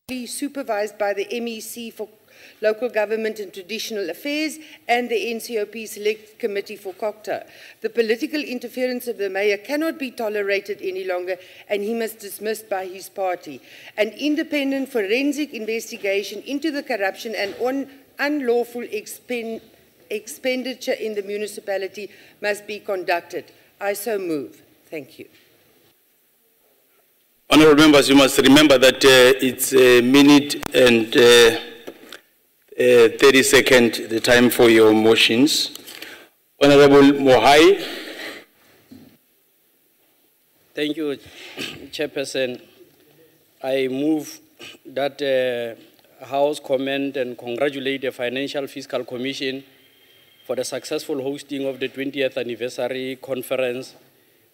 supervised by the MEC for Local Government and Traditional Affairs and the NCOP Select Committee for COCTA. The political interference of the mayor cannot be tolerated any longer, and he must be dismissed by his party. An independent forensic investigation into the corruption and unlawful expenditure in the municipality must be conducted. I so move. Thank you. Honourable members, you must remember that it's a minute and 30 seconds the time for your motions. Honourable Mohai. Thank you, Chairperson. I move that House comment and congratulate the Financial Fiscal Commission for the successful hosting of the 20th anniversary conference,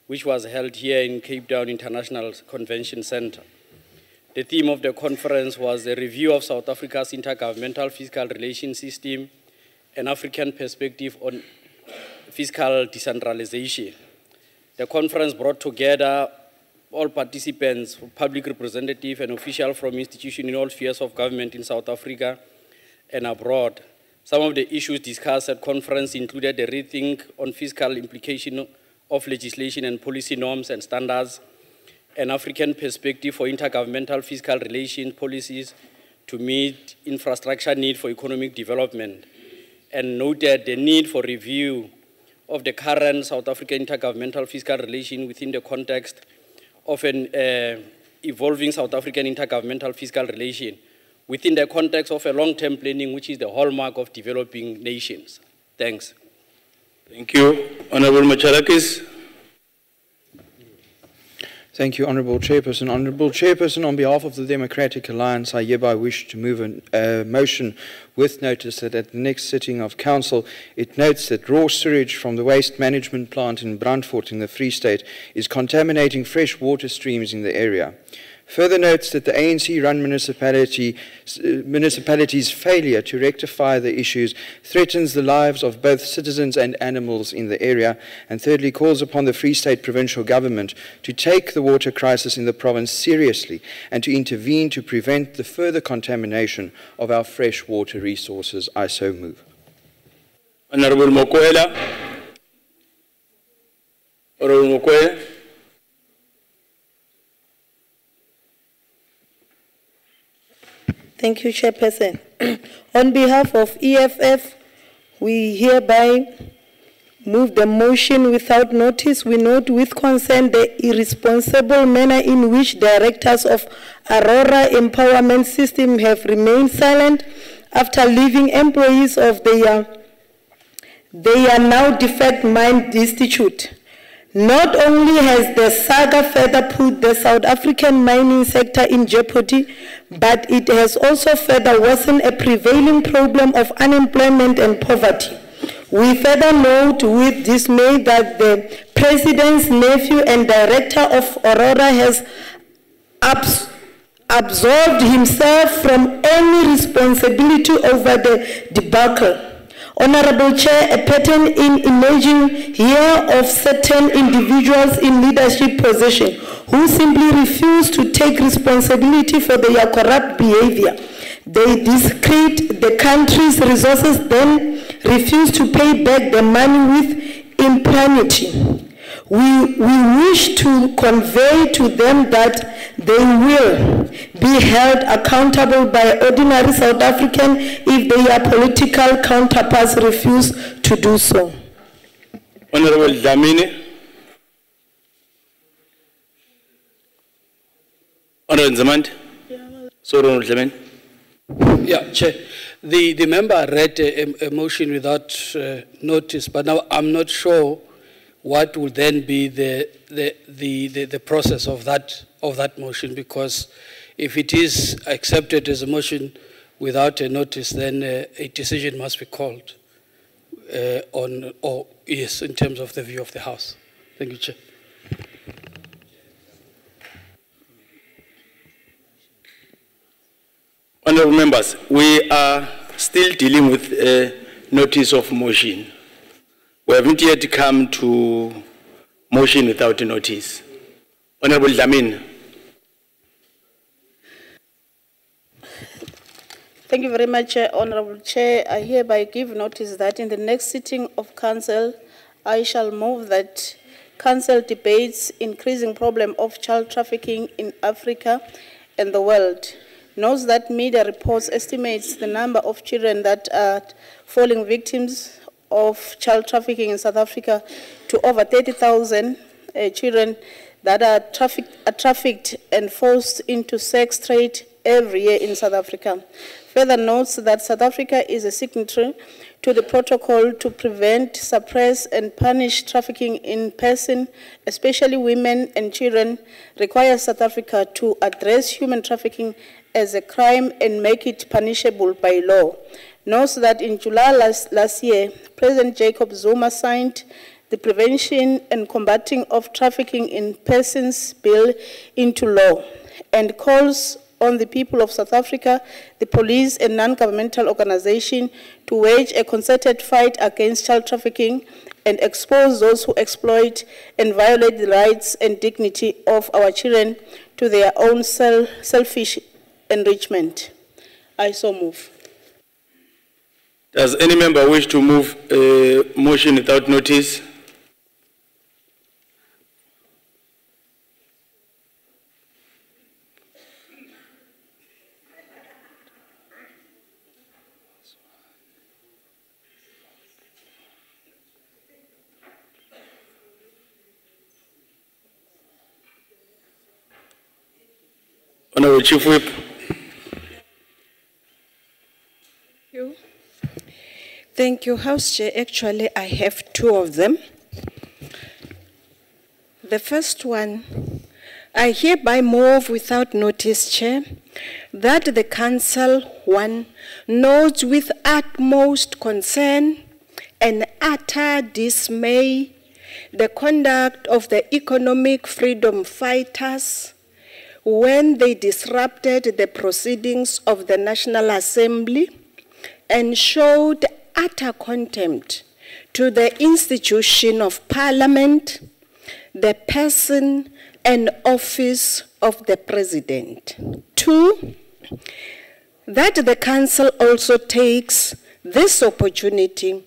which was held here in Cape Town International Convention Center. The theme of the conference was the review of South Africa's intergovernmental fiscal relations system, an African perspective on fiscal decentralization. The conference brought together all participants, public representatives and officials from institutions in all spheres of government in South Africa and abroad. Some of the issues discussed at conference included the rethink on fiscal implication of legislation and policy norms and standards, an African perspective for intergovernmental fiscal relations policies to meet infrastructure need for economic development, and noted the need for review of the current South African intergovernmental fiscal relation within the context of an evolving South African intergovernmental fiscal relation, within the context of a long-term planning, which is the hallmark of developing nations. Thanks. Thank you. Honourable Macharakis. Thank you, Honourable Chairperson. Honourable Chairperson, on behalf of the Democratic Alliance, I hereby wish to move a motion with notice that at the next sitting of Council, it notes that raw sewage from the waste management plant in Brandfort in the Free State is contaminating fresh water streams in the area. Further notes that the ANC-run municipality's failure to rectify the issues threatens the lives of both citizens and animals in the area, and thirdly calls upon the Free State Provincial Government to take the water crisis in the province seriously and to intervene to prevent the further contamination of our fresh water resources. I so move. Honourable Mokoela. Honourable Mokoela. Thank you, Chairperson. On behalf of EFF, we hereby move the motion without notice. We note with concern the irresponsible manner in which directors of Aurora Empowerment System have remained silent after leaving employees of their now defunct mine institute. Not only has the saga further put the South African mining sector in jeopardy, but it has also further worsened a prevailing problem of unemployment and poverty. We further note with dismay that the President's nephew and director of Aurora has absolved himself from any responsibility over the debacle. Honourable Chair, a pattern in emerging here of certain individuals in leadership position who simply refuse to take responsibility for their corrupt behavior. They discredit the country's resources, then refuse to pay back the money with impunity. We wish to convey to them that they will be held accountable by ordinary South African if their political counterparts refuse to do so. Honourable Dlamini. Honourable Nzimande. Sorry, Honourable Dlamini. Yeah, Chair. The member read a motion without notice, but now I'm not sure what will then be the process of that motion, because if it is accepted as a motion without a notice, then a decision must be called in terms of the view of the House. Thank you, Chair. Honourable members, we are still dealing with a notice of motion. We haven't yet come to motion without a notice. Honourable Dlamini. Thank you very much, Honorable Chair. I hereby give notice that in the next sitting of Council, I shall move that Council debates increasing problem of child trafficking in Africa and the world. Notes that media reports estimates the number of children that are falling victims of child trafficking in South Africa to over 30,000 children that are trafficked and forced into sex trade every year in South Africa. Further notes that South Africa is a signatory to the protocol to prevent, suppress, and punish trafficking in person, especially women and children, requires South Africa to address human trafficking as a crime and make it punishable by law. Notes that in July last year, President Jacob Zuma signed the Prevention and Combating of Trafficking in Persons Bill into law and calls on the people of South Africa, the police and non-governmental organizations to wage a concerted fight against child trafficking and expose those who exploit and violate the rights and dignity of our children to their own selfish enrichment. I so move. Does any member wish to move a motion without notice? Honorable Chief Whip. Thank you, House Chair. Actually, I have two of them. The first one, I hereby move without notice, Chair, that the Council, one, notes with utmost concern and utter dismay the conduct of the economic freedom fighters when they disrupted the proceedings of the National Assembly and showed utter contempt to the institution of Parliament, the person and office of the President. Two, that the Council also takes this opportunity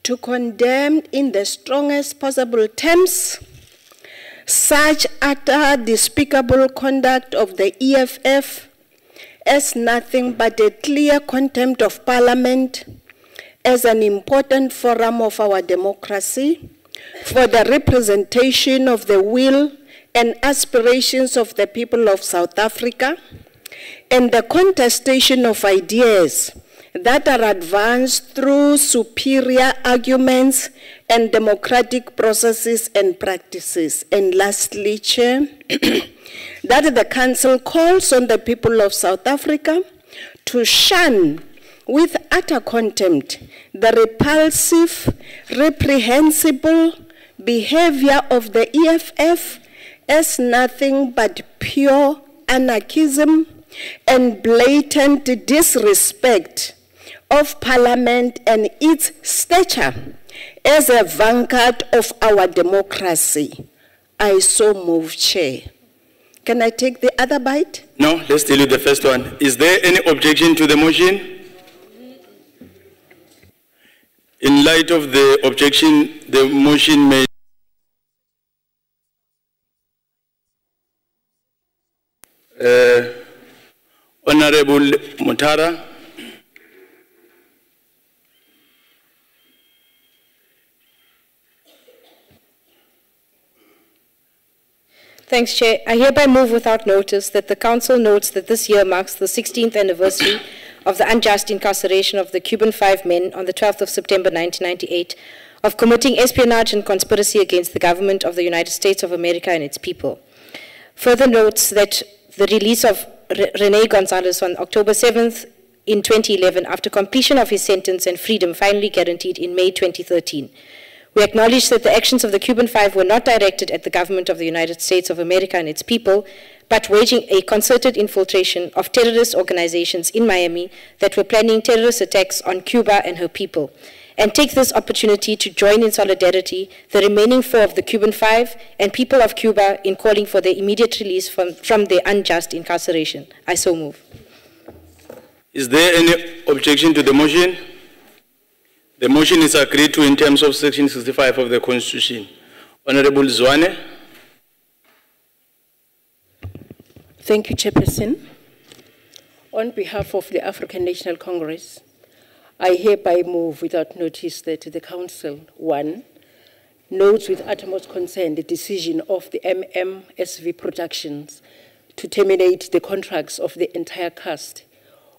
to condemn in the strongest possible terms such utter despicable conduct of the EFF as nothing but a clear contempt of Parliament as an important forum of our democracy for the representation of the will and aspirations of the people of South Africa and the contestation of ideas that are advanced through superior arguments and democratic processes and practices. And lastly, Chair, that the Council calls on the people of South Africa to shun with utter contempt the repulsive, reprehensible behavior of the EFF as nothing but pure anarchism and blatant disrespect of Parliament and its stature as a vanguard of our democracy. I so move, Chair. Can I take the other bite? No, let's deal with the first one. Is there any objection to the motion? In light of the objection, the motion may Honorable Mutara. Thanks, Chair. I hereby move without notice that the Council notes that this year marks the 16th anniversary of the unjust incarceration of the Cuban 5 men on the 12th of September 1998 of committing espionage and conspiracy against the government of the United States of America and its people. Further notes that the release of Rene Gonzalez on October 7th in 2011 after completion of his sentence and freedom finally guaranteed in May 2013. We acknowledge that the actions of the Cuban 5 were not directed at the government of the United States of America and its people, but waging a concerted infiltration of terrorist organizations in Miami that were planning terrorist attacks on Cuba and her people, and take this opportunity to join in solidarity the remaining 4 of the Cuban 5 and people of Cuba in calling for their immediate release from their unjust incarceration. I so move. Is there any objection to the motion? The motion is agreed to in terms of Section 65 of the Constitution. Honorable Zwane. Thank you, Chairperson. On behalf of the African National Congress, I hereby move without notice that the Council, 1, notes with utmost concern the decision of the MMSV Productions to terminate the contracts of the entire cast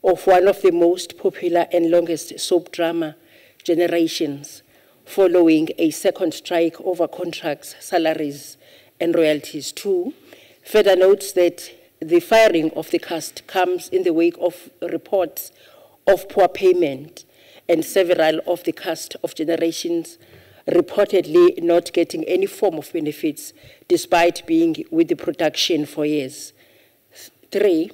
of one of the most popular and longest soap drama generations, following a second strike over contracts, salaries, and royalties. 2, further notes that the firing of the cast comes in the wake of reports of poor payment and several of the cast of generations reportedly not getting any form of benefits despite being with the production for years. 3,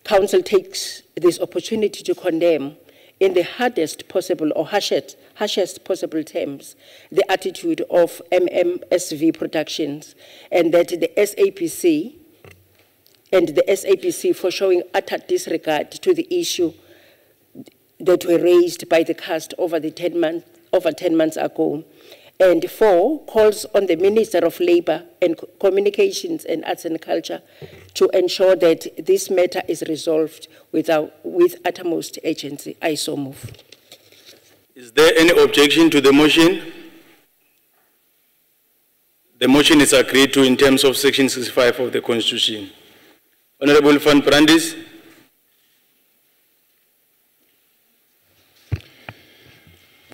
Council takes this opportunity to condemn in the hardest possible or harshest possible terms the attitude of MMSV Productions and that the SAPC for showing utter disregard to the issue that were raised by the cast over 10 months ago. And 4, calls on the Minister of Labour and Communications and Arts and Culture to ensure that this matter is resolved with utmost urgency. I so move. Is there any objection to the motion? The motion is agreed to in terms of Section 65 of the Constitution. Honorable Van Brandis.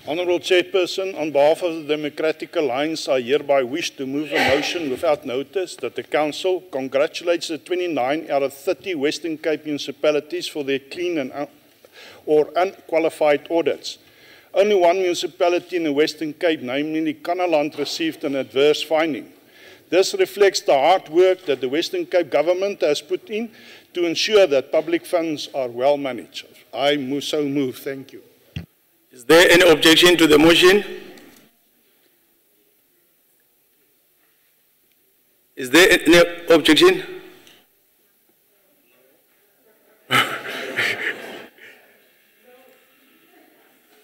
Honourable Chairperson, on behalf of the Democratic Alliance, I hereby wish to move a motion without notice that the Council congratulates the 29 out of 30 Western Cape municipalities for their clean or unqualified audits. Only one municipality in the Western Cape, namely Kanaland, received an adverse finding. This reflects the hard work that the Western Cape government has put in to ensure that public funds are well managed. I so move. Thank you. Is there any objection to the motion? Is there any objection?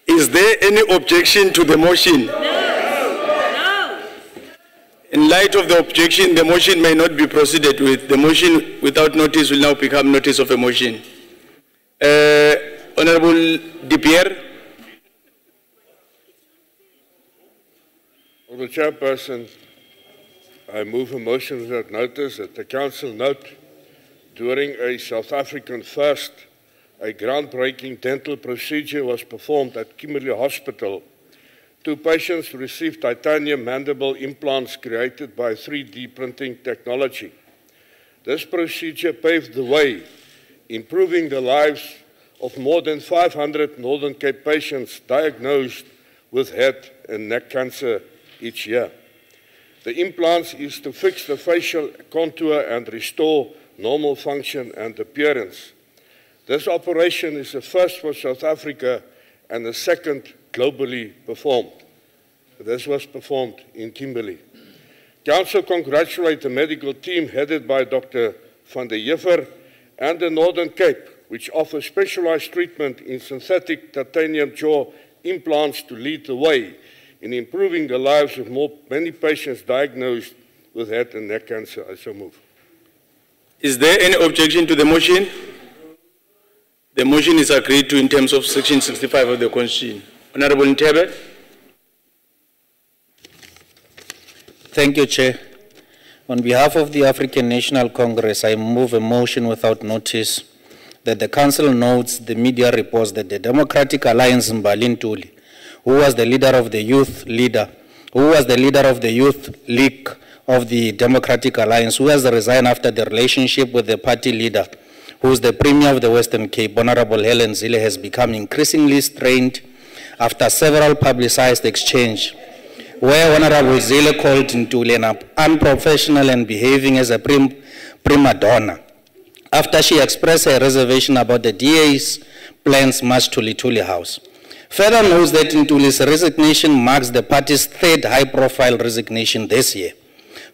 Is there any objection to the motion? No. In light of the objection, the motion may not be proceeded with. The motion without notice will now become notice of a motion. Honorable De Pierre. Honourable Chairperson, I move a motion without notice that the Council note during a South African first, a groundbreaking dental procedure was performed at Kimberley Hospital. 2 patients received titanium mandible implants created by 3D printing technology. This procedure paved the way, improving the lives of more than 500 Northern Cape patients diagnosed with head and neck cancer each year. The implants is to fix the facial contour and restore normal function and appearance. This operation is the first for South Africa and the second globally performed. This was performed in Kimberley. Council congratulates the medical team headed by Dr. van der Heever and the Northern Cape, which offers specialized treatment in synthetic titanium jaw implants to lead the way in improving the lives of many patients diagnosed with head and neck cancer. I so move. Is there any objection to the motion? The motion is agreed to in terms of Section 65 of the Constitution. Honorable Ntebe. Thank you, Chair. On behalf of the African National Congress, I move a motion without notice that the Council notes the media reports that the Democratic Alliance Mbalini Ntuli, who was the leader of the youth league of the Democratic Alliance, who has resigned after the relationship with the party leader, who is the Premier of the Western Cape, Honorable Helen Zille, has become increasingly strained after several publicized exchanges where Honorable Zille called Ntuli unprofessional and behaving as a prima donna after she expressed her reservation about the DA's plans march to Lituli House. Further notes that Ntuli's resignation marks the party's third high-profile resignation this year.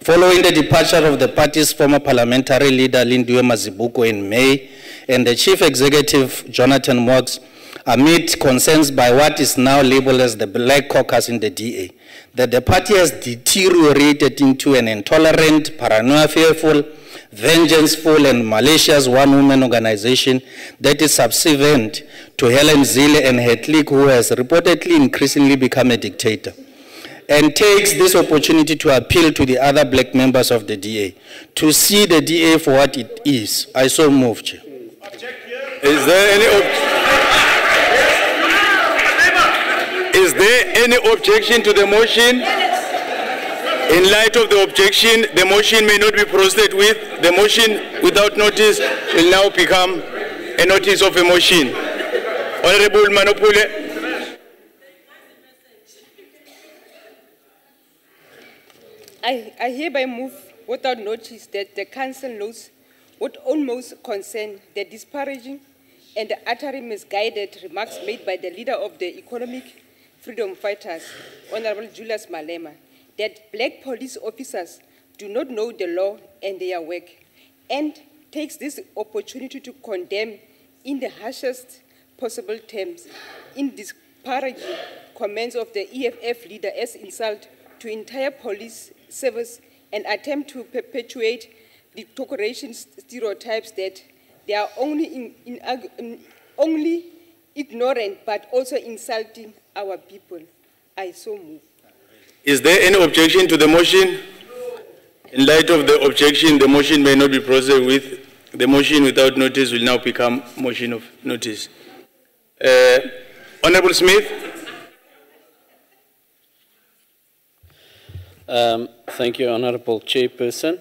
Following the departure of the party's former parliamentary leader, Lindiwe Mazibuko, in May, and the chief executive, Jonathan Mox, amid concerns by what is now labeled as the Black Caucus in the DA, that the party has deteriorated into an intolerant, paranoia, fearful, vengeful, and malicious one-woman organization that is subservient to Helen Zille and her clique, who has reportedly increasingly become a dictator, and takes this opportunity to appeal to the other black members of the DA to see the DA for what it is. I so move, Chair. Is there any objection to the motion? In light of the objection, the motion may not be proceeded with. The motion without notice will now become a notice of a motion. Honorable Manopule. I hereby move without notice that the Council notes what almost concern the disparaging and the utterly misguided remarks made by the leader of the Economic Freedom Fighters, Honorable Julius Malema, that black police officers do not know the law and their work, and takes this opportunity to condemn in the harshest possible terms in disparaging comments of the EFF leader as insult to entire police service and attempt to perpetuate the decoration stereotypes that they are only ignorant but also insulting our people. I so move. Is there any objection to the motion? In light of the objection, the motion may not be proceeded with. The motion without notice will now become motion of notice. Honorable Smith. Thank you, Honorable Chairperson.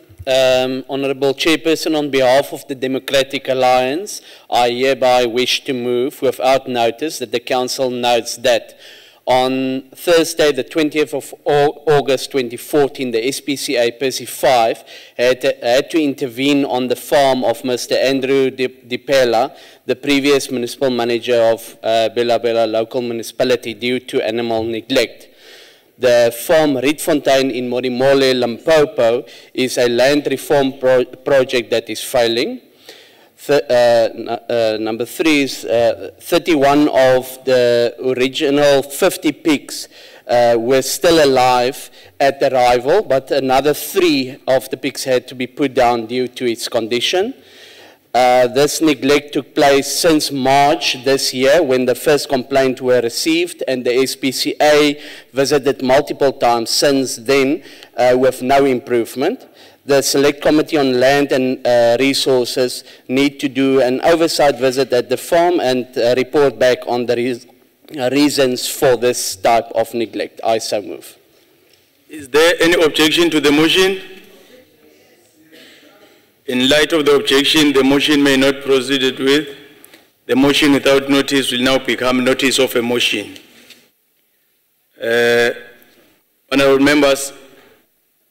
Honorable Chairperson, on behalf of the Democratic Alliance, I hereby wish to move without notice that the Council notes that on Thursday, the 20th of August 2014, the SPCA Percy 5 had to intervene on the farm of Mr. Andrew Dipela, the previous municipal manager of Bela Bela local municipality, due to animal neglect. The farm Rietfontein in Modimolle, Limpopo, is a land reform project that is failing. Number 3 is 31 of the original 50 pigs were still alive at arrival, but another 3 of the pigs had to be put down due to its condition. This neglect took place since March this year, when the first complaint were received, and the SPCA visited multiple times since then with no improvement. The Select Committee on Land and Resources need to do an oversight visit at the farm and report back on the reasons for this type of neglect. I so move. Is there any objection to the motion? In light of the objection, the motion may not proceed with. The motion without notice will now become notice of a motion. Honorable members,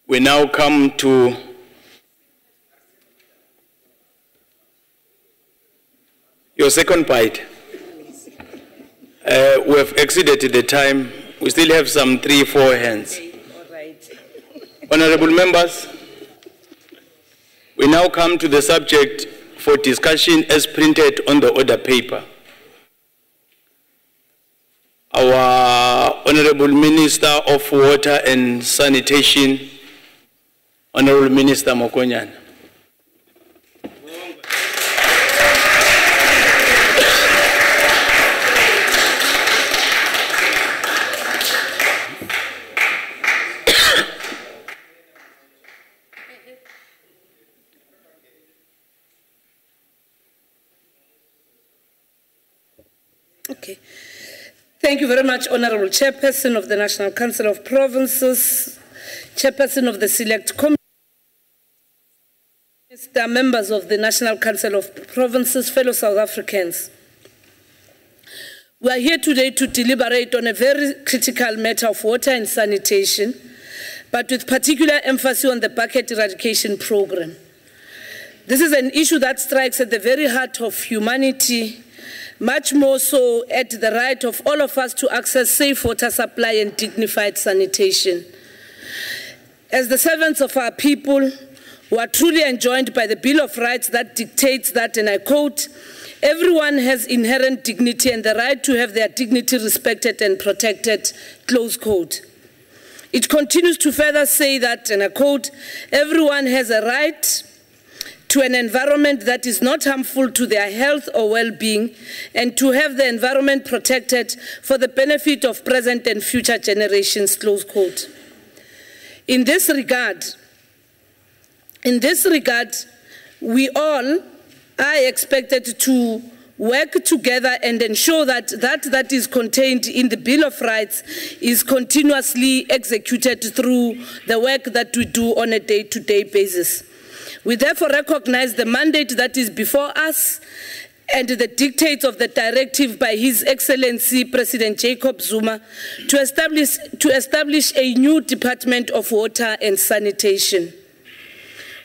we now come to your second bite. We have exceeded the time. We still have some 3-4 hands. All right. Honorable members, we now come to the subject for discussion as printed on the order paper. Our Honorable Minister of Water and Sanitation, Honorable Minister Mokonyan. Okay. Thank you very much, Honorable Chairperson of the National Council of Provinces, Chairperson of the Select Committee, members of the National Council of Provinces, fellow South Africans. We are here today to deliberate on a very critical matter of water and sanitation, but with particular emphasis on the bucket eradication program. This is an issue that strikes at the very heart of humanity, much more so at the right of all of us to access safe water supply and dignified sanitation. as the servants of our people who are truly enjoined by the Bill of Rights that dictates that, and I quote, everyone has inherent dignity and the right to have their dignity respected and protected, close quote. It continues to further say that, and I quote, everyone has a right to an environment that is not harmful to their health or well-being, and to have the environment protected for the benefit of present and future generations, close quote. In this regard, we all are expected to work together and ensure that is contained in the Bill of Rights is continuously executed through the work that we do on a day-to-day basis. We therefore recognize the mandate that is before us and the dictates of the directive by His Excellency President Jacob Zuma to establish a new Department of Water and Sanitation.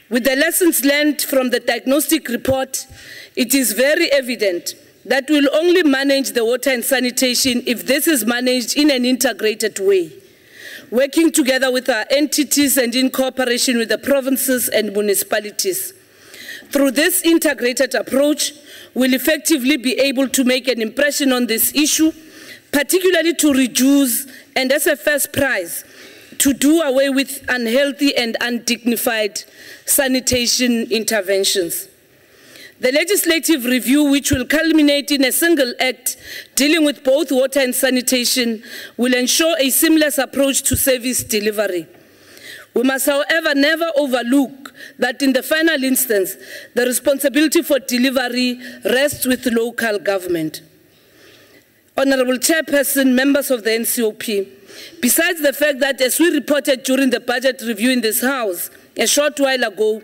With the lessons learned from the diagnostic report, it is very evident that we'll only manage the water and sanitation if this is managed in an integrated way, working together with our entities and in cooperation with the provinces and municipalities. Through this integrated approach, we'll effectively be able to make an impression on this issue, particularly to reduce, and as a first prize, to do away with unhealthy and undignified sanitation interventions. The legislative review, which will culminate in a single act dealing with both water and sanitation, will ensure a seamless approach to service delivery. We must, however, never overlook that in the final instance, the responsibility for delivery rests with local government. Honorable Chairperson, members of the NCOP, besides the fact that, as we reported during the budget review in this House a short while ago,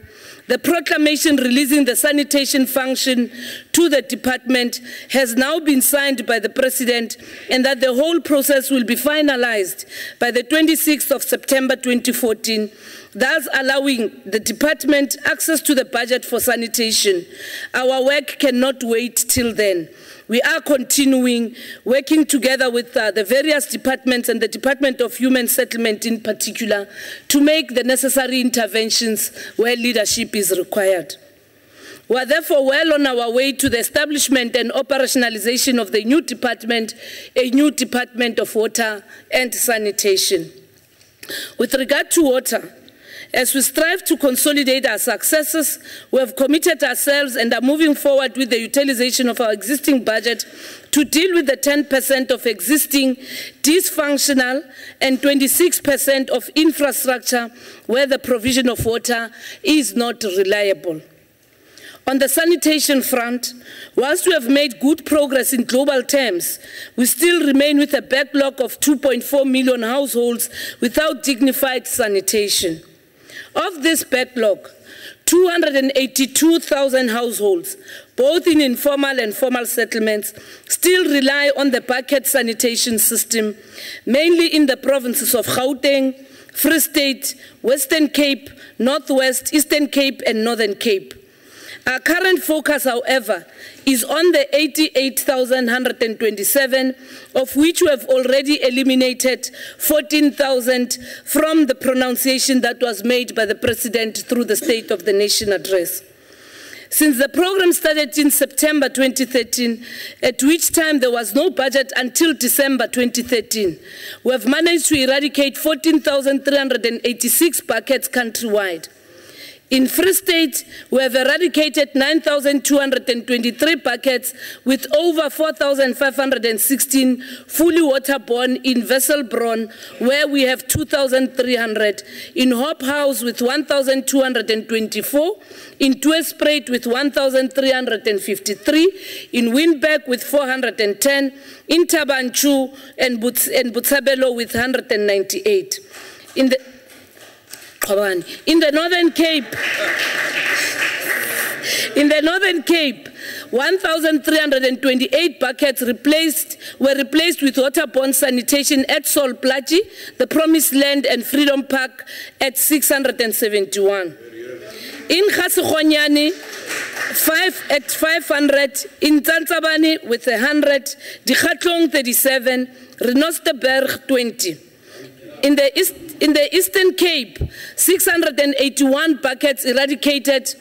the proclamation releasing the sanitation function to the department has now been signed by the President, and that the whole process will be finalized by the 26th of September 2014, thus allowing the department access to the budget for sanitation. Our work cannot wait till then. We are continuing working together with the various departments and the Department of Human Settlement in particular to make the necessary interventions where leadership is required. We are therefore well on our way to the establishment and operationalization of the new department, a new Department of Water and Sanitation. With regard to water, as we strive to consolidate our successes, we have committed ourselves and are moving forward with the utilization of our existing budget to deal with the 10% of existing dysfunctional and 26% of infrastructure where the provision of water is not reliable. On the sanitation front, whilst we have made good progress in global terms, we still remain with a backlog of 2.4 million households without dignified sanitation. Of this backlog, 282,000 households, both in informal and formal settlements, still rely on the bucket sanitation system, mainly in the provinces of Gauteng, Free State, Western Cape, Northwest, Eastern Cape, and Northern Cape. Our current focus, however, is on the 88,127, of which we have already eliminated 14,000 from the pronunciation that was made by the President through the State of the Nation address. Since the program started in September 2013, at which time there was no budget until December 2013, we have managed to eradicate 14,386 buckets countrywide. In Free State, we have eradicated 9,223 buckets with over 4,516 fully waterborne in Wesselbron, where we have 2,300, in Hop House with 1,224, in Tweespruit with 1,353, in Windberg with 410, in Tabanchu and Botshabelo with 198. In the Northern Cape, 1,328 buckets were replaced with waterborne sanitation at Sol Plaatje, the Promised Land and Freedom Park at 671. In Gasekhonyane, 500, in Tsantsabane with 100, Dikgatlong 37, Renosterberg 20. In the In the Eastern Cape, 681 buckets eradicated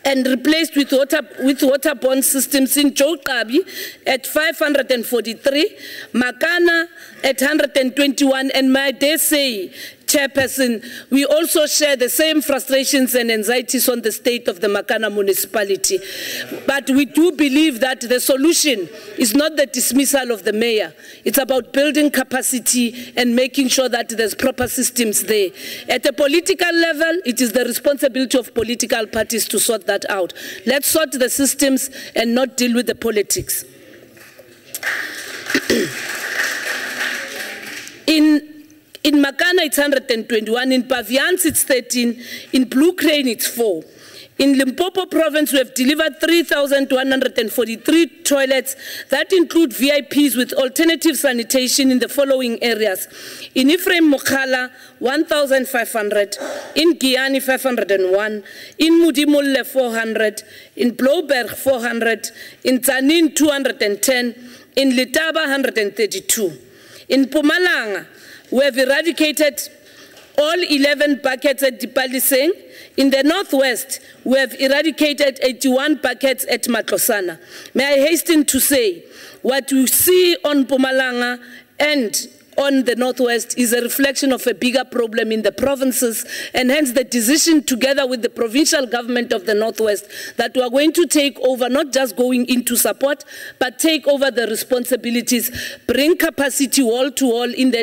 and replaced with waterborne systems in Jokabi at 543, Makana at 121, and may I dare say, Chairperson, we also share the same frustrations and anxieties on the state of the Makana municipality. But we do believe that the solution is not the dismissal of the mayor. It's about building capacity and making sure that there's proper systems there. At a political level, it is the responsibility of political parties to sort that out. Let's sort the systems and not deal with the politics. In Makana, it's 121. In Pavians, it's 13. In Blue Crane, it's 4. In Limpopo province, we have delivered 3,143 toilets that include VIPs with alternative sanitation in the following areas. In Ephraim Mokhala, 1,500. In Giyani, 501. In Mudimulle, 400. In Blauberg, 400. In Tanin, 210. In Litaba, 132. In Pumalanga, we have eradicated all 11 buckets at Dipaliseng. In the northwest, we have eradicated 81 buckets at Matlosana. May I hasten to say, what we see on Pumalanga and on the northwest is a reflection of a bigger problem in the provinces, and hence the decision together with the provincial government of the northwest that we are going to take over, not just going into support, but take over the responsibilities, bring capacity wall to wall in the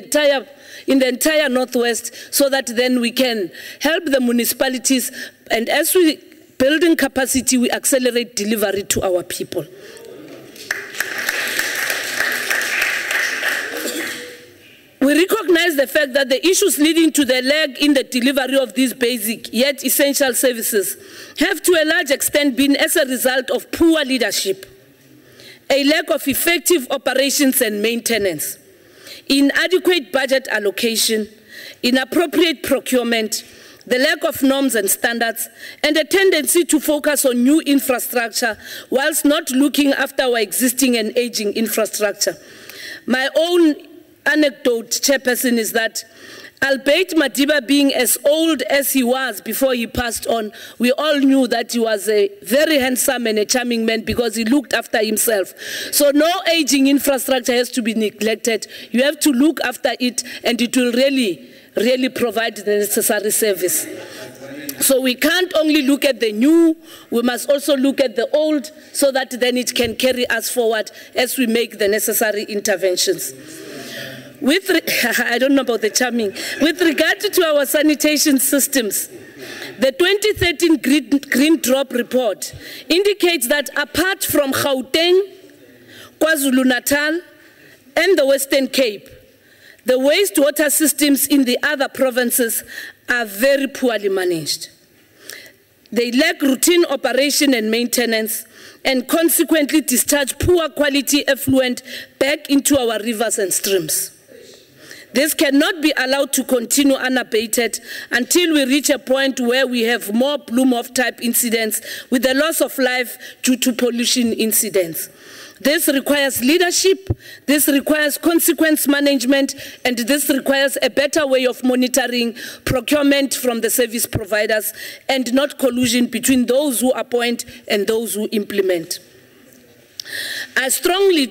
entire northwest, so that then we can help the municipalities, and as we building capacity, we accelerate delivery to our people. We recognize the fact that the issues leading to the lag in the delivery of these basic yet essential services have to a large extent been as a result of poor leadership, a lack of effective operations and maintenance, inadequate budget allocation, inappropriate procurement, the lack of norms and standards, and a tendency to focus on new infrastructure whilst not looking after our existing and aging infrastructure. My own anecdote, Chairperson, is that albeit Madiba being as old as he was before he passed on, we all knew that he was a very handsome and a charming man because he looked after himself. So no aging infrastructure has to be neglected. You have to look after it, and it will really provide the necessary service. So we can't only look at the new, we must also look at the old, so that then it can carry us forward as we make the necessary interventions. I don't know about the charming. With regard to our sanitation systems, the 2013 Green Drop report indicates that apart from Gauteng, KwaZulu-Natal, and the Western Cape, the wastewater systems in the other provinces are very poorly managed. They lack routine operation and maintenance, and consequently discharge poor quality effluent back into our rivers and streams. This cannot be allowed to continue unabated until we reach a point where we have more bloom-off type incidents with the loss of life due to pollution incidents. This requires leadership, this requires consequence management, and this requires a better way of monitoring procurement from the service providers, and not collusion between those who appoint and those who implement. I strongly,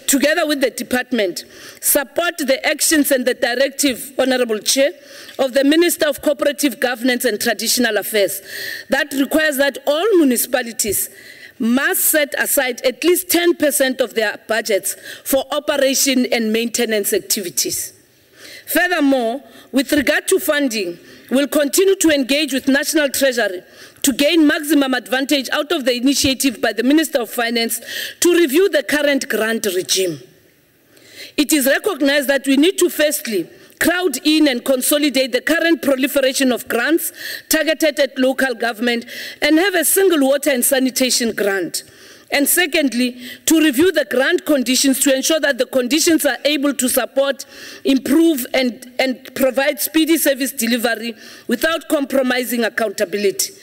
together with the department, support the actions and the directive, Honorable Chair, of the Minister of Cooperative Governance and Traditional Affairs that requires that all municipalities must set aside at least 10% of their budgets for operation and maintenance activities. Furthermore, with regard to funding, we'll continue to engage with National Treasury to gain maximum advantage out of the initiative by the Minister of Finance to review the current grant regime. It is recognized that we need to firstly crowd in and consolidate the current proliferation of grants targeted at local government and have a single water and sanitation grant. And secondly, to review the grant conditions to ensure that the conditions are able to support, improve, and provide speedy service delivery without compromising accountability.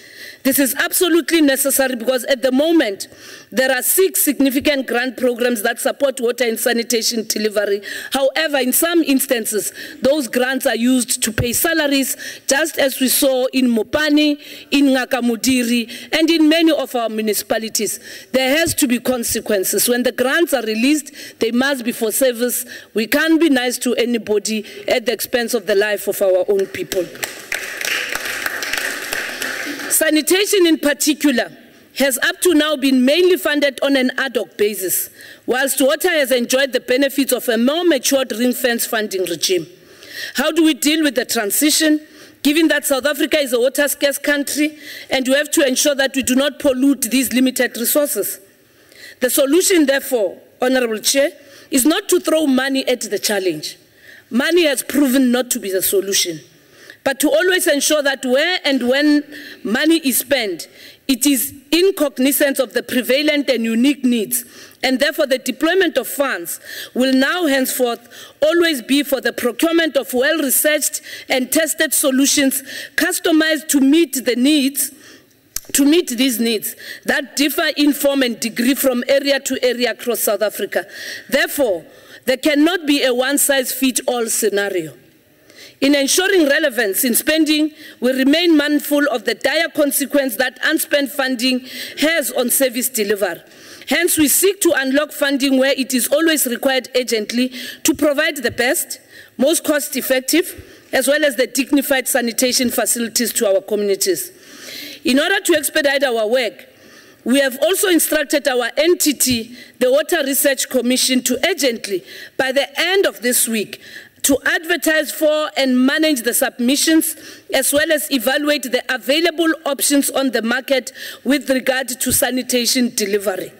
This is absolutely necessary because at the moment, there are 6 significant grant programs that support water and sanitation delivery. However, in some instances, those grants are used to pay salaries, just as we saw in Mopani, in Ngakamudiri, and in many of our municipalities. There has to be consequences. When the grants are released, they must be for service. We can't be nice to anybody at the expense of the life of our own people. Sanitation in particular has up to now been mainly funded on an ad hoc basis, whilst water has enjoyed the benefits of a more matured ring-fence funding regime. How do we deal with the transition, given that South Africa is a water-scarce country and we have to ensure that we do not pollute these limited resources? The solution, therefore, Honourable Chair, is not to throw money at the challenge. Money has proven not to be the solution, but to always ensure that where and when money is spent, it is in cognizance of the prevalent and unique needs, and therefore the deployment of funds will now henceforth always be for the procurement of well-researched and tested solutions customized to meet the needs, these needs that differ in form and degree from area to area across South Africa. Therefore, there cannot be a one-size-fits-all scenario. In ensuring relevance in spending, we remain mindful of the dire consequence that unspent funding has on service delivery. Hence, we seek to unlock funding where it is always required urgently to provide the best, most cost-effective, as well as the dignified sanitation facilities to our communities. In order to expedite our work, we have also instructed our entity, the Water Research Commission, to urgently, by the end of this week, to advertise for and manage the submissions, as well as evaluate the available options on the market with regard to sanitation delivery.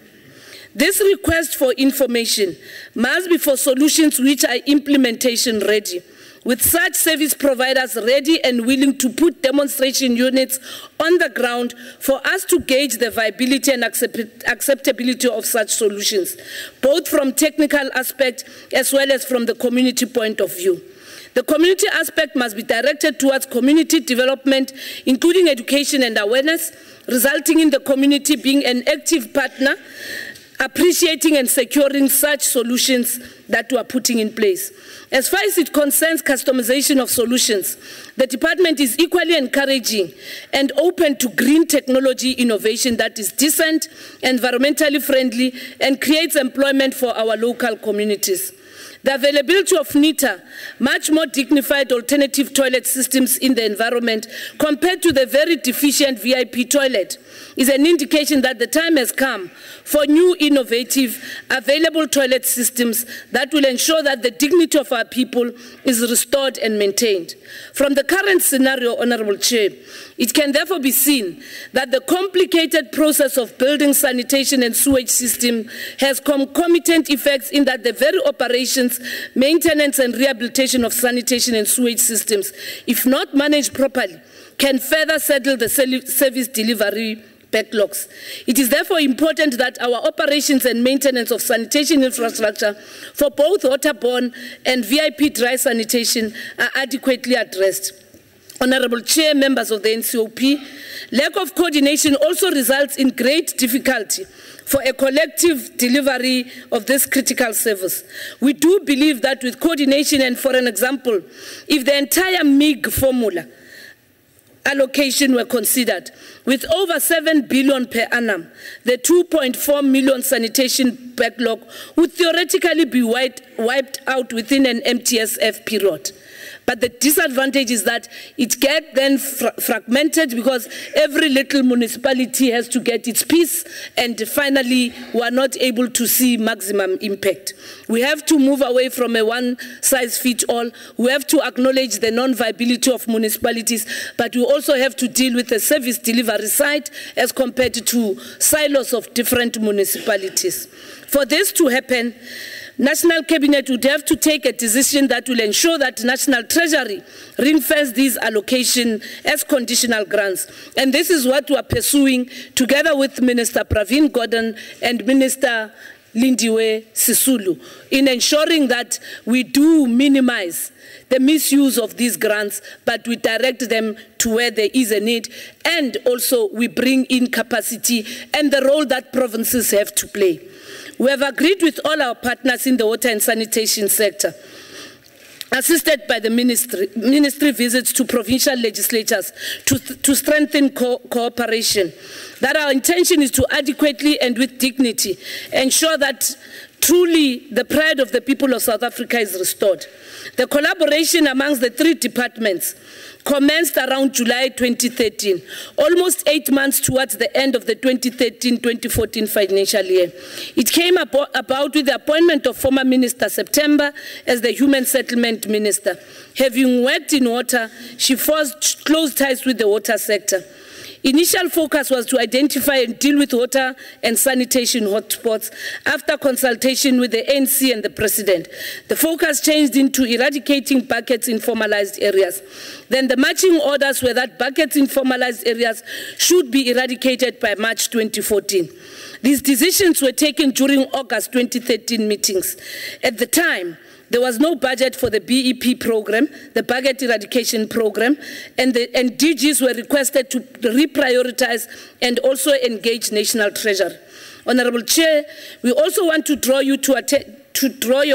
This request for information must be for solutions which are implementation ready, with such service providers ready and willing to put demonstration units on the ground for us to gauge the viability and acceptability of such solutions, both from technical aspect as well as from the community point of view. The community aspect must be directed towards community development, including education and awareness, resulting in the community being an active partner, appreciating and securing such solutions that we are putting in place. As far as it concerns customization of solutions, the department is equally encouraging and open to green technology innovation that is decent, environmentally friendly, and creates employment for our local communities. The availability of neater, much more dignified alternative toilet systems in the environment compared to the very deficient VIP toilet is an indication that the time has come for new, innovative, available toilet systems that will ensure that the dignity of our people is restored and maintained. From the current scenario, Honourable Chair, it can therefore be seen that the complicated process of building sanitation and sewage system has concomitant effects in that the very operations, maintenance and rehabilitation of sanitation and sewage systems, if not managed properly, can further settle the service delivery backlogs. It is therefore important that our operations and maintenance of sanitation infrastructure for both waterborne and VIP dry sanitation are adequately addressed. Honourable Chair, members of the NCOP, lack of coordination also results in great difficulty for a collective delivery of this critical service. We do believe that with coordination, and for an example, if the entire MIG formula allocation were considered, with over 7 billion per annum, the 2.4 million sanitation backlog would theoretically be wiped out within an MTSF period. But the disadvantage is that it gets then fragmented because every little municipality has to get its piece, and finally we are not able to see maximum impact. We have to move away from a one-size-fits-all. We have to acknowledge the non-viability of municipalities, but we also have to deal with the service delivery side as compared to silos of different municipalities. For this to happen, National Cabinet would have to take a decision that will ensure that National Treasury ring-fence these allocations as conditional grants. And this is what we are pursuing together with Minister Pravin Gordhan and Minister Lindiwe Sisulu in ensuring that we do minimize the misuse of these grants, but we direct them to where there is a need, and also we bring in capacity and the role that provinces have to play. We have agreed with all our partners in the water and sanitation sector, assisted by the ministry visits to provincial legislatures to strengthen cooperation, that our intention is to adequately and with dignity ensure that truly the pride of the people of South Africa is restored. The collaboration amongst the three departments commenced around July 2013, almost 8 months towards the end of the 2013-2014 financial year. It came about with the appointment of former Minister September as the Human Settlement Minister. Having worked in water, she forged close ties with the water sector. Initial focus was to identify and deal with water and sanitation hotspots. After consultation with the ANC and the President, the focus changed into eradicating buckets in formalized areas. Then the marching orders were that buckets in formalized areas should be eradicated by March 2014. These decisions were taken during August 2013 meetings. At the time, there was no budget for the BEP program, the bucket eradication program, and DGs were requested to reprioritize and also engage National Treasury. Honorable Chair, we also want to draw your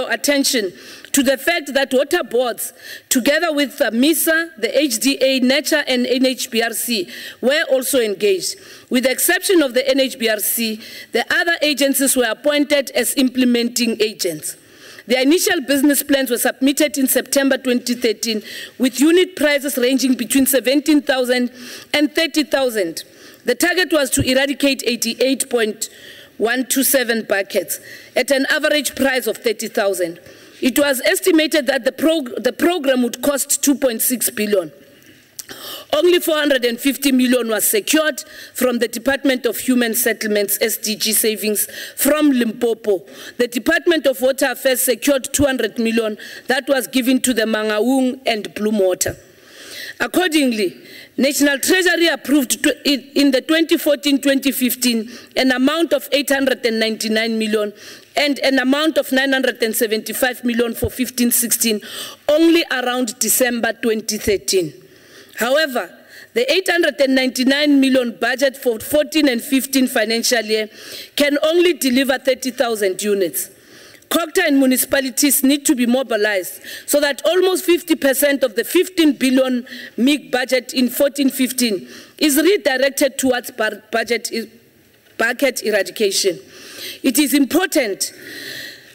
attention to the fact that water boards, together with MISA, the HDA, NECHA, and NHBRC, were also engaged. With the exception of the NHBRC, the other agencies were appointed as implementing agents. The initial business plans were submitted in September 2013 with unit prices ranging between 17,000 and 30,000. The target was to eradicate 88.127 buckets at an average price of 30,000. It was estimated that the program would cost 2.6 billion. Only 450 million was secured from the Department of Human Settlements SDG savings from Limpopo. The Department of Water Affairs secured 200 million that was given to the Mangaung and Bloom Water. Accordingly, National Treasury approved in the 2014-2015 an amount of 899 million and an amount of 975 million for 15-16 only around December 2013. However, the 899 million budget for 14 and 15 financial year can only deliver 30,000 units. COGTA and municipalities need to be mobilized so that almost 50% of the 15 billion MIG budget in 14-15 is redirected towards bucket eradication. It is important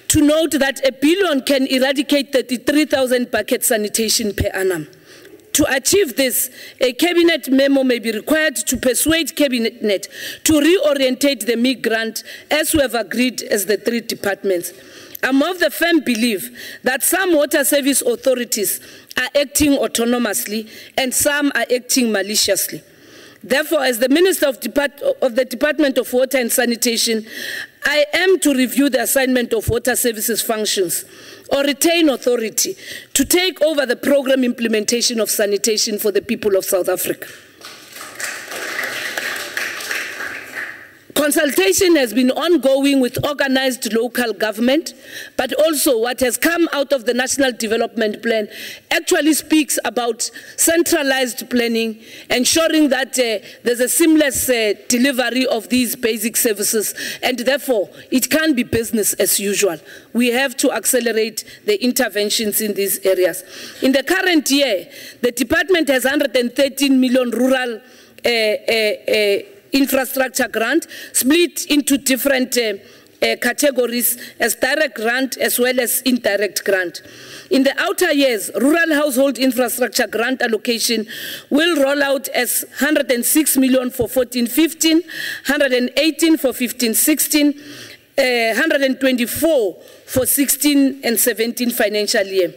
to note that $1 billion can eradicate 33,000 bucket sanitation per annum. To achieve this, a cabinet memo may be required to persuade cabinet to reorientate the MIG grant as we have agreed as the three departments. I'm of the firm belief that some water service authorities are acting autonomously and some are acting maliciously. Therefore, as the Minister of the Department of Water and Sanitation, I am to review the assignment of water services functions or retain authority to take over the program implementation of sanitation for the people of South Africa. Consultation has been ongoing with organized local government, but also what has come out of the National Development Plan actually speaks about centralized planning, ensuring that there's a seamless delivery of these basic services, and therefore it can't be business as usual. We have to accelerate the interventions in these areas. In the current year, the department has 113 million rural infrastructure grant split into different categories as direct grant as well as indirect grant. In the outer years, rural household infrastructure grant allocation will roll out as 106 million for 14-15, 118 for 15-16, 124 for 16 and 17 financial year.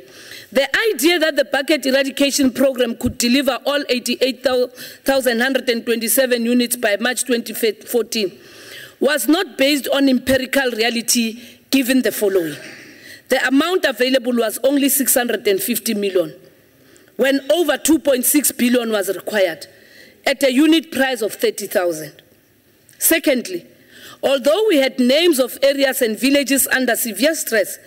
The idea that the bucket eradication program could deliver all 88,127 units by March 2014 was not based on empirical reality, given the following. The amount available was only 650 million, when over 2.6 billion was required, at a unit price of 30,000. Secondly, Although we had names of areas and villages under severe stress,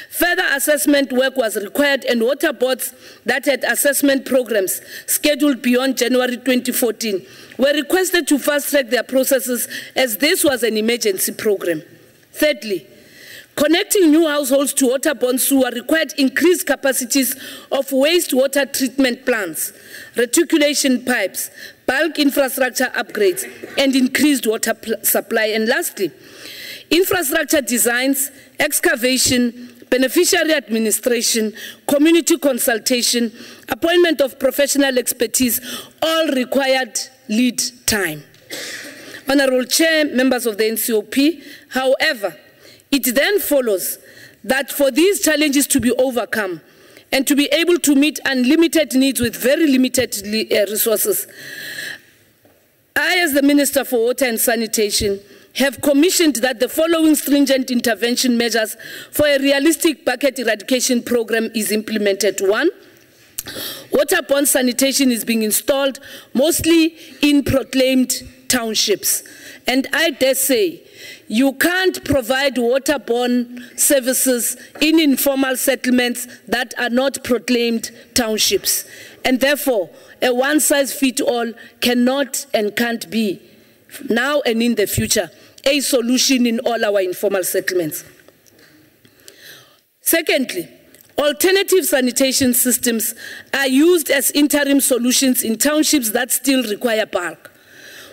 further assessment work was required, and water boards that had assessment programs scheduled beyond January 2014 were requested to fast-track their processes, as this was an emergency program. Thirdly, connecting new households to waterborne sewer required increased capacities of wastewater treatment plants, reticulation pipes, bulk infrastructure upgrades, and increased water supply. And lastly, infrastructure designs, excavation, beneficiary administration, community consultation, appointment of professional expertise, all required lead time. Honorable Chair, members of the NCOP, however, it then follows that for these challenges to be overcome and to be able to meet unlimited needs with very limited resources, I, as the Minister for Water and Sanitation, have commissioned that the following stringent intervention measures for a realistic bucket eradication program is implemented. 1, waterborne sanitation is being installed mostly in proclaimed townships. And I dare say, you can't provide waterborne services in informal settlements that are not proclaimed townships. And therefore, a one-size-fits-all cannot and can't be, now and in the future, a solution in all our informal settlements. Secondly, alternative sanitation systems are used as interim solutions in townships that still require bulk.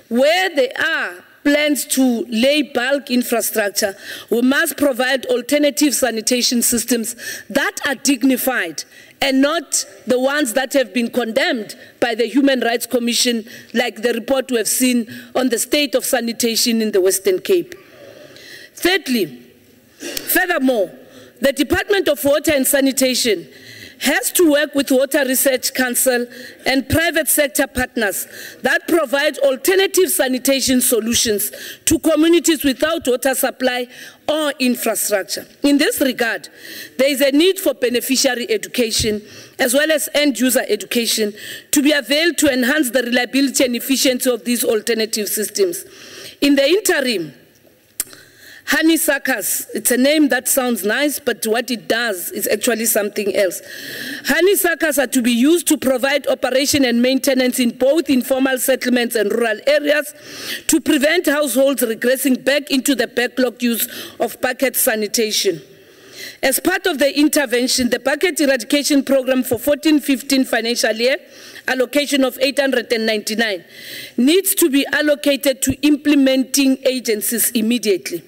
Where there are plans to lay bulk infrastructure, we must provide alternative sanitation systems that are dignified and not the ones that have been condemned by the Human Rights Commission, like the report we have seen on the state of sanitation in the Western Cape. Thirdly, furthermore, the Department of Water and Sanitation has to work with Water Research Council and private sector partners that provide alternative sanitation solutions to communities without water supply or infrastructure. In this regard, there is a need for beneficiary education as well as end-user education to be availed to enhance the reliability and efficiency of these alternative systems. In the interim, honeysuckers, it's a name that sounds nice, but what it does is actually something else. Honeysuckers are to be used to provide operation and maintenance in both informal settlements and rural areas to prevent households regressing back into the backlogged use of bucket sanitation. As part of the intervention, the bucket eradication program for 14-15 financial year, allocation of 899, needs to be allocated to implementing agencies immediately,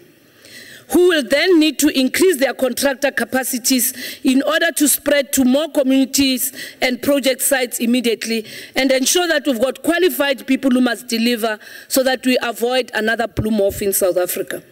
who will then need to increase their contractor capacities in order to spread to more communities and project sites immediately and ensure that we've got qualified people who must deliver so that we avoid another bloom off in South Africa.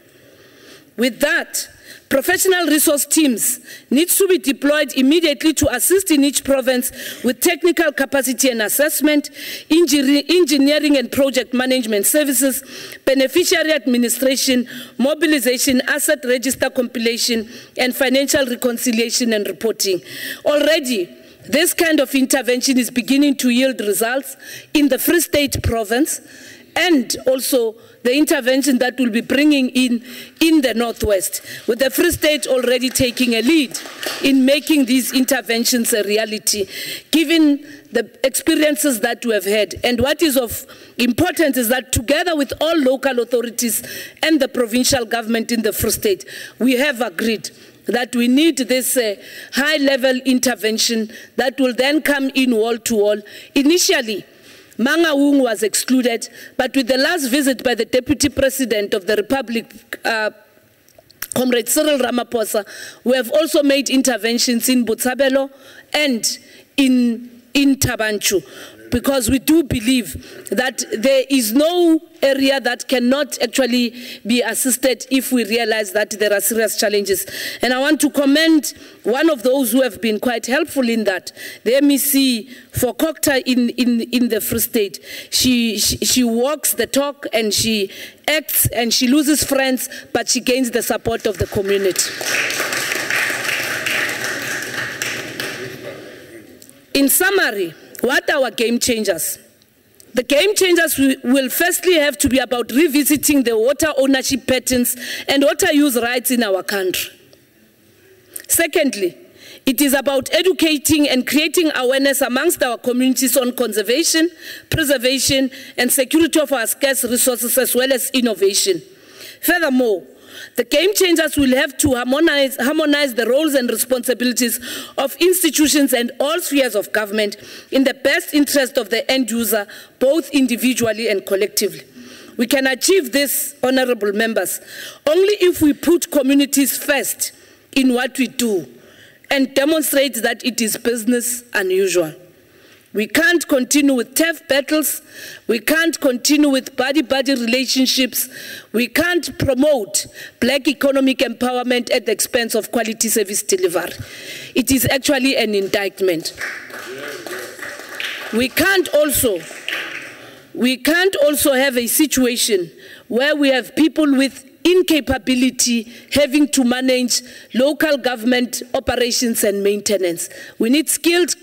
With that, professional resource teams need to be deployed immediately to assist in each province with technical capacity and assessment, engineering and project management services, beneficiary administration, mobilization, asset register compilation, and financial reconciliation and reporting. Already, this kind of intervention is beginning to yield results in the Free State province, and also the intervention that will be bringing in the Northwest, with the Free State already taking a lead in making these interventions a reality, given the experiences that we have had. And what is of importance is that together with all local authorities and the provincial government in the Free State, we have agreed that we need this high-level intervention that will then come in wall-to-wall. Initially, Mangaung was excluded, but with the last visit by the Deputy President of the Republic, Comrade Cyril Ramaphosa, we have also made interventions in Botshabelo and in Tabanchu, because we do believe that there is no area that cannot actually be assisted if we realize that there are serious challenges. And I want to commend one of those who have been quite helpful in that, the MEC for COCTA in the Free State. She walks the talk and she acts and she loses friends, but she gains the support of the community. In summary, what are our game changers? The game changers will firstly have to be about revisiting the water ownership patterns and water use rights in our country. Secondly, it is about educating and creating awareness amongst our communities on conservation, preservation, and security of our scarce resources, as well as innovation. Furthermore, the game changers will have to harmonize the roles and responsibilities of institutions and all spheres of government in the best interest of the end user, both individually and collectively. We can achieve this, honorable members, only if we put communities first in what we do and demonstrate that it is business unusual. We can't continue with tough battles. We can't continue with buddy-buddy relationships. We can't promote black economic empowerment at the expense of quality service delivery. It is actually an indictment. We can't also have a situation where we have people with incapability having to manage local government operations and maintenance. We need skilled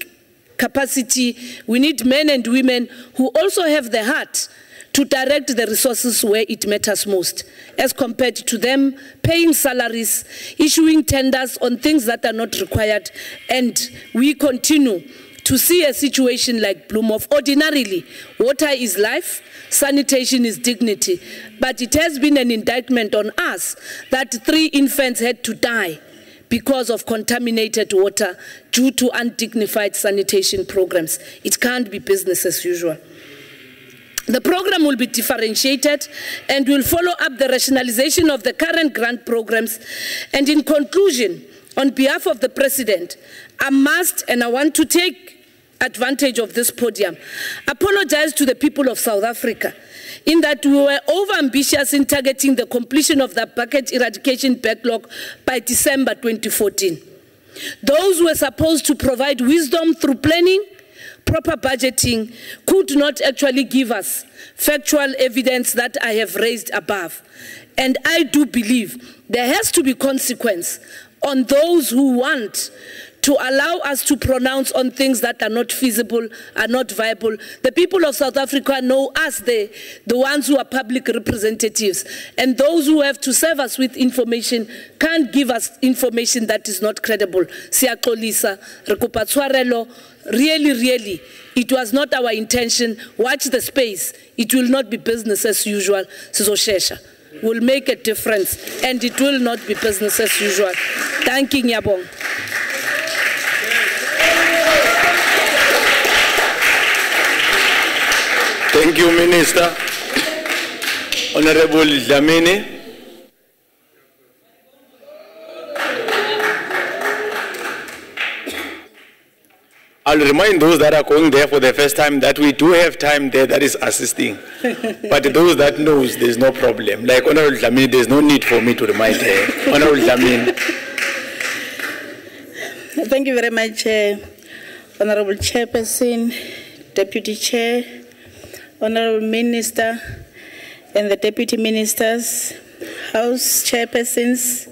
capacity. We need men and women who also have the heart to direct the resources where it matters most, as compared to them paying salaries, issuing tenders on things that are not required, and we continue to see a situation like Bloemhof. Ordinarily, water is life, sanitation is dignity, but it has been an indictment on us that 3 infants had to die because of contaminated water due to undignified sanitation programs. It can't be business as usual. The program will be differentiated and will follow up the rationalization of the current grant programs. And in conclusion, on behalf of the President, I must, and I want to take advantage of this podium, apologize to the people of South Africa in that we were over-ambitious in targeting the completion of the bucket eradication backlog by December 2014. Those who were supposed to provide wisdom through planning, proper budgeting, could not actually give us factual evidence that I have raised above. And I do believe there has to be consequence on those who want to allow us to pronounce on things that are not feasible, are not viable. The people of South Africa know us, the ones who are public representatives, and those who have to serve us with information can't give us information that is not credible. Siyaxolisa, re kopa tshwarelo. Really, it was not our intention. Watch the space. It will not be business as usual. Sizoshesha will make a difference, and it will not be business as usual. Thank you, Nyabong. Thank you, Minister. Honorable Dlamini. I'll remind those that are going there for the first time that we do have time there that is assisting. But those that knows, there's no problem. Like Honorable Dlamini, there's no need for me to remind her. Honorable Dlamini. Thank you very much, Honorable Chairperson, Deputy Chair, Honorable Minister, and the Deputy Ministers, House Chairpersons,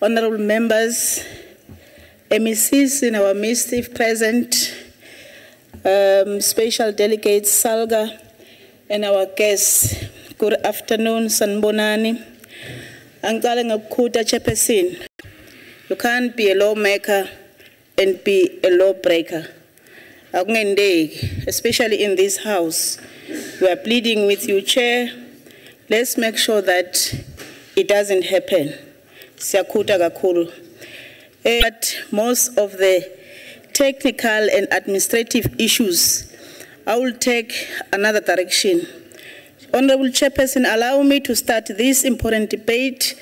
Honorable Members, MECs in our midst, if present, Special Delegates Salga, and our guests. Good afternoon, Sanbonani. Angala Ngakuta Chairperson. You can't be a lawmaker and be a lawbreaker. Especially in this house, we are pleading with you, Chair. Let's make sure that it doesn't happen. Siyakuta kakhulu. But most of the technical and administrative issues, I will take another direction. Honorable Chairperson, allow me to start this important debate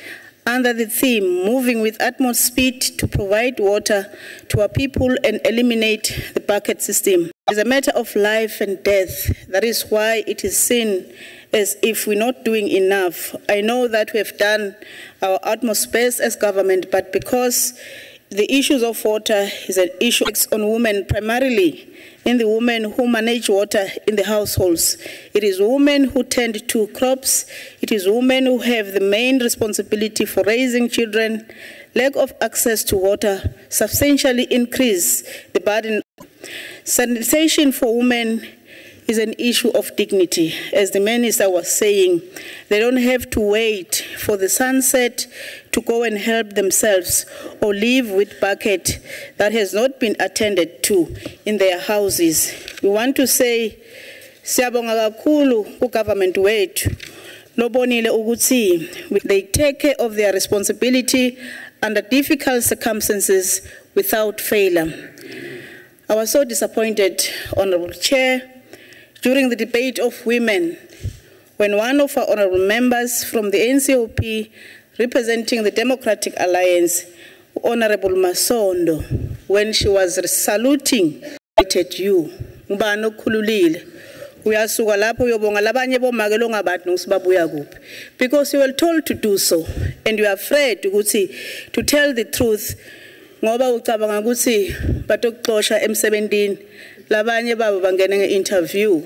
under the theme, moving with utmost speed to provide water to our people and eliminate the bucket system. It's a matter of life and death. That is why it is seen as if we're not doing enough. I know that we have done our utmost best as government, but because the issues of water is an issue on women, primarily in the women who manage water in the households. It is women who tend to crops. It is women who have the main responsibility for raising children. Lack of access to water substantially increase the burden. Sanitation for women is an issue of dignity. As the minister was saying, they don't have to wait for the sunset to go and help themselves or live with bucket that has not been attended to in their houses. We want to say, siyabonga kakhulu ku-government wethu lobonile ukuthi they take care of their responsibility under difficult circumstances without failure. I was so disappointed, Honorable Chair, during the debate of women, when one of our honorable members from the NCOP representing the Democratic Alliance, Honorable Masondo, when she was saluting you, ngubani okhululile uyasuka lapho uyobonga labanye bomake longabantu ngisibabuya kuphi, because you were told to do so and you are afraid ukuthi to tell the truth ngoba ucabanga ukuthi batokuxosha emsebenzini labanye babo bangene nge-interview.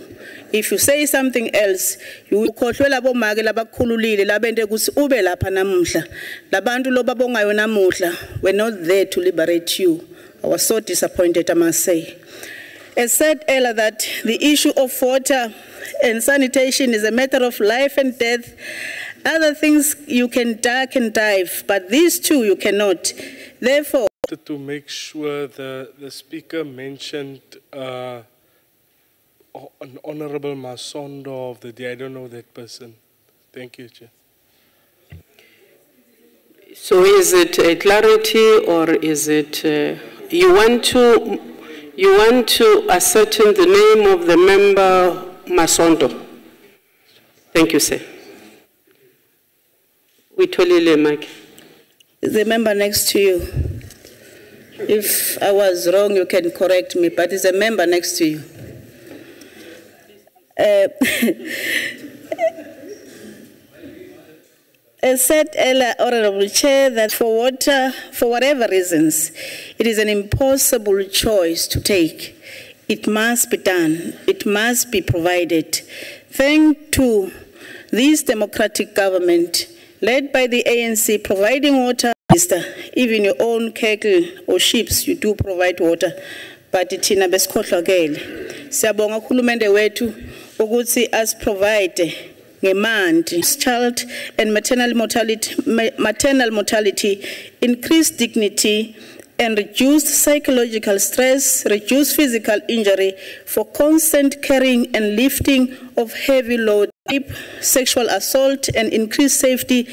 If you say something else, you ukhohlwe labo make labakhululile labente ukuthi ube lapha namuhla labantu lobabongayo namuhla were not there to liberate you. I was so disappointed, I must say. As said earlier that the issue of water and sanitation is a matter of life and death. Other things you can duck and dive, but these two you cannot. Therefore, to make sure the speaker mentioned an Honorable Masondo of the day. I don't know that person. Thank you, Chair. So is it a clarity or is it you want to ascertain the name of the member Masondo? Thank you, sir. Witolile Mike. The member next to you. If I was wrong, you can correct me, but it's a member next to you. As said earlier, Honorable Chair, that for water, for whatever reasons, it is an impossible choice to take. It must be done. It must be provided. Thanks to this democratic government, led by the ANC, providing water, even your own cattle or sheep, you do provide water. But itina besikhohlakele. Siyabonga uhulumende wethu ukuthi as provide ngemandi child and maternal mortality, increased dignity and reduced psychological stress, reduced physical injury for constant carrying and lifting of heavy load, sexual assault and increased safety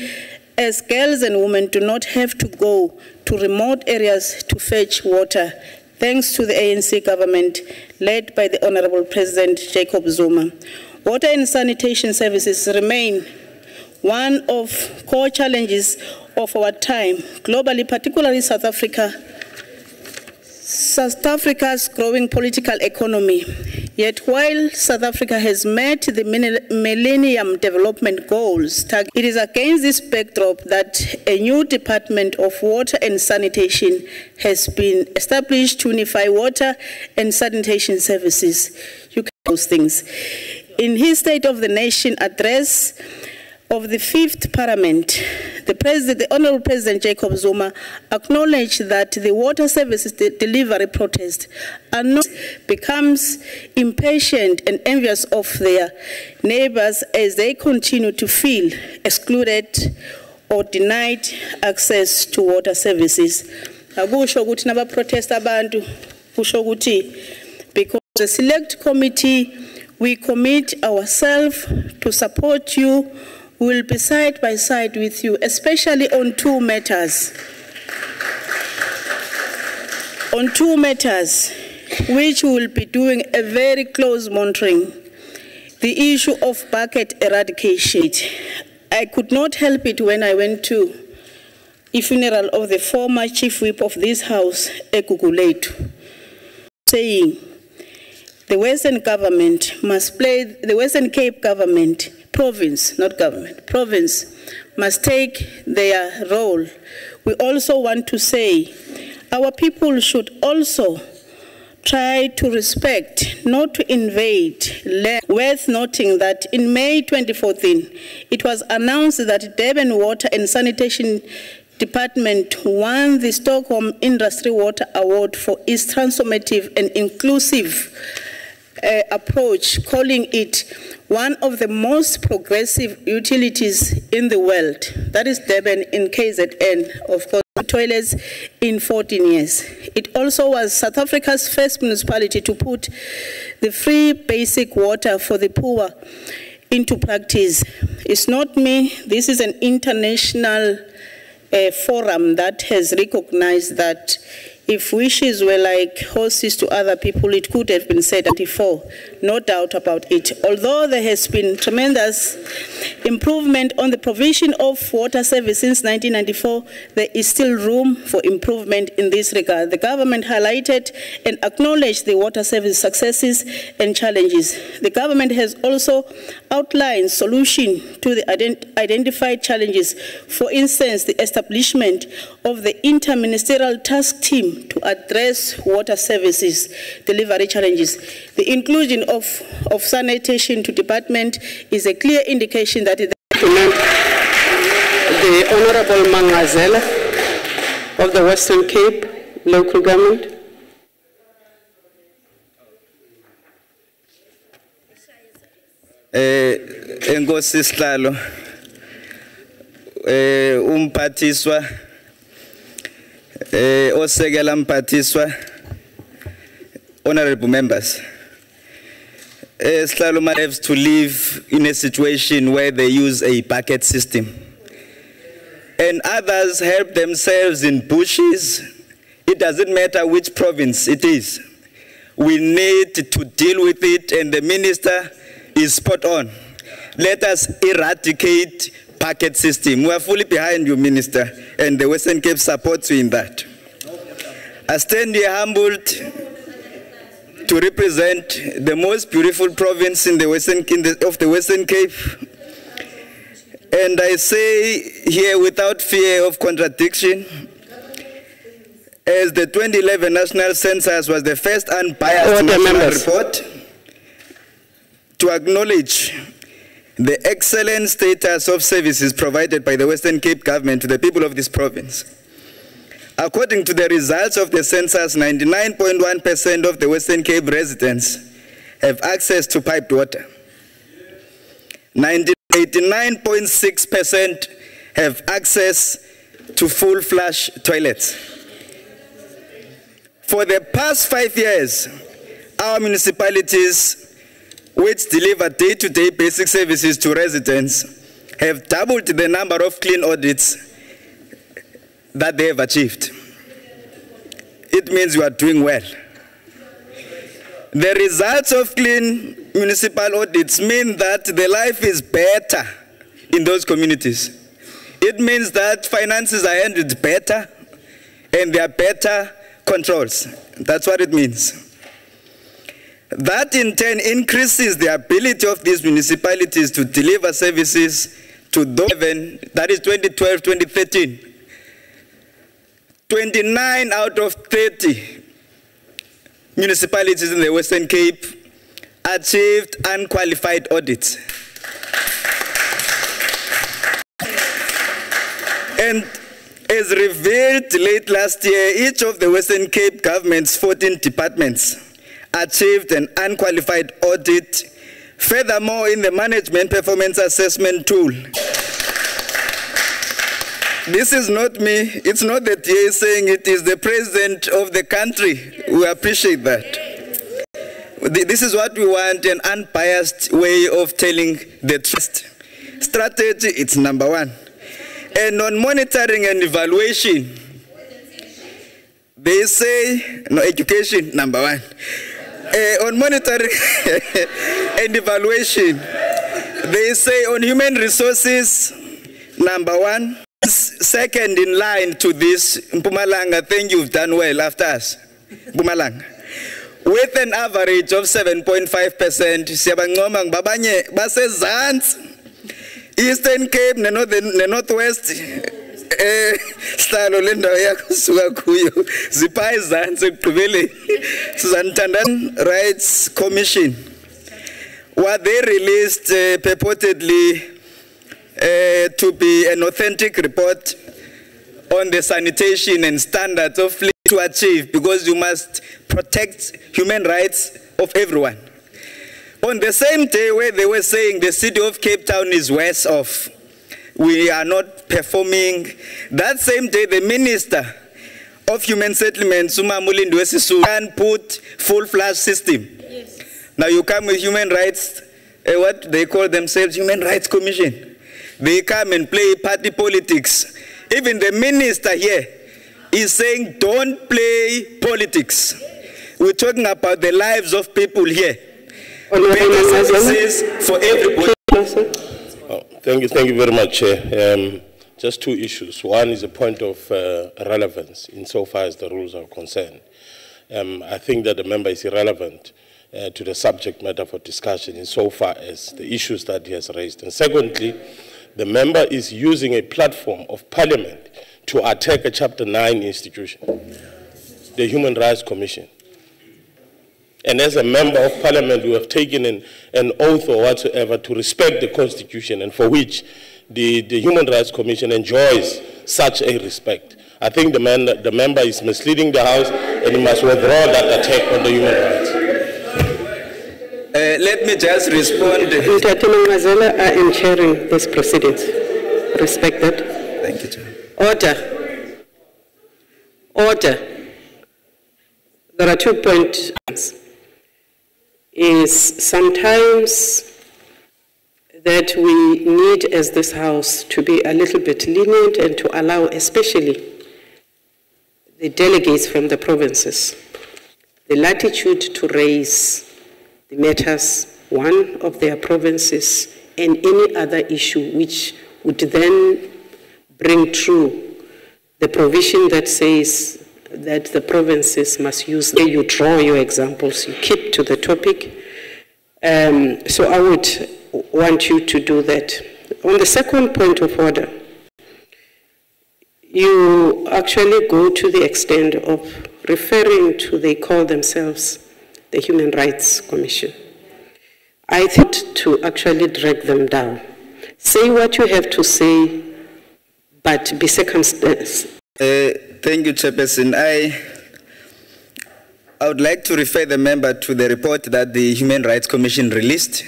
as girls and women do not have to go to remote areas to fetch water, thanks to the ANC government led by the Honorable President Jacob Zuma. Water and sanitation services remain one of core challenges of our time, globally, particularly South Africa's growing political economy. Yet while South Africa has met the Millennium Development Goals, it is against this backdrop that a new Department of Water and Sanitation has been established to unify water and sanitation services. You can those things. In his State of the Nation address of the 5th Parliament, the Honorable President Jacob Zuma acknowledged that the water services delivery protest becomes impatient and envious of their neighbors as they continue to feel excluded or denied access to water services. Akusho ukuthi nabaprotesta abantu kusho ukuthi because the select committee we commit ourselves to support you. We will be side by side with you, especially on two matters. On two matters, which we will be doing a very close monitoring. The issue of bucket eradication. I could not help it when I went to a funeral of the former chief whip of this house, Ekukuletu, saying the Western government must play, the Western Cape government, province, not government, province must take their role. We also want to say our people should also try to respect, not to invade land. Worth noting that in May 2014, it was announced that Durban Water and Sanitation Department won the Stockholm Industry Water Award for its transformative and inclusive approach, calling it one of the most progressive utilities in the world. That is Durban in KZN, of course, toilets in 14 years. It also was South Africa's first municipality to put the free basic water for the poor into practice. It's not me, this is an international forum that has recognized that if wishes were like horses to other people, it could have been said before, no doubt about it. Although there has been tremendous improvement on the provision of water service since 1994, there is still room for improvement in this regard. The government highlighted and acknowledged the water service successes and challenges. The government has also outlined solutions to the identified challenges. For instance, the establishment of the Inter-Ministerial Task Team to address water services delivery challenges. The inclusion of sanitation to department is a clear indication that the Honourable Mangazela of the Western Cape local government. Enkosi Sihlalo, umphathiswa osekela mphathiswa, honorable members. Sihlalo has to live in a situation where they use a bucket system. And others help themselves in bushes. It doesn't matter which province it is. We need to deal with it, and the minister is spot on. Let us eradicate bucket system. We are fully behind you, Minister, and the Western Cape supports you in that. I stand here humbled to represent the most beautiful province in the of the Western Cape. And I say here without fear of contradiction, as the 2011 National Census was the first unbiased national report to acknowledge the excellent status of services provided by the Western Cape government to the people of this province. According to the results of the census, 99.1% of the Western Cape residents have access to piped water. 89.6% have access to full flush toilets. For the past 5 years, our municipalities, which deliver day-to-day basic services to residents, have doubled the number of clean audits that they have achieved. It means you are doing well. The results of clean municipal audits mean that the life is better in those communities. It means that finances are handled better and there are better controls. That's what it means. That in turn increases the ability of these municipalities to deliver services to those, that is 2012-2013. 29 out of 30 municipalities in the Western Cape achieved unqualified audits. And as revealed late last year, each of the Western Cape government's 14 departments achieved an unqualified audit. Furthermore, in the management performance assessment tool, this is not me, it's not the DA saying it, is the president of the country. We appreciate that. This is what we want, an unbiased way of telling the truth. Strategy, it's number one. And on monitoring and evaluation, they say, no, education, number one. On monitoring and evaluation, they say on human resources, number one. Second in line to this, Mpumalanga, I think you've done well after us, Mpumalanga. With an average of 7.5%, siyabangoma ngibabanye basezantsi, Eastern Cape, the Northwest, Sihlalo le ndawo yakho suka kuyo, zipha ezantsi ekugqibeleni. Suzantandan Rights Commission, what they released purportedly to be an authentic report on the sanitation and standards of to achieve, because you mst protect human rights of everyone. On the same day where they were saying the city of Cape Town is worse off, we are not performing, that same day the Minister of Human Settlements, Sumamuli Ndwesisu, can put full flash system. Yes. Now you come with human rights, what they call themselves, Human Rights Commission. They come and play party politics. Even the minister here is saying, don't play politics. We're talking about the lives of people here. Better services for everybody. Oh, thank you very much, Chair. Just two issues. One is a point of relevance insofar as the rules are concerned. I think that the member is irrelevant to the subject matter for discussion insofar as the issues that he has raised. And secondly, the member is using a platform of parliament to attack a Chapter 9 institution, the Human Rights Commission. And as a member of parliament, you have taken an oath or whatsoever to respect the Constitution, and for which the Human Rights Commission enjoys such a respect. I think the member is misleading the House, and he must withdraw that attack on the human rights. Let me just respond. Mr. Mazela, I am chairing this proceedings. Respect that. Thank you, Chair. Order. Order. There are 2 points. Is sometimes that we need as this House to be a little bit lenient and to allow especially the delegates from the provinces the latitude to raise the matters, one of their provinces, and any other issue which would then bring true the provision that says that the provinces must use. There you draw your examples, you keep to the topic. So I would want you to do that. On the second point of order, you actually go to the extent of referring to, they call themselves the Human Rights Commission. I think to actually drag them down. Say what you have to say, but be circumstanced. Thank you, Chairperson. I would like to refer the member to the report that the Human Rights Commission released,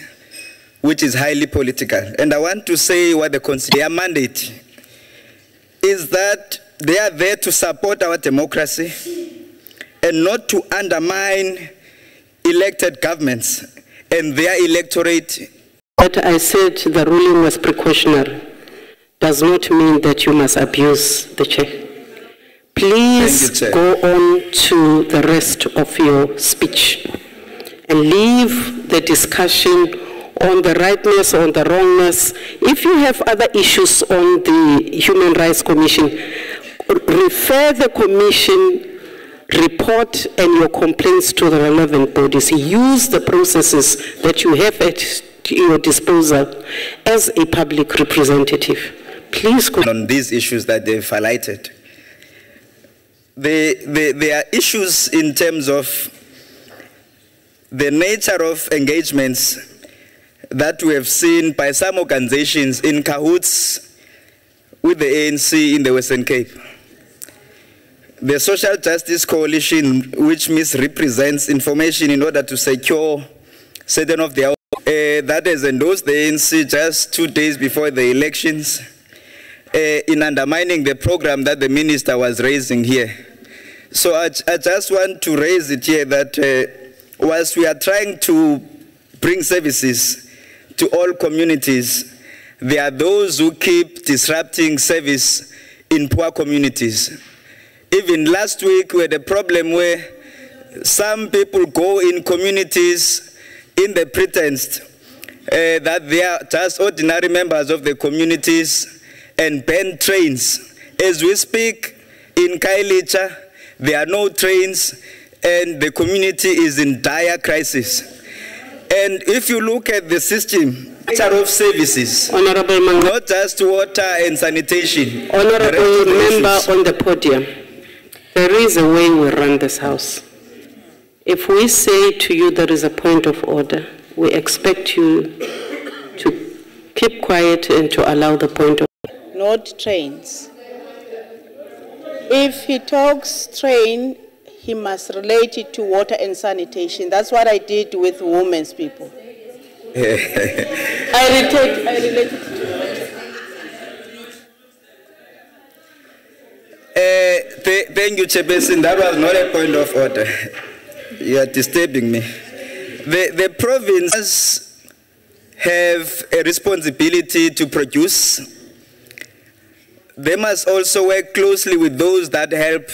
which is highly political. And I want to say what their mandate is, that they are there to support our democracy and not to undermine elected governments and their electorate. But I said the ruling was precautionary. Does not mean that you must abuse the chair. Please go on to the rest of your speech and leave the discussion on the rightness, on the wrongness. If you have other issues on the Human Rights Commission, refer the Commission report and your complaints to the relevant bodies. Use the processes that you have at your disposal as a public representative. Please go on these issues that they've highlighted. There are issues in terms of the nature of engagements that we have seen by some organizations in cahoots with the ANC in the Western Cape. The Social Justice Coalition, which misrepresents information in order to secure certain of their that has endorsed the ANC just 2 days before the elections, in undermining the program that the minister was raising here. So I just want to raise it here that whilst we are trying to bring services to all communities, there are those who keep disrupting service in poor communities. Even last week we had a problem where some people go in communities in the pretense that they are just ordinary members of the communities and ban trains. As we speak in Kailicha, there are no trains and the community is in dire crisis. And if you look at the system of services, Honorable Member, not just water and sanitation. Honorable Member on the podium, there is a way we run this House. If we say to you there is a point of order, we expect you to keep quiet and to allow the point of order. Not trains. If he talks train, he must relate it to water and sanitation. That's what I did with women's people. I relate it to Thank you, Chairperson. That was not a point of order. You are disturbing me. The provinces have a responsibility to produce. They must also work closely with those that help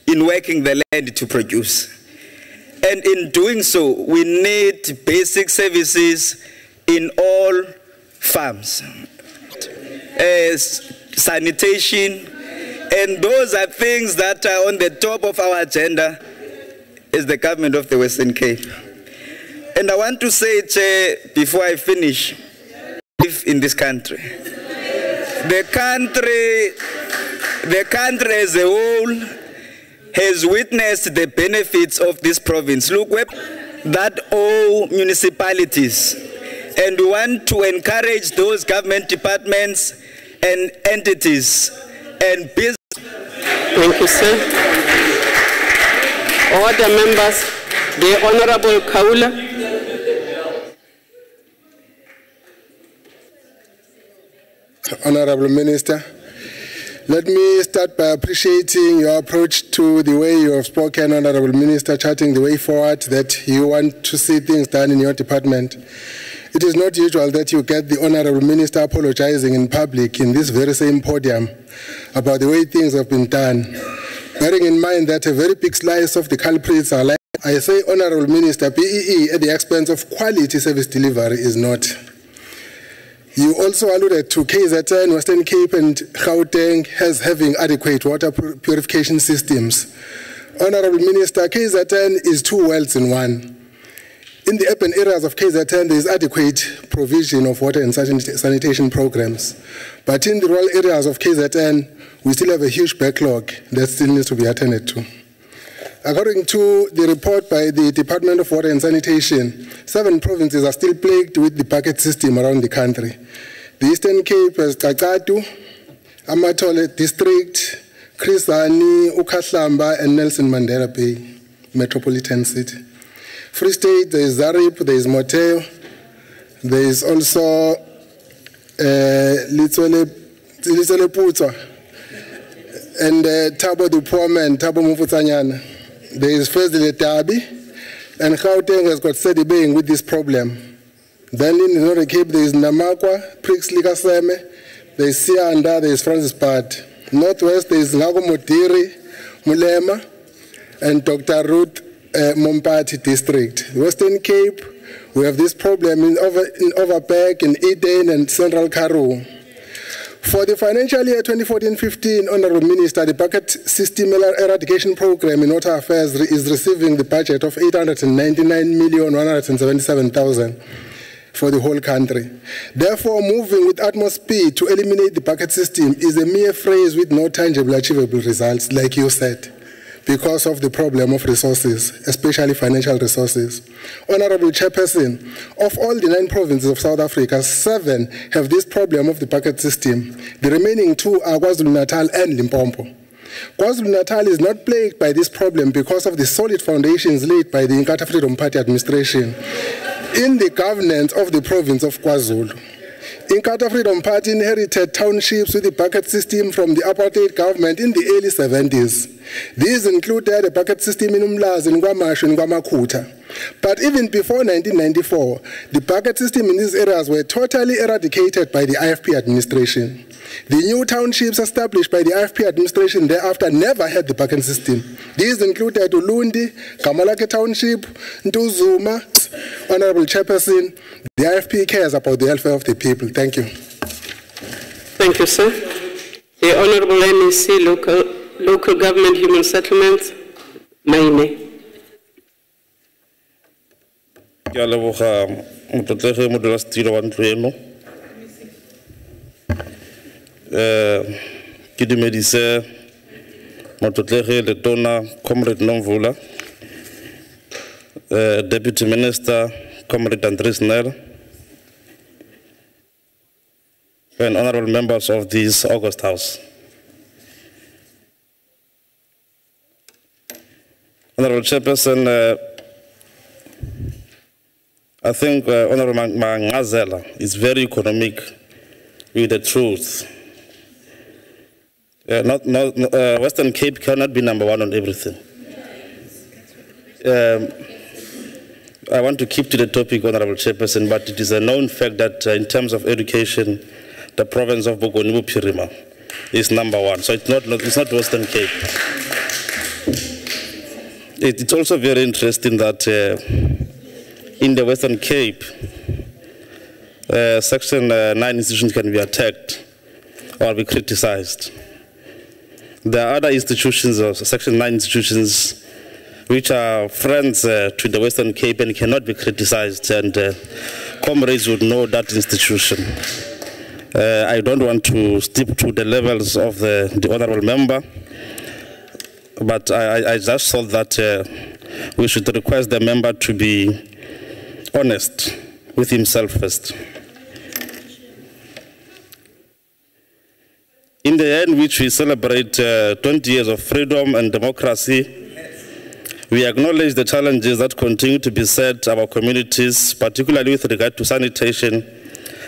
in working the land to produce. And in doing so, we need basic services in all farms. Sanitation, and those are things that are on the top of our agenda as the government of the Western Cape. And I want to say, Chair, before I finish, live in this country. The country as a whole has witnessed the benefits of this province. Look, that all municipalities, and we want to encourage those government departments and entities and business. Thank you, sir. Order members, the Honorable Kaula. Honorable Minister, let me start by appreciating your approach to the way you have spoken, Honorable Minister, charting the way forward, that you want to see things done in your department. It is not usual that you get the Honorable Minister apologizing in public in this very same podium about the way things have been done, bearing in mind that a very big slice of the culprits are like, I say, Honorable Minister, PEE at the expense of quality service delivery is not. You also alluded to KZN, Western Cape and Gauteng as having adequate water purification systems. Honorable Minister, KZN is two wells in one. In the urban areas of KZN, there is adequate provision of water and sanitation programs. But in the rural areas of KZN, we still have a huge backlog that still needs to be attended to. According to the report by the Department of Water and Sanitation, 7 provinces are still plagued with the bucket system around the country. The Eastern Cape has Kakadu, Amatole District, Chris Hani, Ukahlamba, and Nelson Mandela Bay, Metropolitan City. Free State, there is Zarip, there is Moteo, there is also Litswele Putwa, and Tabo the Poor Man, Tabo Mufutanyana. There is first the Tabi, and Gauteng has got steady being with this problem. Then in the Northern Cape, there is Namakwa, Prixley Kaseme, there is Sianda, there is Francis Part. Northwest, there is Ngago Motiri, Mulema, and Dr. Ruth Mompati District. Western Cape, we have this problem in Overberg, in Eden, and Central Karoo. For the financial year 2014-15, Honorable Minister, the Bucket System Eradication Program in Water Affairs is receiving the budget of 899,177,000 for the whole country. Therefore, moving with utmost speed to eliminate the bucket system is a mere phrase with no tangible achievable results, like you said, because of the problem of resources, especially financial resources. Honorable Chairperson, of all the 9 provinces of South Africa, 7 have this problem of the bucket system. The remaining 2 are KwaZulu-Natal and Limpopo. KwaZulu-Natal is not plagued by this problem because of the solid foundations laid by the Inkatha Freedom Party administration in the governance of the province of KwaZulu. Inkatha Freedom Party inherited townships with the bucket system from the apartheid government in the early 70s. These included a bucket system in Umlazi, in Kwamashu, and Kwamakhuta. But even before 1994, the bucket system in these areas were totally eradicated by the IFP administration. The new townships established by the IFP administration thereafter never had the bucket system. These included Ulundi, Kamalake Township, Ntuzuma. Honorable Chairperson, the IFP cares about the welfare of the people. Thank you. Thank you, sir. The Honorable MEC, Local Government Human Settlements, Maine. Ke a leboga motlotlege modulasetilo wa ntlo eno. Ke dumedise motlotlege letona Comrade Nomvula, Deputy Minister Comrade Andres Nel, and honorable members of this August House. Honorable Chairperson, I think Honorable Mangazela is very economic with the truth. Western Cape cannot be number one on everything. I want to keep to the topic, Honorable Chairperson, but it is a known fact that in terms of education, the province of Bokonibu-Pirima is number one. So it's not Western Cape. It's also very interesting that in the Western Cape, Section 9 institutions can be attacked or be criticized. There are other institutions, or Section 9 institutions, which are friends to the Western Cape and cannot be criticized, and comrades would know that institution. I don't want to step to the levels of the honorable member, but I just thought that we should request the member to be honest with himself first. In the year in which we celebrate 20 years of freedom and democracy, we acknowledge the challenges that continue to beset our communities, particularly with regard to sanitation,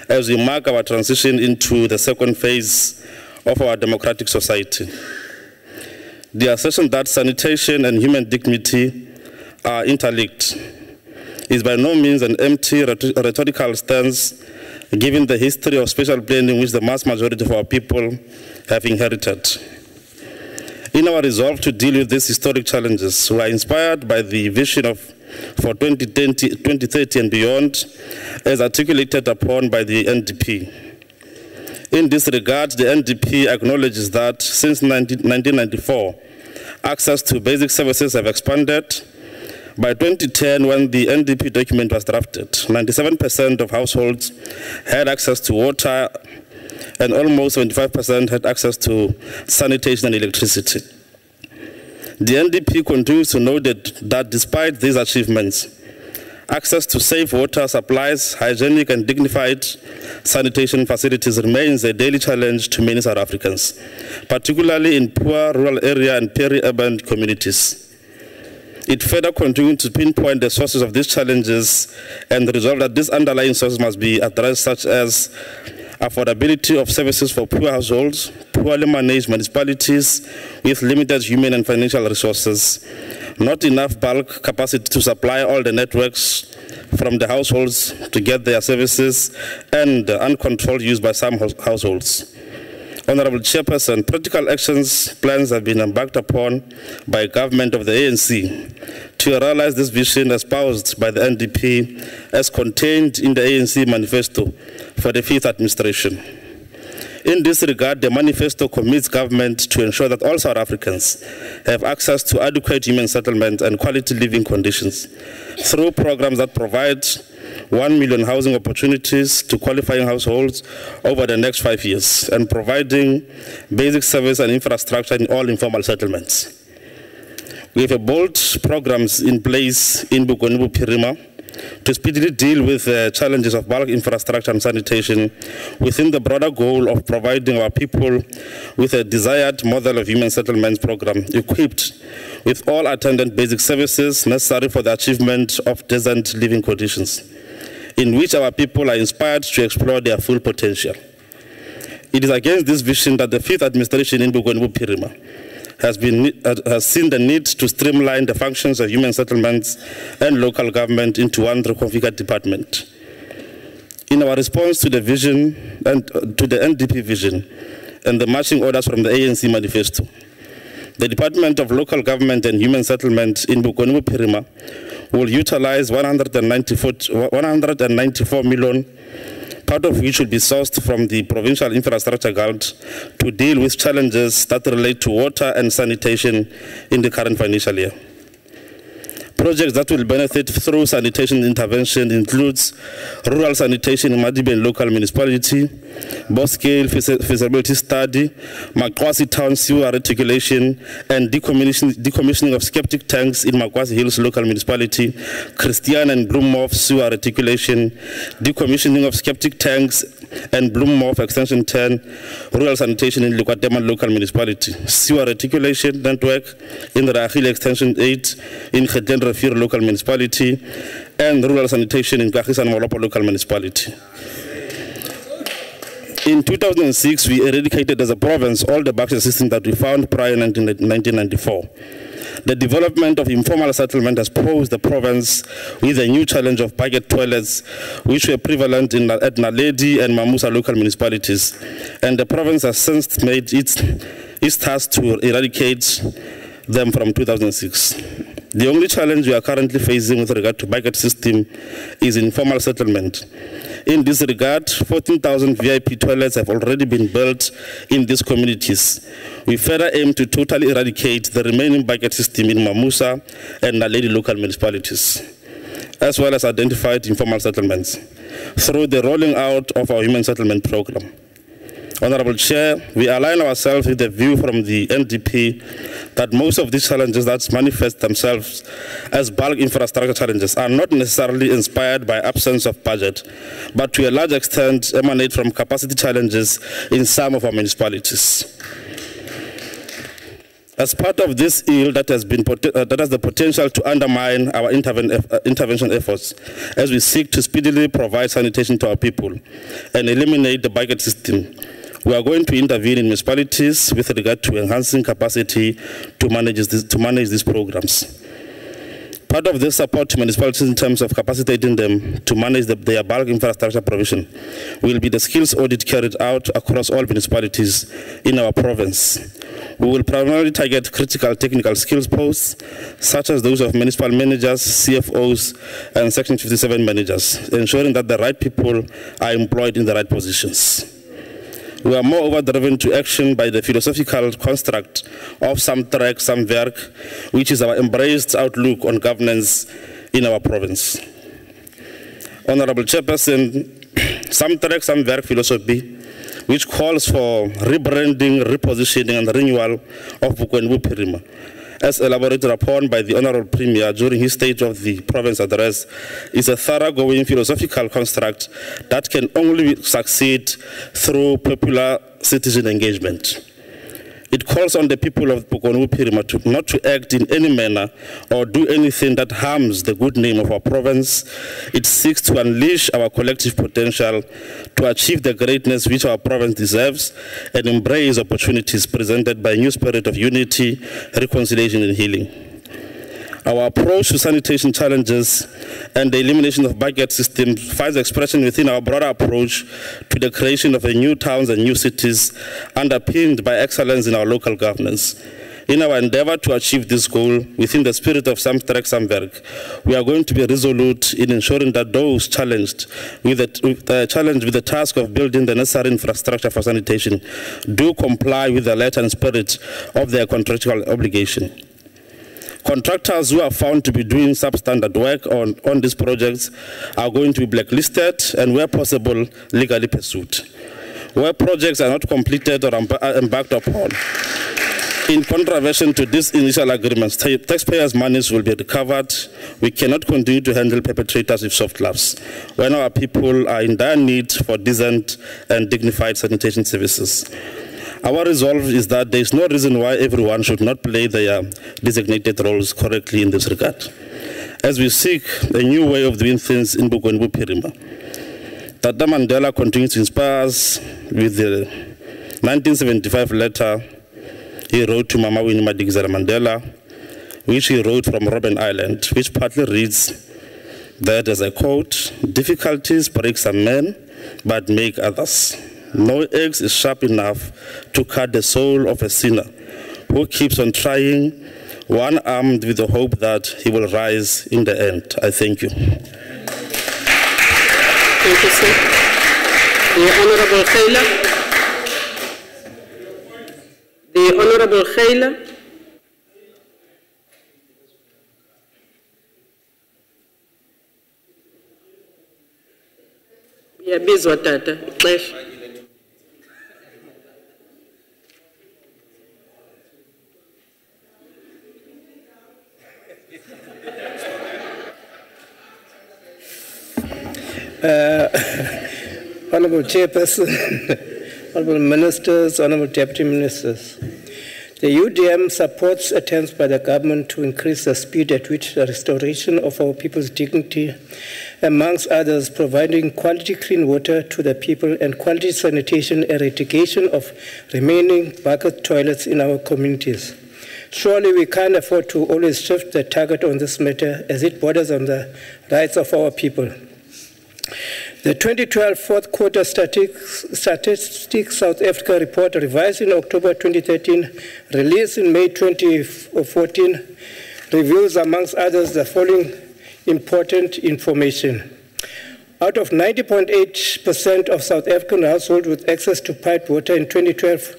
as we mark our transition into the second phase of our democratic society. The assertion that sanitation and human dignity are interlinked is by no means an empty rhetorical stance, given the history of spatial planning which the mass majority of our people have inherited. In our resolve to deal with these historic challenges, we are inspired by the vision for 2030 and beyond, as articulated upon by the NDP. In this regard, the NDP acknowledges that since 1994, access to basic services have expanded. By 2010, when the NDP document was drafted, 97% of households had access to water, and almost 75% had access to sanitation and electricity. The NDP continues to note that despite these achievements, access to safe water supplies, hygienic and dignified sanitation facilities remains a daily challenge to many South Africans, particularly in poor rural area and peri-urban communities. It further continues to pinpoint the sources of these challenges and resolve that these underlying sources must be addressed, such as affordability of services for poor households, poorly managed municipalities with limited human and financial resources, not enough bulk capacity to supply all the networks from the households to get their services, and uncontrolled use by some households. Honorable Chairperson, practical actions plans have been embarked upon by government of the ANC to realize this vision espoused by the NDP as contained in the ANC manifesto for the 5th administration. In this regard, the manifesto commits government to ensure that all South Africans have access to adequate human settlement and quality living conditions through programs that provide 1 million housing opportunities to qualifying households over the next 5 years, and providing basic service and infrastructure in all informal settlements. We have bold programs in place in Bokonibu-Pirima to speedily deal with the challenges of bulk infrastructure and sanitation within the broader goal of providing our people with a desired model of human settlements program equipped with all attendant basic services necessary for the achievement of decent living conditions, in which our people are inspired to explore their full potential. It is against this vision that the 5th administration in Bokonibu-Pirima has seen the need to streamline the functions of human settlements and local government into one reconfigured department. In our response to the vision and to the NDP vision and the marching orders from the ANC manifesto, the Department of Local Government and Human Settlement in Bokonibu-Pirima will utilize 194 million, part of which will be sourced from the Provincial Infrastructure Grant, to deal with challenges that relate to water and sanitation in the current financial year. Projects that will benefit through sanitation intervention includes rural sanitation in Madibe local municipality, both-scale feasibility study, Makwasi town sewer reticulation, and decommissioning of septic tanks in Makwasi Hills local municipality, Christian and Bloemhof sewer reticulation, decommissioning of septic tanks and Bloemhof Extension 10, rural sanitation in Lukwatema local municipality. Sewer reticulation network in the Rahil Extension 8 in Gedlen Rivier local municipality, and rural sanitation in Kagisan Molopo local municipality. In 2006, we eradicated as a province all the bucket systems that we found prior to 1994. The development of informal settlement has posed the province with a new challenge of bucket toilets, which were prevalent at Naledi and Mamusa local municipalities. And the province has since made its task to eradicate them from 2006. The only challenge we are currently facing with regard to bucket system is informal settlement. In this regard, 14,000 VIP toilets have already been built in these communities. We further aim to totally eradicate the remaining bucket system in Mamusa and Naledi local municipalities, as well as identified informal settlements, through the rolling out of our human settlement program. Honorable Chair, we align ourselves with the view from the NDP that most of these challenges that manifest themselves as bulk infrastructure challenges are not necessarily inspired by absence of budget, but to a large extent emanate from capacity challenges in some of our municipalities. As part of this ill that has the potential to undermine our intervention efforts as we seek to speedily provide sanitation to our people and eliminate the bucket system, we are going to intervene in municipalities with regard to enhancing capacity to manage these programs. Part of this support to municipalities in terms of capacitating them to manage their bulk infrastructure provision will be the skills audit carried out across all municipalities in our province. We will primarily target critical technical skills posts, such as those of municipal managers, CFOs, and Section 57 managers, ensuring that the right people are employed in the right positions. We are moreover driven to action by the philosophical construct of some track, some work, which is our embraced outlook on governance in our province. Honorable Chairperson, some track, some work philosophy, which calls for rebranding, repositioning, and renewal of Bukwenbu Pirima, as elaborated upon by the Honorable Premier during his State of the Province address, is a thoroughgoing philosophical construct that can only succeed through popular citizen engagement. It calls on the people of Bukwenbu Pirima not to act in any manner or do anything that harms the good name of our province. It seeks to unleash our collective potential to achieve the greatness which our province deserves and embrace opportunities presented by a new spirit of unity, reconciliation, and healing. Our approach to sanitation challenges and the elimination of bucket systems finds expression within our broader approach to the creation of new towns and new cities underpinned by excellence in our local governance. In our endeavor to achieve this goal, within the spirit of some track, some work, we are going to be resolute in ensuring that those challenged with the task of building the necessary infrastructure for sanitation do comply with the letter and spirit of their contractual obligation. Contractors who are found to be doing substandard work on these projects are going to be blacklisted and, where possible, legally pursued. Where projects are not completed or embarked upon, in contravention to these initial agreements, taxpayers' monies will be recovered. We cannot continue to handle perpetrators with soft gloves when our people are in dire need for decent and dignified sanitation services. Our resolve is that there is no reason why everyone should not play their designated roles correctly in this regard. As we seek a new way of doing things in Bukwenbu Pirima, Tata Mandela continues to inspire us with the 1975 letter he wrote to Mama Winnie Madikizela Mandela, which he wrote from Robben Island, which partly reads that, as I quote, "Difficulties break some men, but make others. No axe is sharp enough to cut the soul of a sinner who keeps on trying, one armed with the hope that he will rise in the end." I thank you. Thank you, sir. The Honorable Khayla. The Honorable Khayla. Yabizwa tata, ixesha. Honorable Chairperson, Honorable Ministers, Honorable Deputy Ministers. The UDM supports attempts by the government to increase the speed at which the restoration of our people's dignity, amongst others, providing quality clean water to the people and quality sanitation, eradication of remaining bucket toilets in our communities. Surely we can't afford to always shift the target on this matter as it borders on the rights of our people. The 2012 fourth quarter Statistics South Africa report, revised in October 2013, released in May 2014, reveals, amongst others, the following important information. Out of 90.8% of South African households with access to piped water in 2012,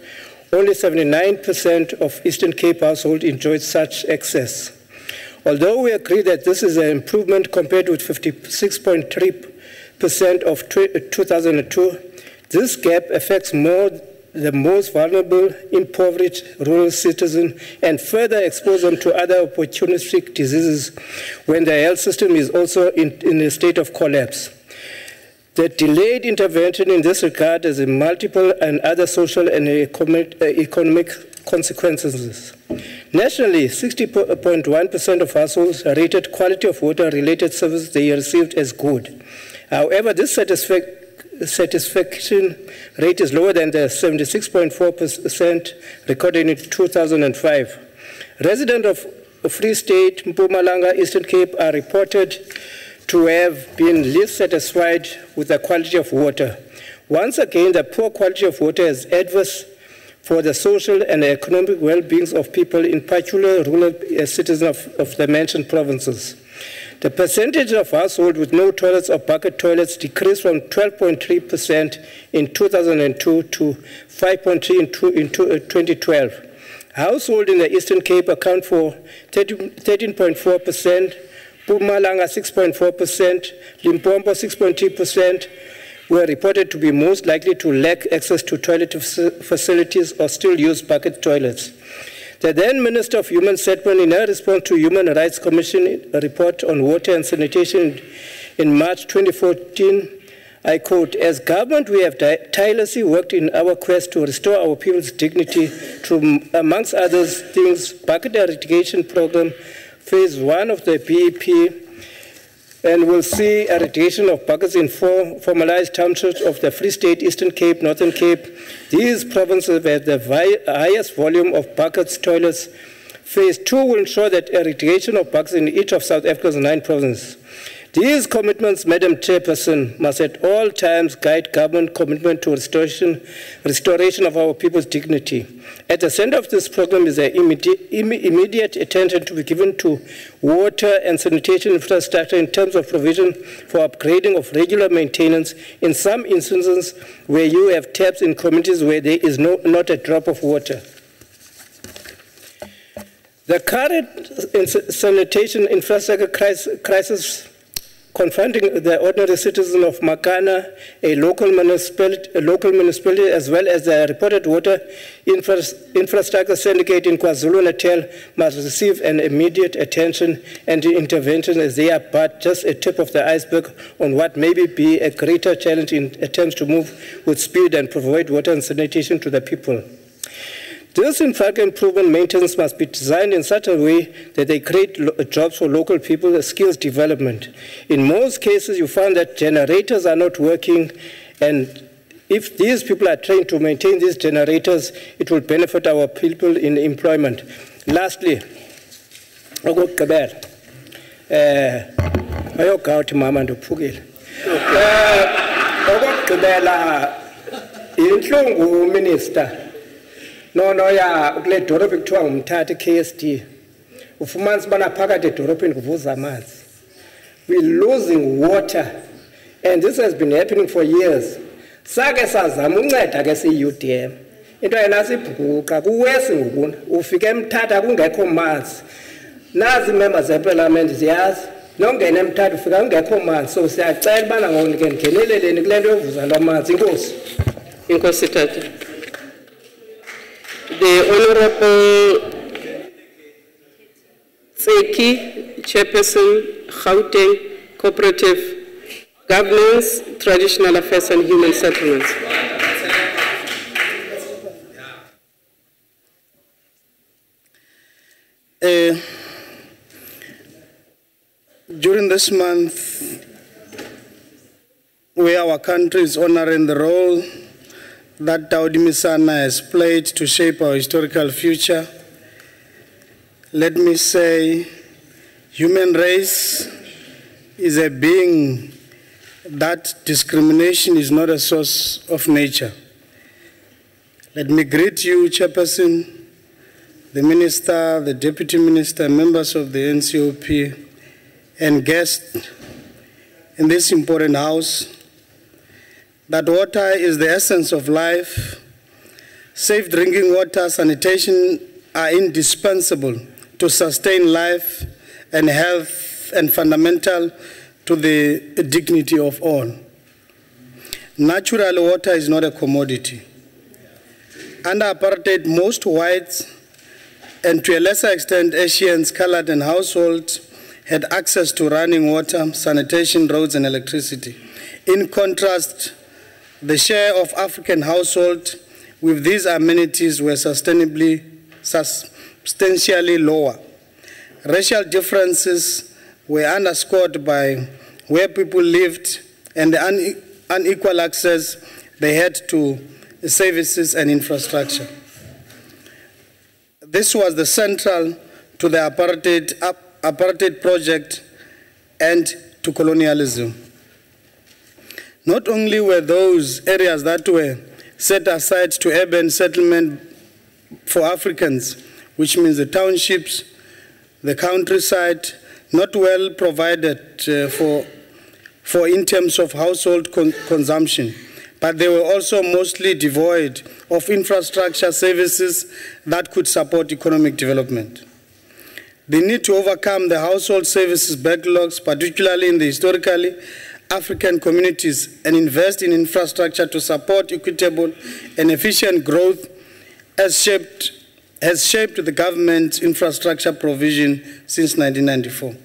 only 79% of Eastern Cape households enjoyed such access. Although we agree that this is an improvement compared with 56.3% of 2002, this gap affects the most vulnerable, impoverished rural citizens and further exposes them to other opportunistic diseases when the health system is also in a state of collapse. The delayed intervention in this regard has multiple and other social and economic consequences. Nationally, 60.1% of households rated quality of water-related services they received as good. However, this satisfaction rate is lower than the 76.4% recorded in 2005. Residents of Free State, Mpumalanga, Eastern Cape are reported to have been least satisfied with the quality of water. Once again, the poor quality of water is adverse for the social and economic well-being of people, in particular rural citizens of the mentioned provinces. The percentage of households with no toilets or bucket toilets decreased from 12.3% in 2002 to 5.3% in 2012. Households in the Eastern Cape account for 13.4%, Mpumalanga 6.4%, Limpopo 6.3% were reported to be most likely to lack access to toilet facilities or still use bucket toilets. The then Minister of Human Settlement, in her response to Human Rights Commission report on water and sanitation in March 2014, I quote, "As government, we have tirelessly worked in our quest to restore our people's dignity through, amongst other things, bucket eradication program, phase 1 of the BEP, and will see eradication of buckets in 4 formalized townships of the Free State, Eastern Cape, Northern Cape. These provinces have the highest volume of buckets, toilets. Phase 2 will ensure that eradication of buckets in each of South Africa's 9 provinces. These commitments, Madam Chairperson, must at all times guide government commitment to restoration of our people's dignity. At the center of this program is the immediate attention to be given to water and sanitation infrastructure in terms of provision for upgrading of regular maintenance in some instances where you have taps in communities where there is not a drop of water. The current sanitation infrastructure crisis confronting the ordinary citizen of Makana, a local municipality, as well as the reported water infrastructure syndicate in KwaZulu-Natal, must receive an immediate attention and intervention, as they are but just a tip of the iceberg on what may be a greater challenge in attempts to move with speed and provide water and sanitation to the people. This infrastructure improvement maintenance must be designed in such a way that they create jobs for local people, skills development. In most cases, you find that generators are not working, and if these people are trained to maintain these generators, it will benefit our people in employment. Lastly, Minister. No, ya kule dorobhi kuthiwa ngumthatha KSD. Ufumanisa bana phakathi edorobheni kuvuza amanzi. We're losing water, and this has been happening for years. Sake sazama unceda ke siyi-UDM. Into yena sibhukuqa kuwesi ngokuna. Ufike eMthatha kungekho manzi. Nazi members zeparlament ziyazi. Nongena eMthatha ufika kungekho manzi. So siyacela bana ngeneleleni kule nto yovuza lwamanzi. Inkosi. Inkosi Tata. The Honorable Tseki, Chairperson, Gauteng Cooperative Governance, Traditional Affairs and Human Settlements. During this month, where our country is honoring the role that Daudi Misana has played to shape our historical future, let me say, human race is a being that discrimination is not a source of nature. Let me greet you, Chairperson, the Minister, the Deputy Minister, members of the NCOP, and guests in this important house, that water is the essence of life. Safe drinking water, sanitation are indispensable to sustain life and health and fundamental to the dignity of all. Natural water is not a commodity. Under apartheid, most whites, and to a lesser extent Asians, colored and households, had access to running water, sanitation, roads, and electricity. In contrast, the share of African households with these amenities were substantially lower. Racial differences were underscored by where people lived and the unequal access they had to services and infrastructure. This was the central to the apartheid project and to colonialism. Not only were those areas that were set aside to urban settlement for Africans, which means the townships, the countryside, not well provided for in terms of household consumption, but they were also mostly devoid of infrastructure services that could support economic development. The need to overcome the household services backlogs, particularly in the historically African communities, and invest in infrastructure to support equitable and efficient growth has shaped the government's infrastructure provision since 1994.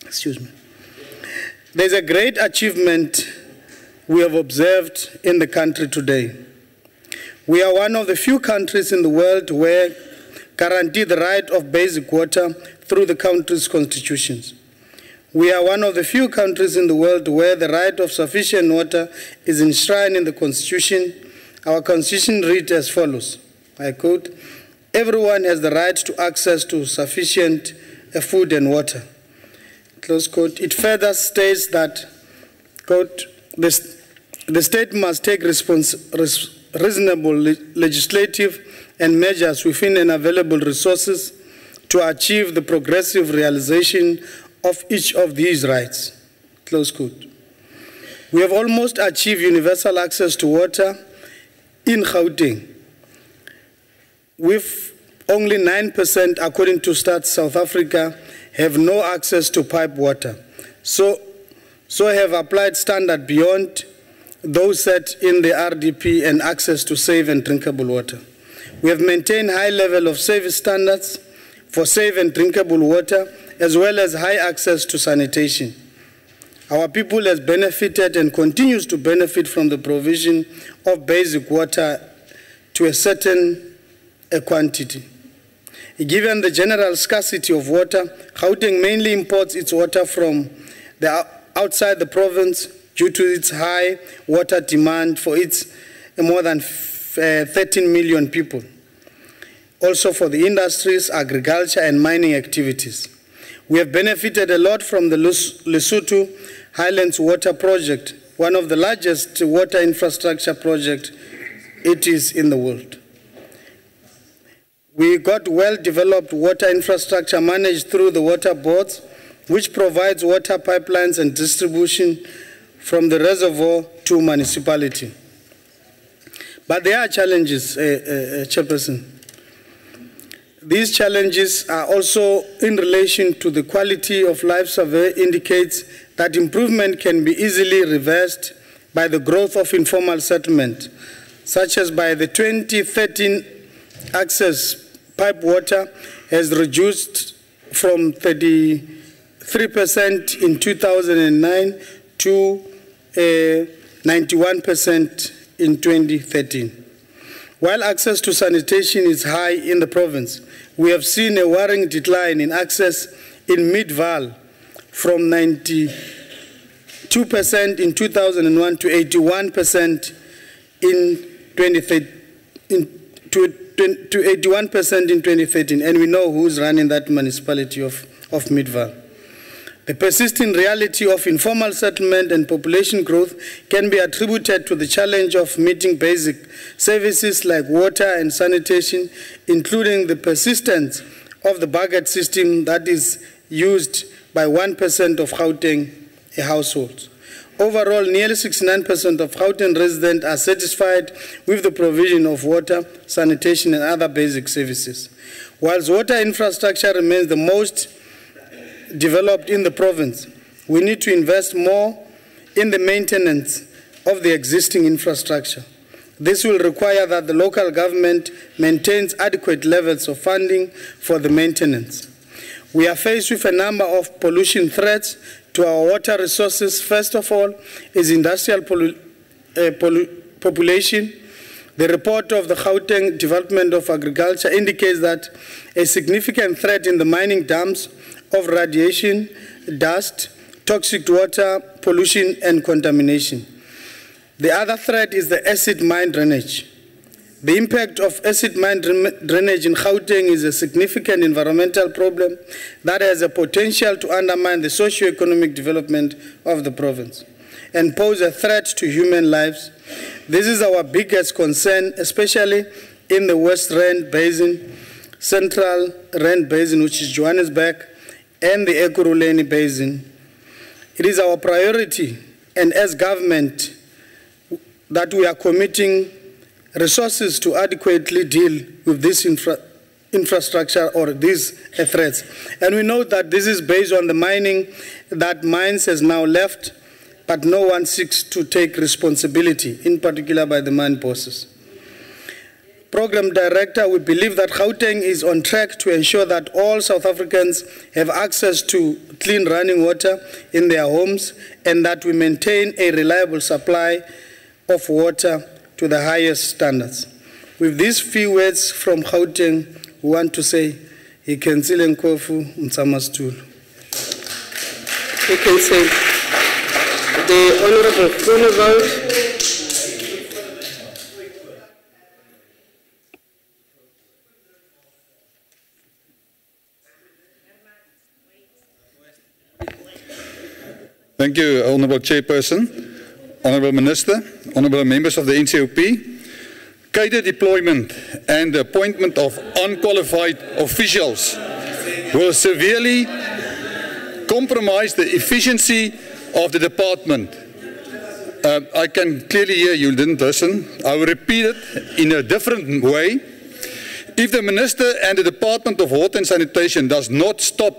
Excuse me. There's a great achievement we have observed in the country today. We are one of the few countries in the world where guarantee the right of basic water through the country's constitutions. We are one of the few countries in the world where the right of sufficient water is enshrined in the Constitution. Our Constitution reads as follows, I quote, "Everyone has the right to access to sufficient food and water." Close quote. It further states that, quote, the state must take reasonable legislative and measures within and available resources to achieve the progressive realization of each of these rights. Close quote. We have almost achieved universal access to water in Gauteng, with only 9%, according to Stats South Africa, have no access to pipe water. So have applied standards beyond those set in the RDP and access to safe and drinkable water. We have maintained high level of service standards for safe and drinkable water, as well as high access to sanitation. Our people has benefited and continues to benefit from the provision of basic water to a certain quantity. Given the general scarcity of water, Gauteng mainly imports its water from outside the province due to its high water demand for its more than 13 million people. Also for the industries, agriculture, and mining activities. We have benefited a lot from the Lesotho Highlands Water Project, one of the largest water infrastructure projects it is in the world. We got well-developed water infrastructure managed through the water boards, which provides water pipelines and distribution from the reservoir to municipality. But there are challenges, Chairperson. These challenges are also in relation to the quality of life survey indicates that improvement can be easily reversed by the growth of informal settlement, such as by the 2013 access pipe water has reduced from 33 3% in 2009 to 91% in 2013. While access to sanitation is high in the province, we have seen a worrying decline in access in Mid-Val from 92% in 2001 to 81% in 2013, and we know who's running that municipality of Mid-Val. The persisting reality of informal settlement and population growth can be attributed to the challenge of meeting basic services like water and sanitation, including the persistence of the bucket system that is used by 1% of Gauteng households. Overall, nearly 69% of Gauteng residents are satisfied with the provision of water, sanitation, and other basic services. Whilst water infrastructure remains the most developed in the province, we need to invest more in the maintenance of the existing infrastructure. This will require that the local government maintains adequate levels of funding for the maintenance. We are faced with a number of pollution threats to our water resources. First of all is industrial population. The report of the Gauteng Department of Agriculture indicates that a significant threat in the mining dumps of radiation, dust, toxic water, pollution, and contamination. The other threat is the acid mine drainage. The impact of acid mine drainage in Gauteng is a significant environmental problem that has a potential to undermine the socio-economic development of the province and pose a threat to human lives. This is our biggest concern, especially in the West Rand Basin, Central Rand Basin, which is Johannesburg, and the Ekurhuleni Basin. It is our priority, and as government, that we are committing resources to adequately deal with this infrastructure or these threats. And we know that this is based on the mining that mines has now left, but no one seeks to take responsibility, in particular by the mine bosses. Program Director, we believe that Gauteng is on track to ensure that all South Africans have access to clean running water in their homes and that we maintain a reliable supply of water to the highest standards. With these few words from Gauteng, we want to say, Ikenzile Nkofu Mtsamastool. You can say, the Honorable Groenewald. Thank you, Honourable Chairperson, Honourable Minister, Honourable members of the NCOP. Cadre deployment and the appointment of unqualified officials will severely compromise the efficiency of the department. I can clearly hear you didn't listen. I will repeat it in a different way. If the Minister and the Department of Water and Sanitation does not stop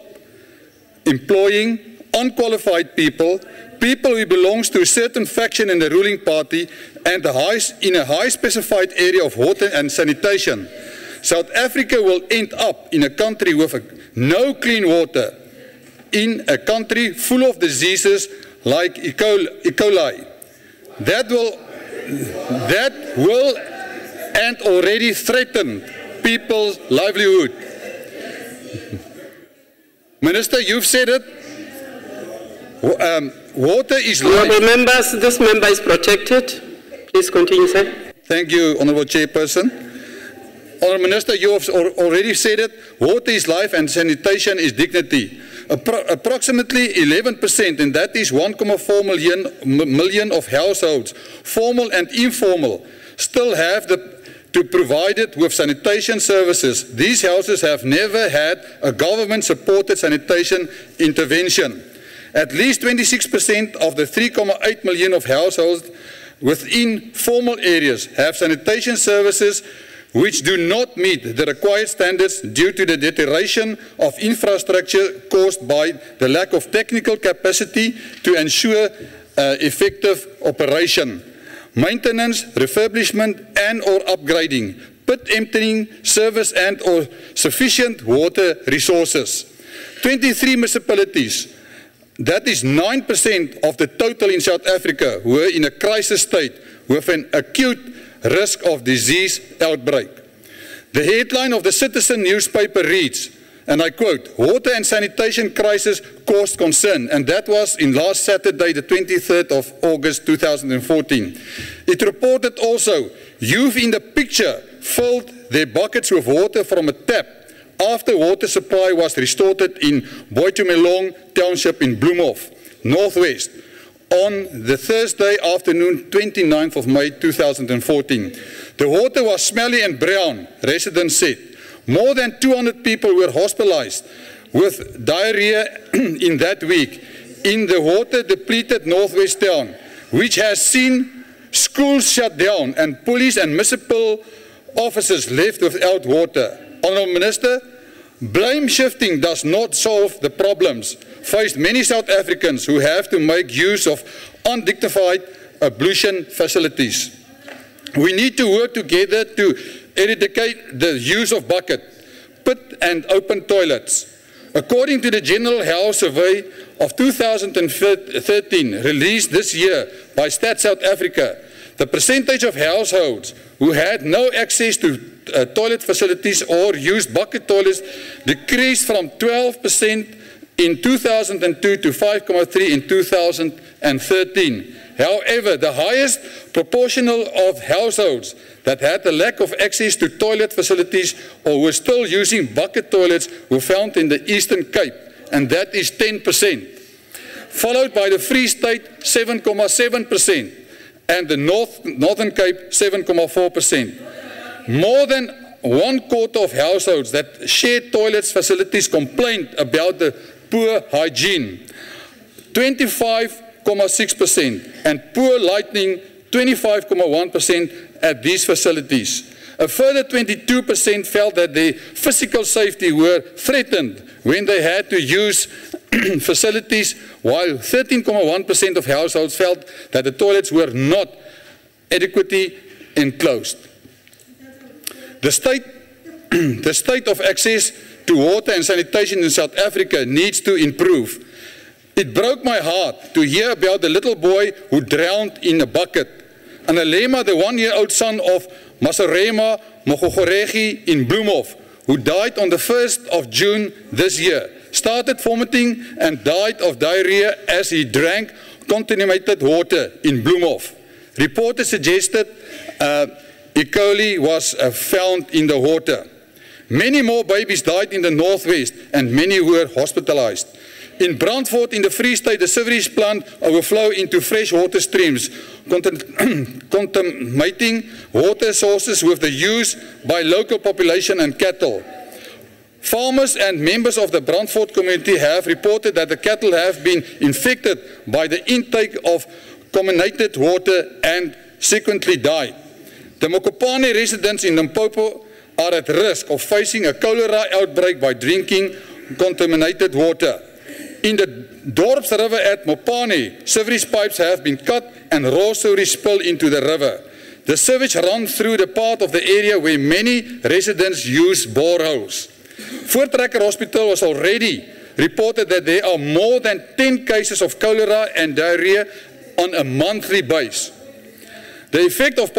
employing unqualified people who belongs to a certain faction in the ruling party and in a high specified area of water and sanitation, South Africa will end up in a country with no clean water, in a country full of diseases like E. coli. That will and already threaten people's livelihood. Minister, you've said it. Water is life. Honourable members, this member is protected. Please continue, sir. Thank you, Honourable Chairperson. Honourable Minister, you have already said it. Water is life and sanitation is dignity. Approximately 11%, and that is 1.4 million of households, formal and informal, still have to provide it with sanitation services. These houses have never had a government-supported sanitation intervention. At least 26% of the 3.8 million of households within formal areas have sanitation services which do not meet the required standards due to the deterioration of infrastructure caused by the lack of technical capacity to ensure effective operation, maintenance, refurbishment and or upgrading, pit emptying service and or sufficient water resources. 23 municipalities, that is 9% of the total in South Africa, were in a crisis state with an acute risk of disease outbreak. The headline of the Citizen newspaper reads, and I quote, "Water and sanitation crisis caused concern," and that was in last Saturday, the 23rd of August 2014. It reported also, "Youth in the picture filled their buckets with water from a tap after water supply was restored in Boitumelong Township in Bloemhof, Northwest, on the Thursday afternoon, 29th of May 2014. The water was smelly and brown," residents said. More than 200 people were hospitalized with diarrhea in that week in the water-depleted Northwest town, which has seen schools shut down and police and municipal officers left without water. Honourable Minister, blame shifting does not solve the problems faced many South Africans who have to make use of undignified ablution facilities. We need to work together to eradicate the use of bucket, pit and open toilets. According to the General Health Survey of 2013, released this year by Stats South Africa, the percentage of households who had no access to toilet facilities or used bucket toilets decreased from 12% in 2002 to 5.3% in 2013. However, the highest proportional of households that had a lack of access to toilet facilities or were still using bucket toilets were found in the Eastern Cape, and that is 10%, followed by the Free State 7.7% and the Northern Cape 7.4%. More than 1/4 of households that shared toilets facilities complained about the poor hygiene, 25.6%, and poor lighting, 25.1% at these facilities. A further 22% felt that their physical safety were threatened when they had to use facilities, while 13.1% of households felt that the toilets were not adequately enclosed. The state of access to water and sanitation in South Africa needs to improve. It broke my heart to hear about the little boy who drowned in a bucket. Analema, the 1-year-old son of Masarema Mogogoregi in Bloemhof, who died on the 1st of June this year, started vomiting and died of diarrhea as he drank contaminated water in Bloemhof. Reporters suggested E. coli was found in the water. Many more babies died in the Northwest and many were hospitalized. In Brandfort in the Free State, the sewerage plant overflowed into fresh water streams, contaminating water sources with the use by local population and cattle. Farmers and members of the Brandfort community have reported that the cattle have been infected by the intake of contaminated water and subsequently died. The Mokopane residents in Limpopo are at risk of facing a cholera outbreak by drinking contaminated water. In the Dorps River at Mopane, sewerage pipes have been cut and raw sewage spill into the river. The sewage runs through the part of the area where many residents use boreholes. Voortrekker Hospital was already reported that there are more than 10 cases of cholera and diarrhea on a monthly basis. The effect of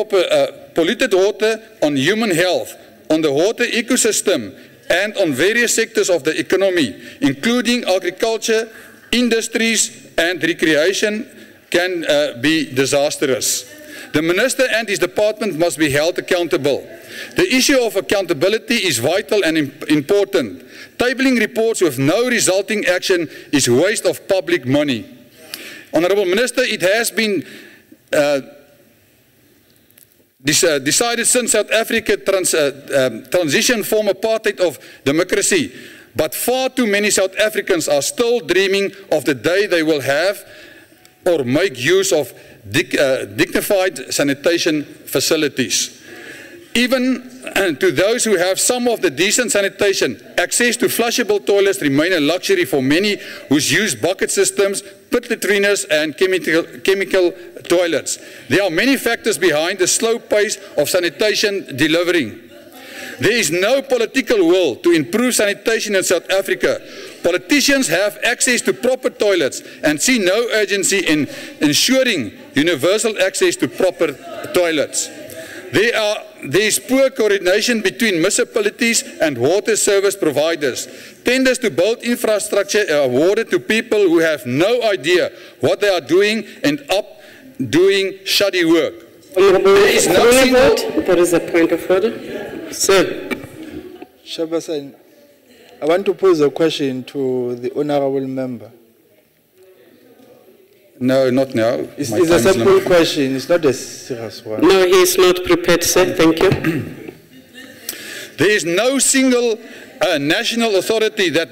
polluted water on human health, on the water ecosystem, and on various sectors of the economy, including agriculture, industries, and recreation, can be disastrous. The Minister and his department must be held accountable. The issue of accountability is vital and important. Tabling reports with no resulting action is a waste of public money. Honourable Minister, it has been decided since South Africa transitioned from apartheid of democracy, but far too many South Africans are still dreaming of the day they will have or make use of dignified sanitation facilities. Even to those who have some of the decent sanitation, access to flushable toilets remain a luxury for many who use bucket systems, pit latrines and chemical toilets. There are many factors behind the slow pace of sanitation delivering. There is no political will to improve sanitation in South Africa. Politicians have access to proper toilets and see no urgency in ensuring universal access to proper toilets. There is poor coordination between municipalities and water service providers. Tenders to build infrastructure are awarded to people who have no idea what they are doing and up doing shoddy work. There is a point of order. Sir. Chairperson, I want to pose a question to the honorable member. No, not now. It's a simple question. It's not a serious one. No, he is not prepared, sir. Thank you. There is no single national authority that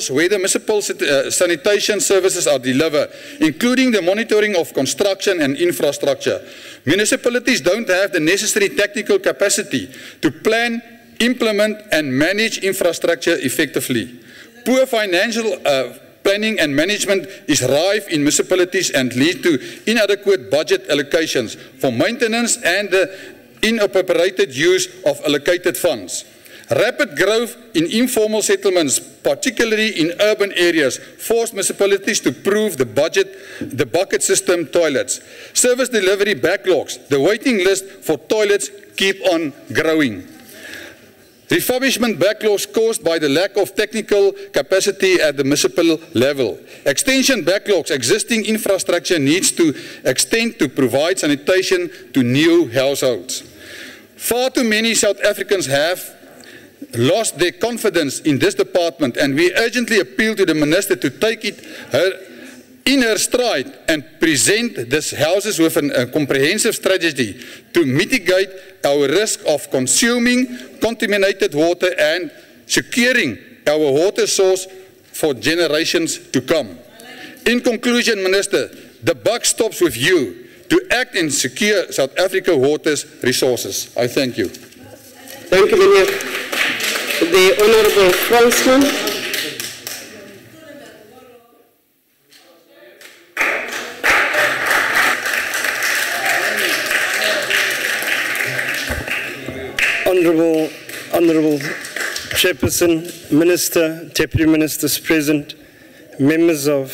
where the municipal sanitation services are delivered, including the monitoring of construction and infrastructure. Municipalities don't have the necessary technical capacity to plan, implement and manage infrastructure effectively. Poor financial planning and management is rife in municipalities and lead to inadequate budget allocations for maintenance and the inappropriate use of allocated funds. Rapid growth in informal settlements, particularly in urban areas, force municipalities to prove the bucket system toilets. Service delivery backlogs, the waiting list for toilets keep on growing. Refurbishment backlogs caused by the lack of technical capacity at the municipal level. Extension backlogs, existing infrastructure needs to extend to provide sanitation to new households. Far too many South Africans have lost their confidence in this department, and we urgently appeal to the Minister to take it in her stride and present these houses with a comprehensive strategy to mitigate our risk of consuming contaminated water and securing our water source for generations to come. In conclusion, Minister, the buck stops with you to act and secure South Africa water's resources. I thank you. Thank you, Minister. The Honourable Fransman. Honourable Chairperson, Minister, Deputy Ministers present, members of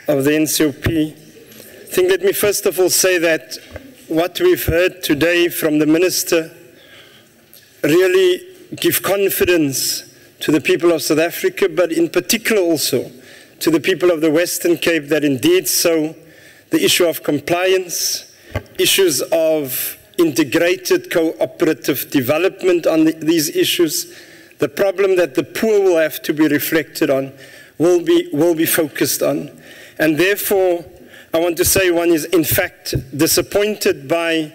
the NCOP. I think let me first of all say that what we've heard today from the Minister really give confidence to the people of South Africa, but in particular also to the people of the Western Cape, that indeed so the issue of compliance, issues of integrated cooperative development on these issues, the problem that the poor will have to be reflected on, will be focused on. And therefore, I want to say one is in fact disappointed by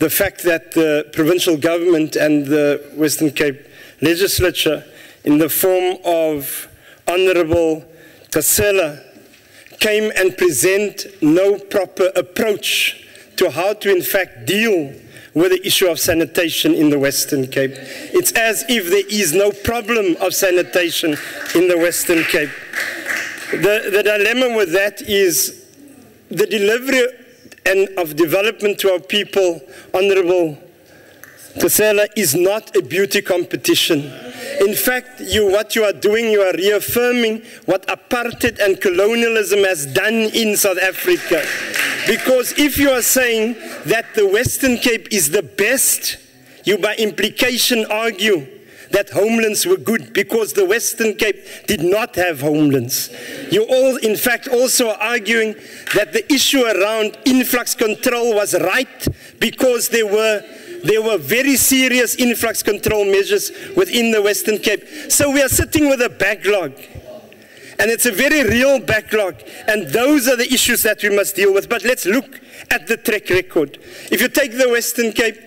the fact that the provincial government and the Western Cape legislature, in the form of Honourable Kasela, came and present no proper approach to how to in fact deal with the issue of sanitation in the Western Cape. It's as if there is no problem of sanitation in the Western Cape. The dilemma with that is the delivery of development to our people, Honourable Kasela, is not a beauty competition. In fact, what you are doing, you are reaffirming what apartheid and colonialism has done in South Africa. Because if you are saying that the Western Cape is the best, you by implication argue that homelands were good because the Western Cape did not have homelands. You all, in fact, also are arguing that the issue around influx control was right because there were very serious influx control measures within the Western Cape. So we are sitting with a backlog. And it's a very real backlog. And those are the issues that we must deal with. But let's look at the track record. If you take the Western Cape,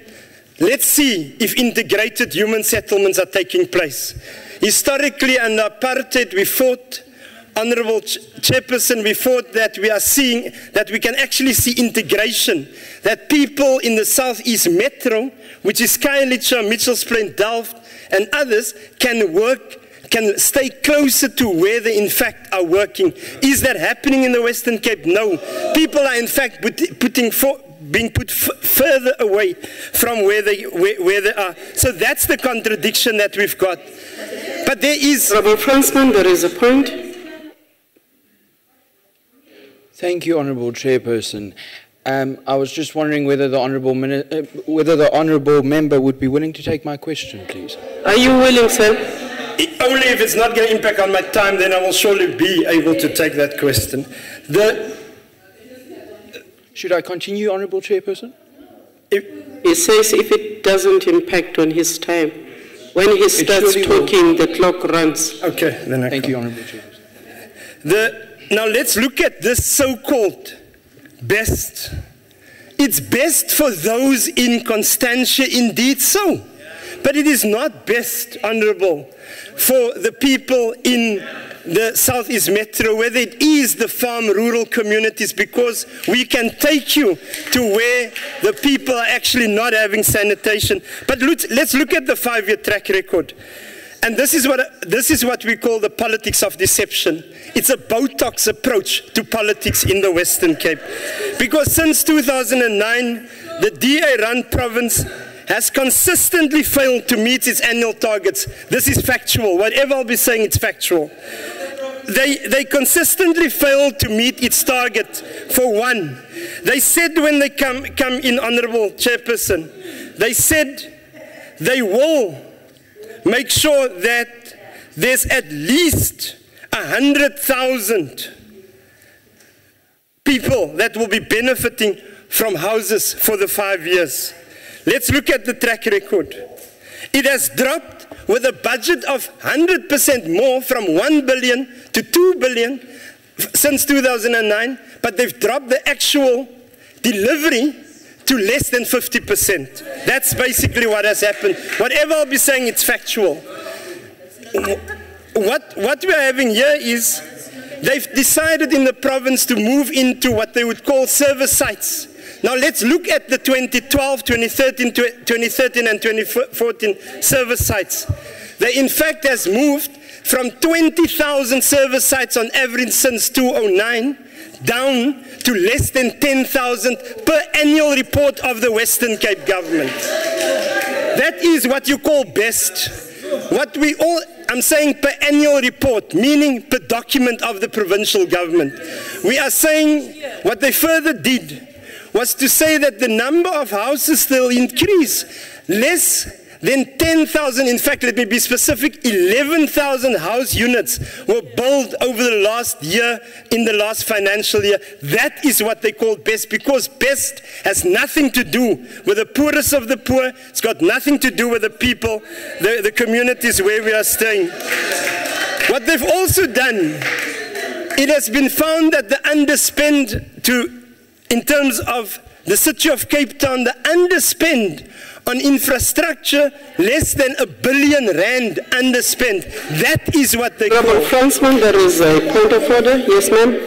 let's see if integrated human settlements are taking place. Historically, under apartheid, we fought, Honourable Chairperson, we fought that we are seeing, that we can actually see integration, that people in the Southeast Metro, which is Khayelitsha, Mitchells Plain, Delft, and others, can work, can stay closer to where they in fact are working. Is that happening in the Western Cape? No. People are in fact being put further away from where they are. So that's the contradiction that we've got. But there is... Honourable Fransman, there is a point. Thank you, Honourable Chairperson. I was just wondering whether the Honourable Member would be willing to take my question, please. Are you willing, sir? Only if it's not going to impact on my time, then I will surely be able to take that question. Should I continue, Honourable Chairperson? He says if it doesn't impact on his time. When he starts talking, the clock runs. Okay, then Thank you, Honourable Chairperson. Now let's look at this so-called best. It's best for those in Constantia, indeed so. But it is not best, Honourable, for the people in the Southeast Metro, whether it is the farm rural communities, because we can take you to where the people are actually not having sanitation. But let's look at the 5-year track record. And this is what we call the politics of deception. It's a Botox approach to politics in the Western Cape. Because since 2009, the DA-run province has consistently failed to meet its annual targets. This is factual. Whatever I'll be saying, it's factual. They consistently failed to meet its target. For one, they said when they come in, Honourable Chairperson, they said they will make sure that there's at least 100,000 people that will be benefiting from houses for the 5 years. Let's look at the track record. It has dropped with a budget of 100% more from 1 billion to 2 billion since 2009, but they've dropped the actual delivery to less than 50%. That's basically what has happened. Whatever I'll be saying, it's factual. What we are having here is they've decided in the province to move into what they would call service sites. Now let's look at the 2012, 2013 and 2014 service sites. They in fact has moved from 20,000 service sites on average since 2009 down to less than 10,000 per annual report of the Western Cape government. That is what you call best. I'm saying per annual report, meaning per document of the provincial government. We are saying what they further did was to say that the number of houses still increase. Less than 10,000, in fact, let me be specific, 11,000 house units were built over the last year, in the last financial year. That is what they call best, because best has nothing to do with the poorest of the poor. It's got nothing to do with the people, the communities where we are staying. What they've also done, it has been found that the underspend in terms of the city of Cape Town, the underspend on infrastructure, less than R1 billion underspent. That is what they call. Fransman, there is a point of order. Yes, ma'am.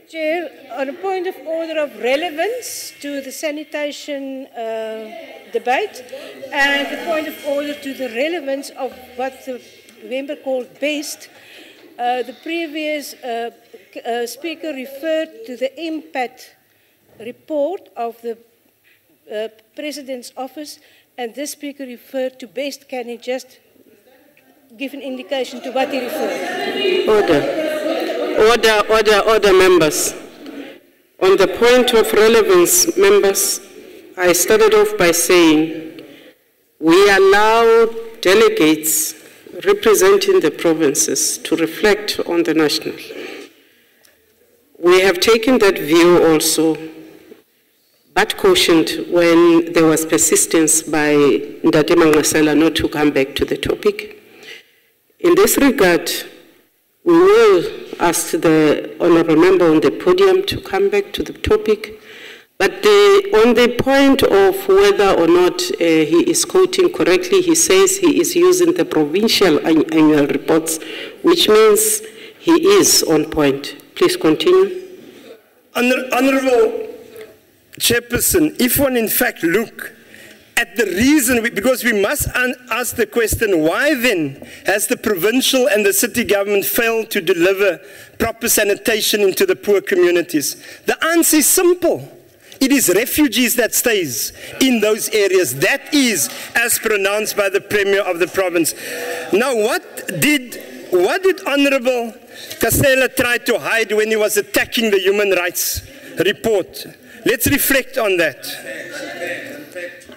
Chair, on a point of order of relevance to the sanitation debate, and a point of order to the relevance of what the member called best, the previous speaker referred to the impact report of the President's office, and this speaker referred to best. Can he just give an indication to what he referred? Order, members. On the point of relevance, members, I started off by saying we allow delegates representing the provinces to reflect on the national. We have taken that view also, but cautioned when there was persistence by Ndate Mangasela not to come back to the topic. In this regard, we will ask the Honourable Member on the podium to come back to the topic, but on the point of whether or not he is quoting correctly, he says he is using the provincial annual reports, which means he is on point. Please continue. Honourable Chairperson, if one in fact look at the reason, because we must ask the question, why then has the provincial and the city government failed to deliver proper sanitation into the poor communities? The answer is simple. It is refugees that stays in those areas. That is as pronounced by the Premier of the province. Now, what did Honorable Kasela try to hide when he was attacking the human rights report? Let's reflect on that.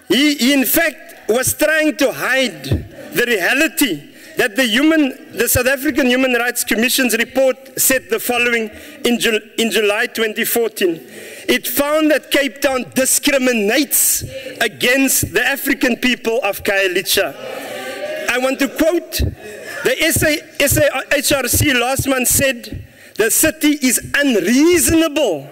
He in fact was trying to hide the reality that the South African Human Rights Commission's report said the following in July 2014. It found that Cape Town discriminates against the African people of Khayelitsha. I want to quote, the SAHRC last month said, the city is unreasonable,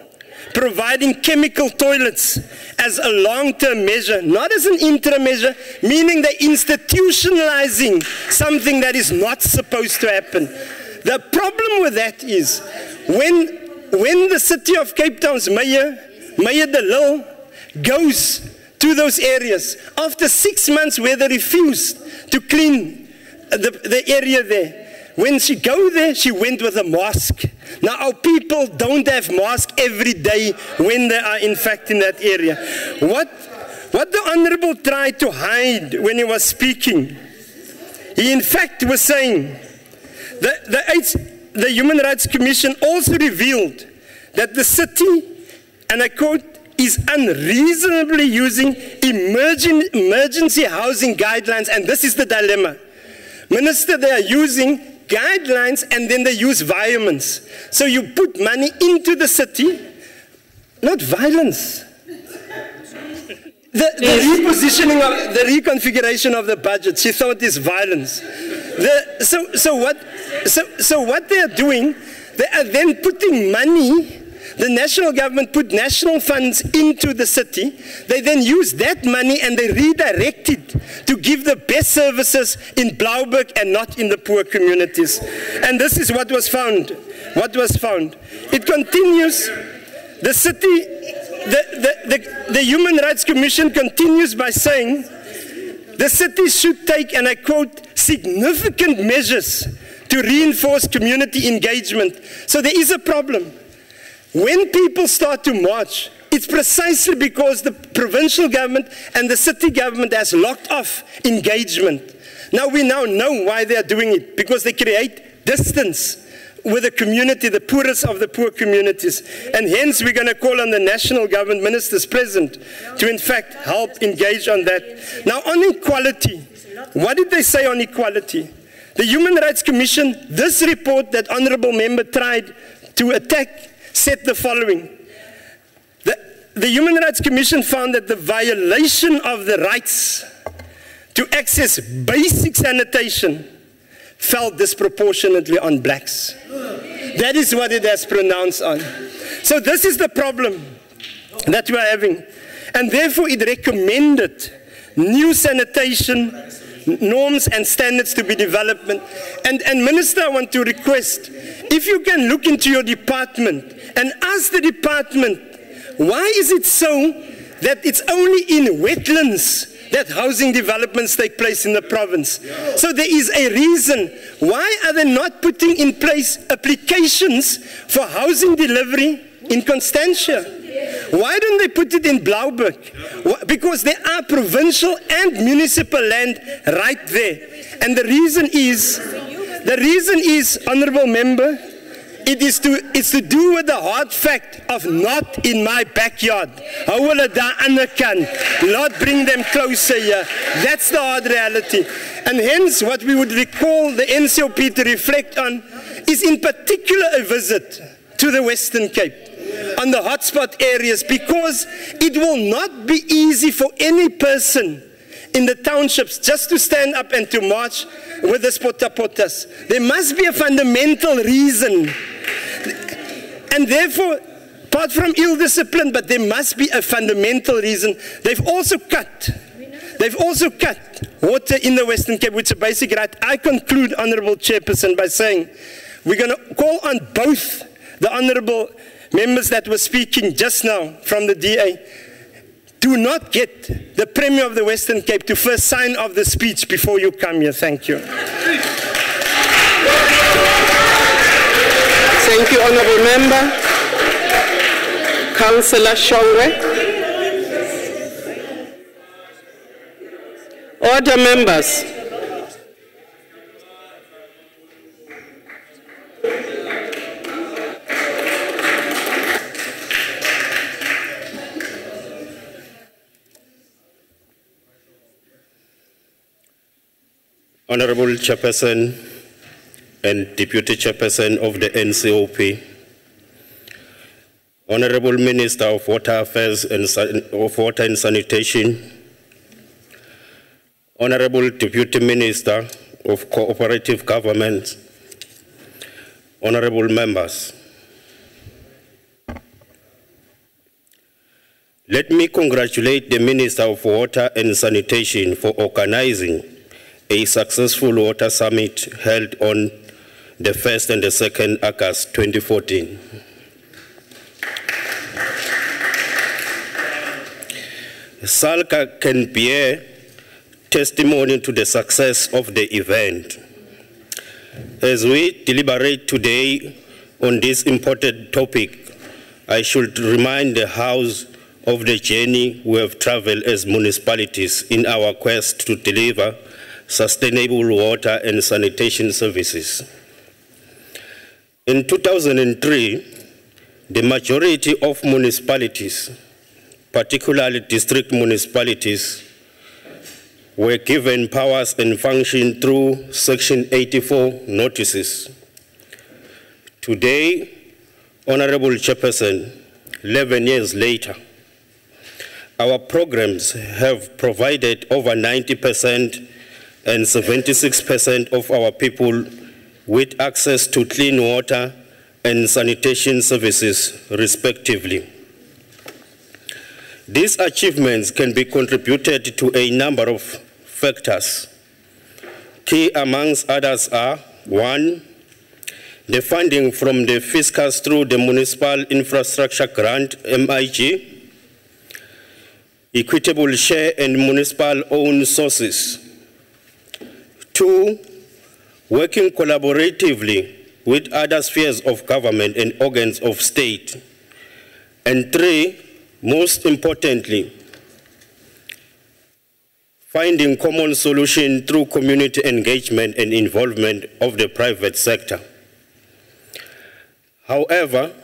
providing chemical toilets as a long-term measure, not as an interim measure, meaning they're institutionalizing something that is not supposed to happen. The problem with that is when the city of Cape Town's Mayor de Lille, goes to those areas, after 6 months where they refused to clean the area there, when she go there, she went with a mask. Now our people don't have masks every day when they are in fact in that area. What the Honourable tried to hide when he was speaking, he in fact was saying the Human Rights Commission also revealed that the city, and I quote, is unreasonably using emergency housing guidelines, and this is the dilemma. Minister, they are using guidelines and then they use violence. So you put money into the city, not violence. The repositioning of the reconfiguration of the budget, she thought is violence. So what they are doing, they are then putting money. The national government put national funds into the city. They then use that money and they redirect it to give the best services in Blauberg and not in the poor communities. And this is what was found. It continues. The city, the Human Rights Commission continues by saying the city should take, and I quote, significant measures to reinforce community engagement. So there is a problem. When people start to march, it's precisely because the provincial government and the city government has locked off engagement. Now we know why they are doing it, because they create distance with the community, the poorest of the poor communities. And hence we're going to call on the national government ministers present to in fact help engage on that. Now on equality, what did they say on equality? The Human Rights Commission, this report that Honourable Member tried to attack, said the following. The Human Rights Commission found that the violation of the rights to access basic sanitation fell disproportionately on blacks. That is what it has pronounced on. So this is the problem that we are having. And therefore it recommended new sanitation norms and standards to be developed. And Minister, I want to request, if you can look into your department and ask the department, why is it so that it's only in wetlands that housing developments take place in the province? So there is a reason. Why are they not putting in place applications for housing delivery in Constantia? Why don't they put it in Blauberg? Because there are provincial and municipal land right there. And the reason is, Honourable Member, it's to do with the hard fact of not in my backyard. Lord, bring them closer here. That's the hard reality. And hence, what we would recall the NCOP to reflect on is in particular a visit to the Western Cape on the hotspot areas, because it will not be easy for any person in the townships just to stand up and to march with the potas. There must be a fundamental reason. And therefore, apart from ill discipline, but there must be a fundamental reason. They've also cut water in the Western Cape, which is a basic right. I conclude, Honourable Chairperson, by saying we're going to call on both the Honourable members that were speaking just now from the DA, do not get the Premier of the Western Cape to first sign off the speech before you come here. Thank you. Thank you, Honourable Member. Councillor Shongwe. Order, members. Honorable Chairperson and Deputy Chairperson of the NCOP, Honorable Minister of Water Affairs and Water and Sanitation, Honorable Deputy Minister of Cooperative Government, Honorable members, let me congratulate the Minister of Water and Sanitation for organizing a successful water summit held on the 1st and the 2nd August 2014. SALCA can bear testimony to the success of the event. As we deliberate today on this important topic, I should remind the House of the journey we have traveled as municipalities in our quest to deliver sustainable water and sanitation services. In 2003, the majority of municipalities, particularly district municipalities, were given powers and function through Section 84 notices. Today, Honorable Chairperson, 11 years later, our programs have provided over 90% and 76% of our people with access to clean water and sanitation services, respectively. These achievements can be contributed to a number of factors. Key amongst others are: 1, the funding from the fiscus through the Municipal Infrastructure Grant, MIG, equitable share and municipal-owned sources. 2, working collaboratively with other spheres of government and organs of state. And 3, most importantly, finding common solution through community engagement and involvement of the private sector. However,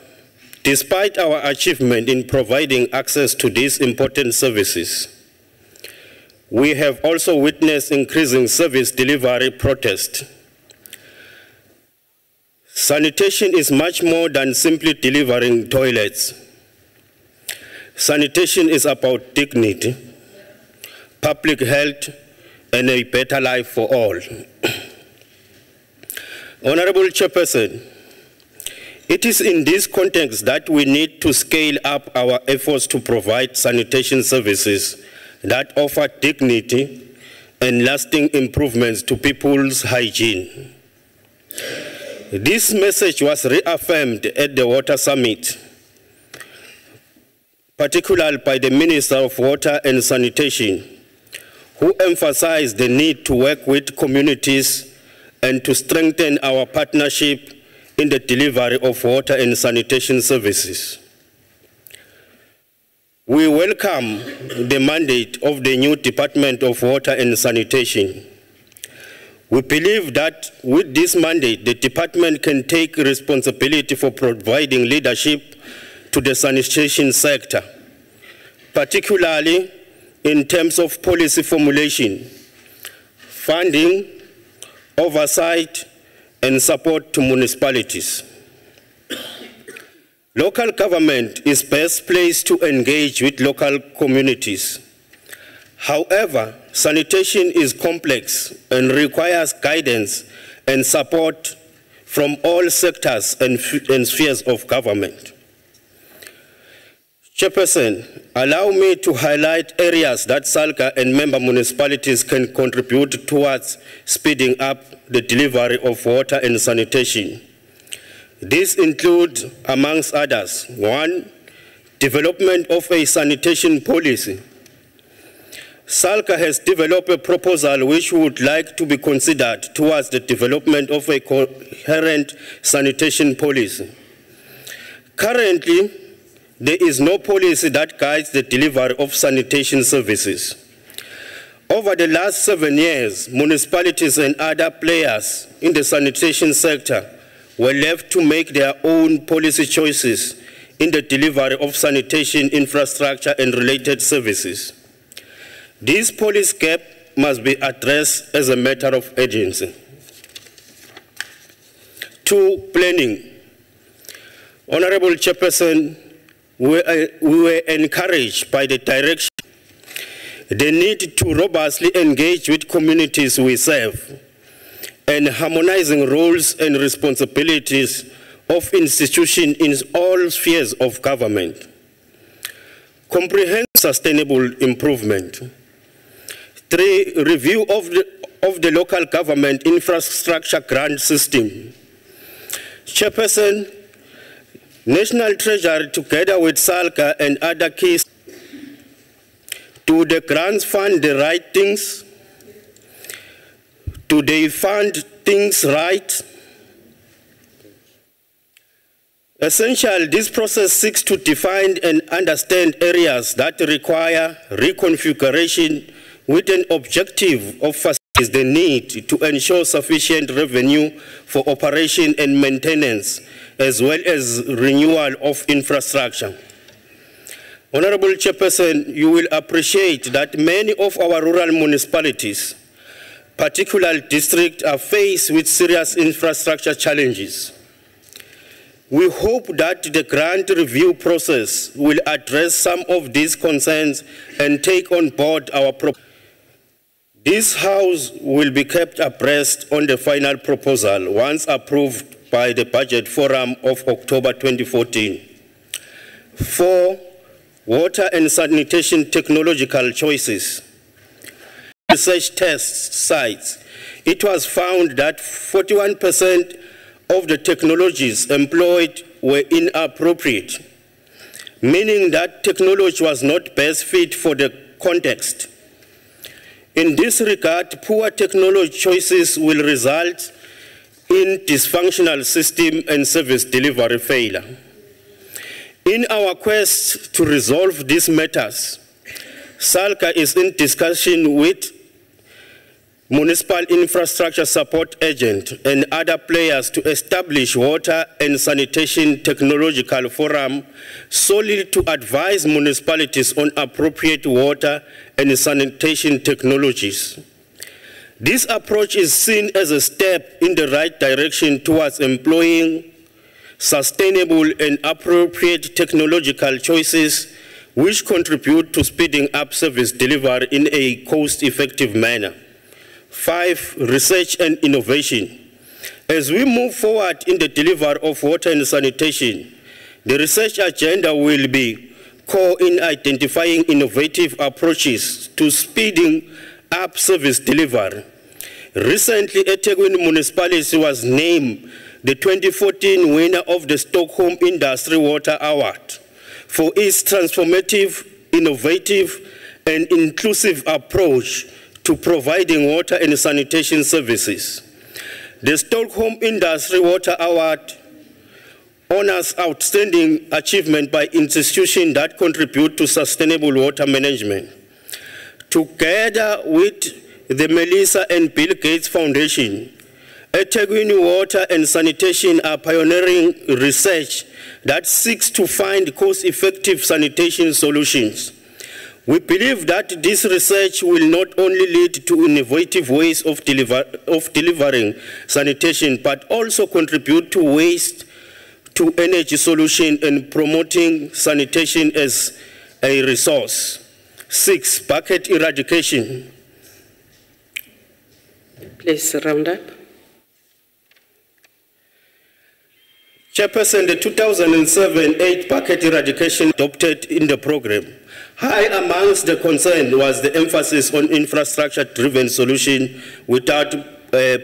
despite our achievement in providing access to these important services, we have also witnessed increasing service delivery protest. Sanitation is much more than simply delivering toilets. Sanitation is about dignity, public health, and a better life for all. Honorable Chairperson, it is in this context that we need to scale up our efforts to provide sanitation services that offer dignity and lasting improvements to people's hygiene. This message was reaffirmed at the Water Summit, particularly by the Minister of Water and Sanitation, who emphasized the need to work with communities and to strengthen our partnership in the delivery of water and sanitation services. We welcome the mandate of the new Department of Water and Sanitation. We believe that with this mandate, the department can take responsibility for providing leadership to the sanitation sector, particularly in terms of policy formulation, funding, oversight, and support to municipalities. Local government is best placed to engage with local communities. However, sanitation is complex and requires guidance and support from all sectors and spheres of government. Chairperson, allow me to highlight areas that SALCA and member municipalities can contribute towards speeding up the delivery of water and sanitation. These include, amongst others: 1, development of a sanitation policy. SALCA has developed a proposal which we would like to be considered towards the development of a coherent sanitation policy. Currently, there is no policy that guides the delivery of sanitation services. Over the last 7 years, municipalities and other players in the sanitation sector were left to make their own policy choices in the delivery of sanitation infrastructure and related services. This policy gap must be addressed as a matter of urgency. 2, planning. Honorable Chairperson, we were encouraged by the direction, the need to robustly engage with communities we serve, and harmonizing roles and responsibilities of institutions in all spheres of government. Comprehensive sustainable improvement. 3, review of the local government infrastructure grant system. Chairperson, National Treasury together with SALCA and other keys, do the grants fund the right things? Do they fund things right? Essentially, this process seeks to define and understand areas that require reconfiguration with an objective of facilitating the need to ensure sufficient revenue for operation and maintenance, as well as renewal of infrastructure. Honorable Chairperson, you will appreciate that many of our rural municipalities, particular districts, are faced with serious infrastructure challenges. We hope that the grant review process will address some of these concerns and take on board our proposal. This House will be kept abreast on the final proposal once approved by the Budget Forum of October 2014. 4, water and sanitation technological choices. Research test sites, it was found that 41% of the technologies employed were inappropriate, meaning that technology was not best fit for the context. In this regard, poor technology choices will result in dysfunctional system and service delivery failure. In our quest to resolve these matters, SALCA is in discussion with Municipal Infrastructure Support Agent and other players to establish water and sanitation technological forum solely to advise municipalities on appropriate water and sanitation technologies. This approach is seen as a step in the right direction towards employing sustainable and appropriate technological choices which contribute to speeding up service delivery in a cost-effective manner. 5, research and innovation. As we move forward in the delivery of water and sanitation, the research agenda will be core in identifying innovative approaches to speeding up service delivery. Recently, eThekwini municipality was named the 2014 winner of the Stockholm Industry Water Award for its transformative, innovative, and inclusive approach to providing water and sanitation services. The Stockholm Industry Water Award honors outstanding achievement by institutions that contribute to sustainable water management. Together with the Melissa and Bill Gates Foundation, eThekwini Water and Sanitation are pioneering research that seeks to find cost-effective sanitation solutions. We believe that this research will not only lead to innovative ways of delivering sanitation, but also contribute to waste to energy solution and promoting sanitation as a resource. 6, bucket eradication. Please round up. Chairperson, the 2007-8 bucket eradication adopted in the program. High amongst the concern was the emphasis on infrastructure-driven solution without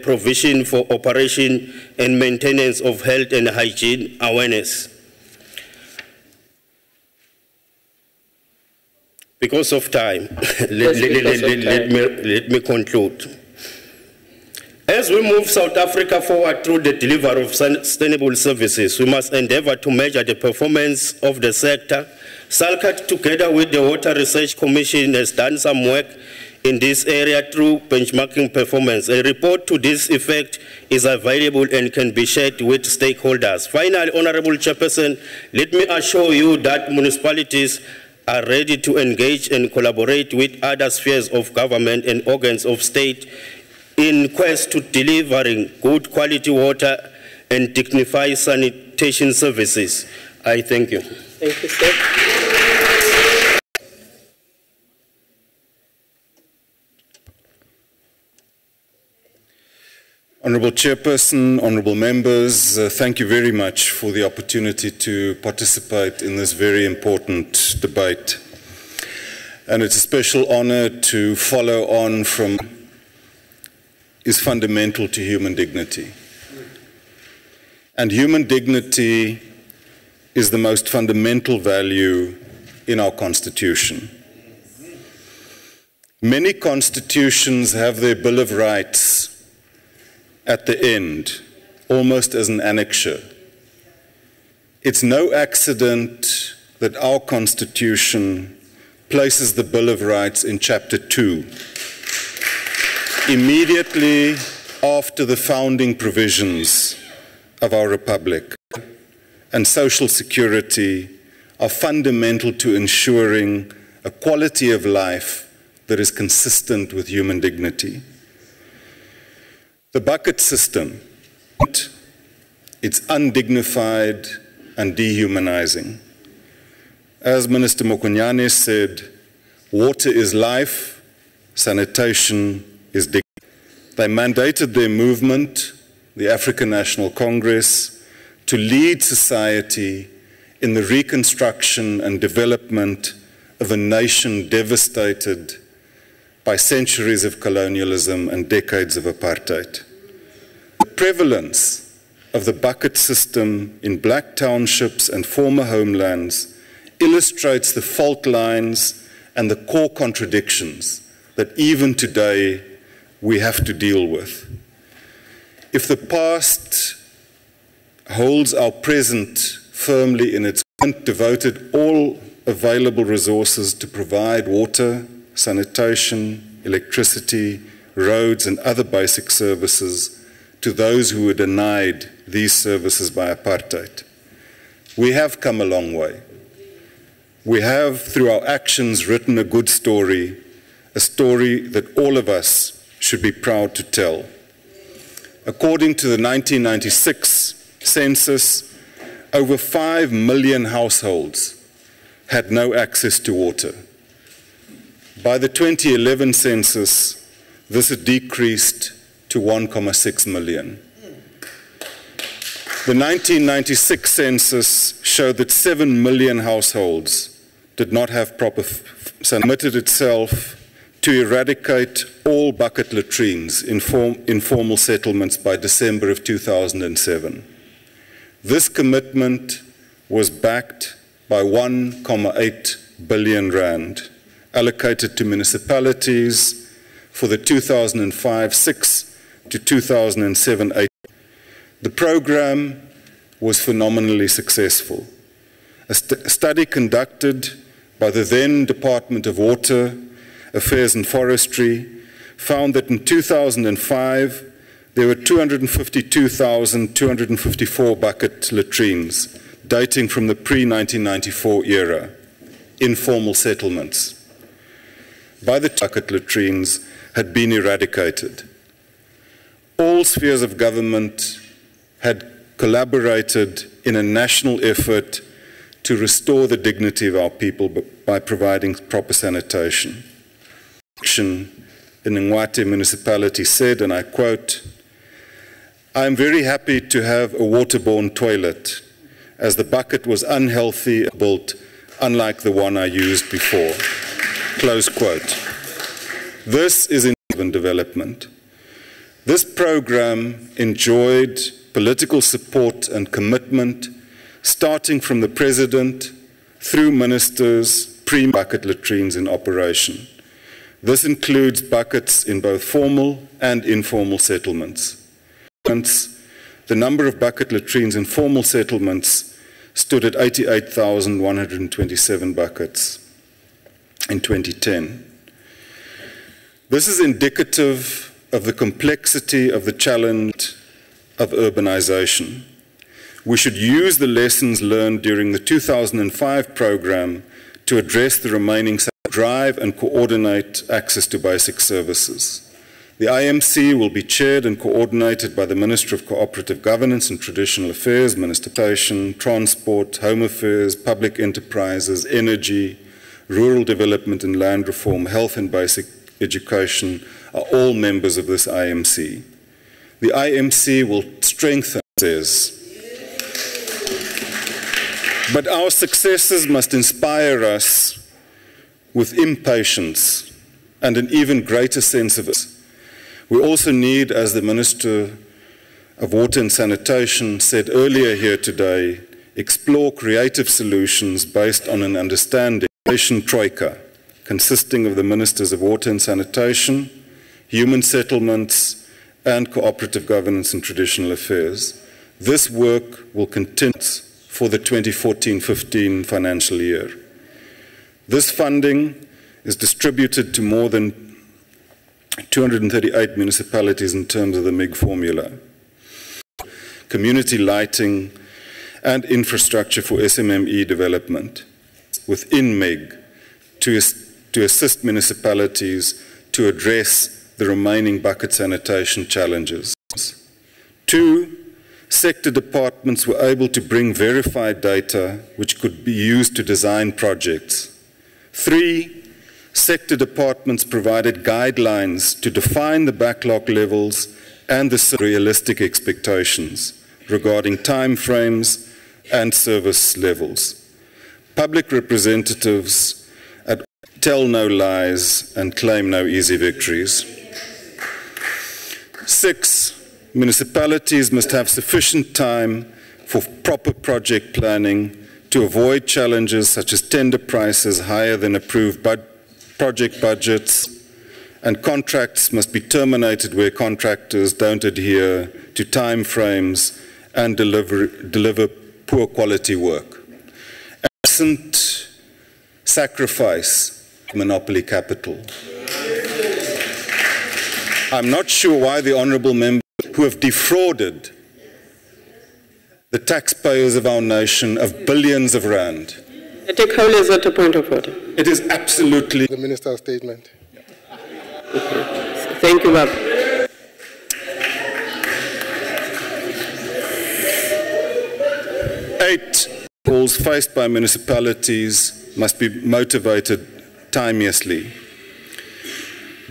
provision for operation and maintenance of health and hygiene awareness. Because of time, let me conclude. As we move South Africa forward through the delivery of sustainable services, we must endeavor to measure the performance of the sector. SALCA, together with the Water Research Commission, has done some work in this area through benchmarking performance. A report to this effect is available and can be shared with stakeholders. Finally, Honorable Chairperson, let me assure you that municipalities are ready to engage and collaborate with other spheres of government and organs of state in quest to delivering good quality water and dignified sanitation services. I thank you. Thank you, sir. Honourable Chairperson, honourable members, thank you very much for the opportunity to participate in this very important debate. And it's a special honour to follow on from is fundamental to human dignity. And human dignity is the most fundamental value in our Constitution. Many constitutions have their Bill of Rights at the end, almost as an annexure. It's no accident that our Constitution places the Bill of Rights in Chapter 2, immediately after the founding provisions of our Republic. And social security are fundamental to ensuring a quality of life that is consistent with human dignity. The bucket system, it's undignified and dehumanizing. As Minister Mokonyane said, water is life, sanitation is dignity. They mandated their movement, the African National Congress, to lead society in the reconstruction and development of a nation devastated by centuries of colonialism and decades of apartheid. The prevalence of the bucket system in black townships and former homelands illustrates the fault lines and the core contradictions that even today we have to deal with. If the past holds our present firmly in its hand, devoted all available resources to provide water, sanitation, electricity, roads and other basic services to those who were denied these services by apartheid. We have come a long way. We have, through our actions, written a good story, a story that all of us should be proud to tell. According to the 1996 census, over 5 million households had no access to water. By the 2011 census, this had decreased to 1.6 million. The 1996 census showed that 7 million households did not have proper committed itself to eradicate all bucket latrines in informal settlements by December of 2007. This commitment was backed by 1.8 billion rand allocated to municipalities for the 2005-6 to 2007-8. The program was phenomenally successful. A study conducted by the then Department of Water, Affairs and Forestry found that in 2005 there were 252,254 bucket latrines dating from the pre-1994 era, informal settlements. By the bucket latrines had been eradicated. All spheres of government had collaborated in a national effort to restore the dignity of our people by providing proper sanitation. In Ngwate municipality said, and I quote, "I am very happy to have a waterborne toilet, as the bucket was unhealthy, built unlike the one I used before." Close quote. This is in development. This program enjoyed political support and commitment, starting from the President through ministers, pre-bucket latrines in operation. This includes buckets in both formal and informal settlements. The number of bucket latrines in formal settlements stood at 88,127 buckets in 2010. This is indicative of the complexity of the challenge of urbanization. We should use the lessons learned during the 2005 program to address the remaining drive and coordinate access to basic services. The IMC will be chaired and coordinated by the Minister of Cooperative Governance and Traditional Affairs, Minister of Sanitation, Transport, Home Affairs, Public Enterprises, Energy, Rural Development and Land Reform, Health and Basic Education are all members of this IMC. The IMC will strengthen this. But our successes must inspire us with impatience and an even greater sense of it. We also need, as the Minister of Water and Sanitation said earlier here today, explore creative solutions based on an understanding. Troika, consisting of the Ministers of Water and Sanitation, Human Settlements, and Cooperative Governance and Traditional Affairs. This work will continue for the 2014-15 financial year. This funding is distributed to more than 238 municipalities in terms of the MIG formula. Community lighting and infrastructure for SMME development within MIG to assist municipalities to address the remaining bucket sanitation challenges. 2, sector departments were able to bring verified data which could be used to design projects. 3, sector departments provided guidelines to define the backlog levels and the realistic expectations regarding timeframes and service levels. Public representatives tell no lies and claim no easy victories. 6, municipalities must have sufficient time for proper project planning to avoid challenges such as tender prices higher than approved project budgets, and contracts must be terminated where contractors don't adhere to time frames and deliver poor quality work. Absent sacrifice, monopoly capital. I'm not sure why the honourable members who have defrauded the taxpayers of our nation of billions of rand. Is that a point of order? It is absolutely the minister's statement. Okay. Thank you, Bob. Calls faced by municipalities must be motivated timeously.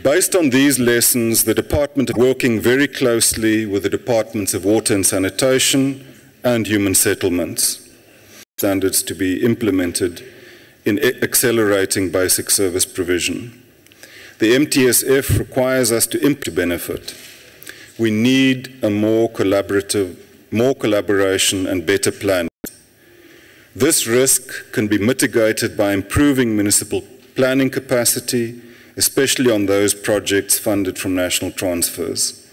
Based on these lessons, the Department is working very closely with the Departments of Water and Sanitation and Human Settlements. Standards to be implemented in accelerating basic service provision. The MTSF requires us to benefit. We need a more collaboration and better planning. This risk can be mitigated by improving municipal planning capacity, especially on those projects funded from national transfers.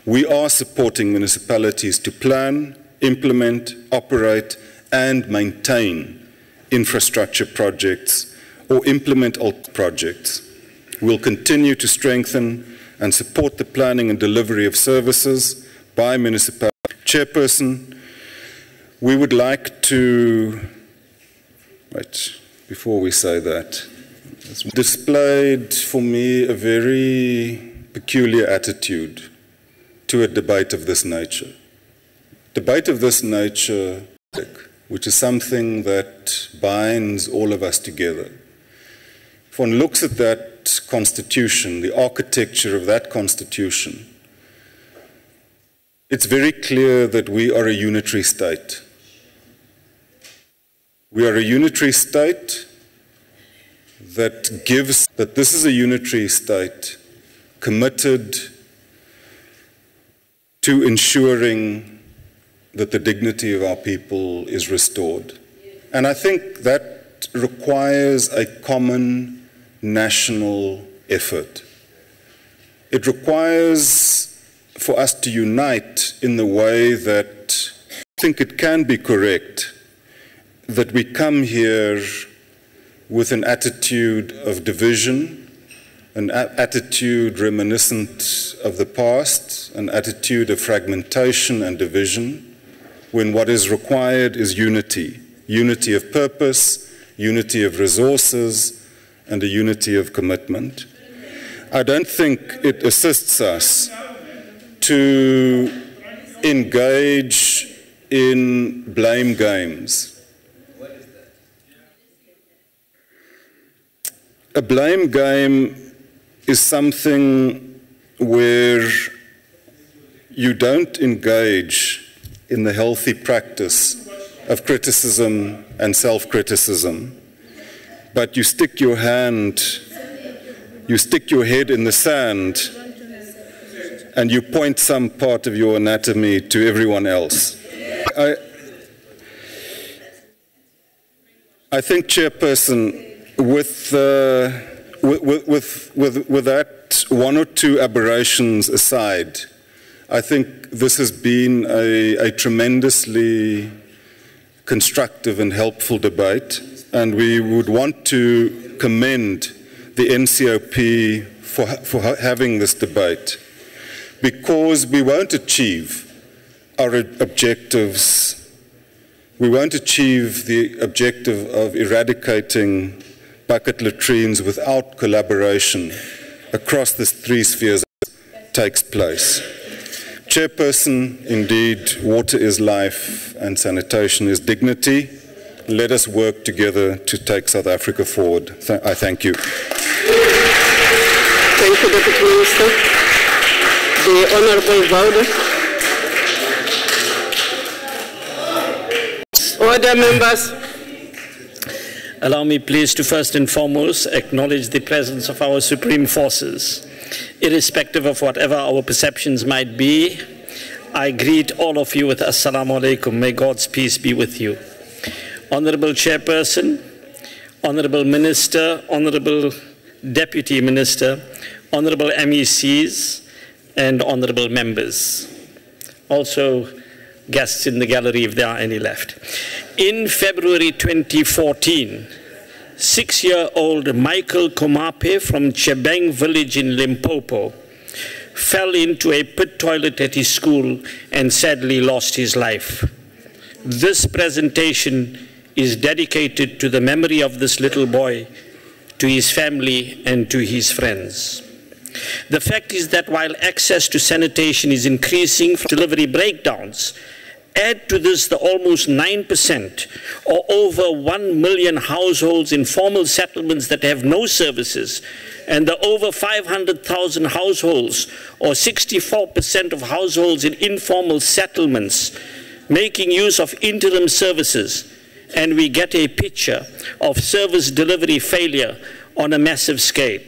We are supporting municipalities to plan, implement, operate, and maintain infrastructure projects or implement alt projects. We'll continue to strengthen and support the planning and delivery of services by municipalities. Chairperson, we would like to, before we say that, it's displayed for me a very peculiar attitude to a debate of this nature. Debate of this nature, which is something that binds all of us together. If one looks at that constitution, the architecture of that constitution, it's very clear that we are a unitary state. We are a unitary state that gives that this is a unitary state committed to ensuring that the dignity of our people is restored. And I think that requires a common national effort. It requires for us to unite in the way that I think it can be correct that we come here with an attitude of division, an attitude reminiscent of the past, an attitude of fragmentation and division, when what is required is unity, unity of purpose, unity of resources, and a unity of commitment. I don't think it assists us to engage in blame games. A blame game is something where you don't engage in the healthy practice of criticism and self-criticism, but you stick your head in the sand and you point some part of your anatomy to everyone else. I think, Chairperson, with that one or two aberrations aside, I think this has been a tremendously constructive and helpful debate, and we would want to commend the NCOP for having this debate, because we won't achieve our objectives. We won't achieve the objective of eradicating bucket latrines without collaboration across the three spheres that takes place. Chairperson, indeed, water is life and sanitation is dignity. Let us work together to take South Africa forward. I thank you. Thank you, Deputy Minister. The Honourable Vouder. Order, members. Allow me please to first and foremost acknowledge the presence of our supreme forces. Irrespective of whatever our perceptions might be, I greet all of you with Assalamu alaikum. May God's peace be with you. Honorable Chairperson, Honorable Minister, Honorable Deputy Minister, Honorable MECs, and Honorable Members. Also, guests in the gallery if there are any left. In February 2014, 6-year-old Michael Komape from Chebeng village in Limpopo fell into a pit toilet at his school and sadly lost his life. This presentation is dedicated to the memory of this little boy, to his family, and to his friends. The fact is that while access to sanitation is increasing from delivery breakdowns, add to this the almost 9% or over 1 million households in formal settlements that have no services, and the over 500,000 households or 64% of households in informal settlements making use of interim services, and we get a picture of service delivery failure on a massive scale,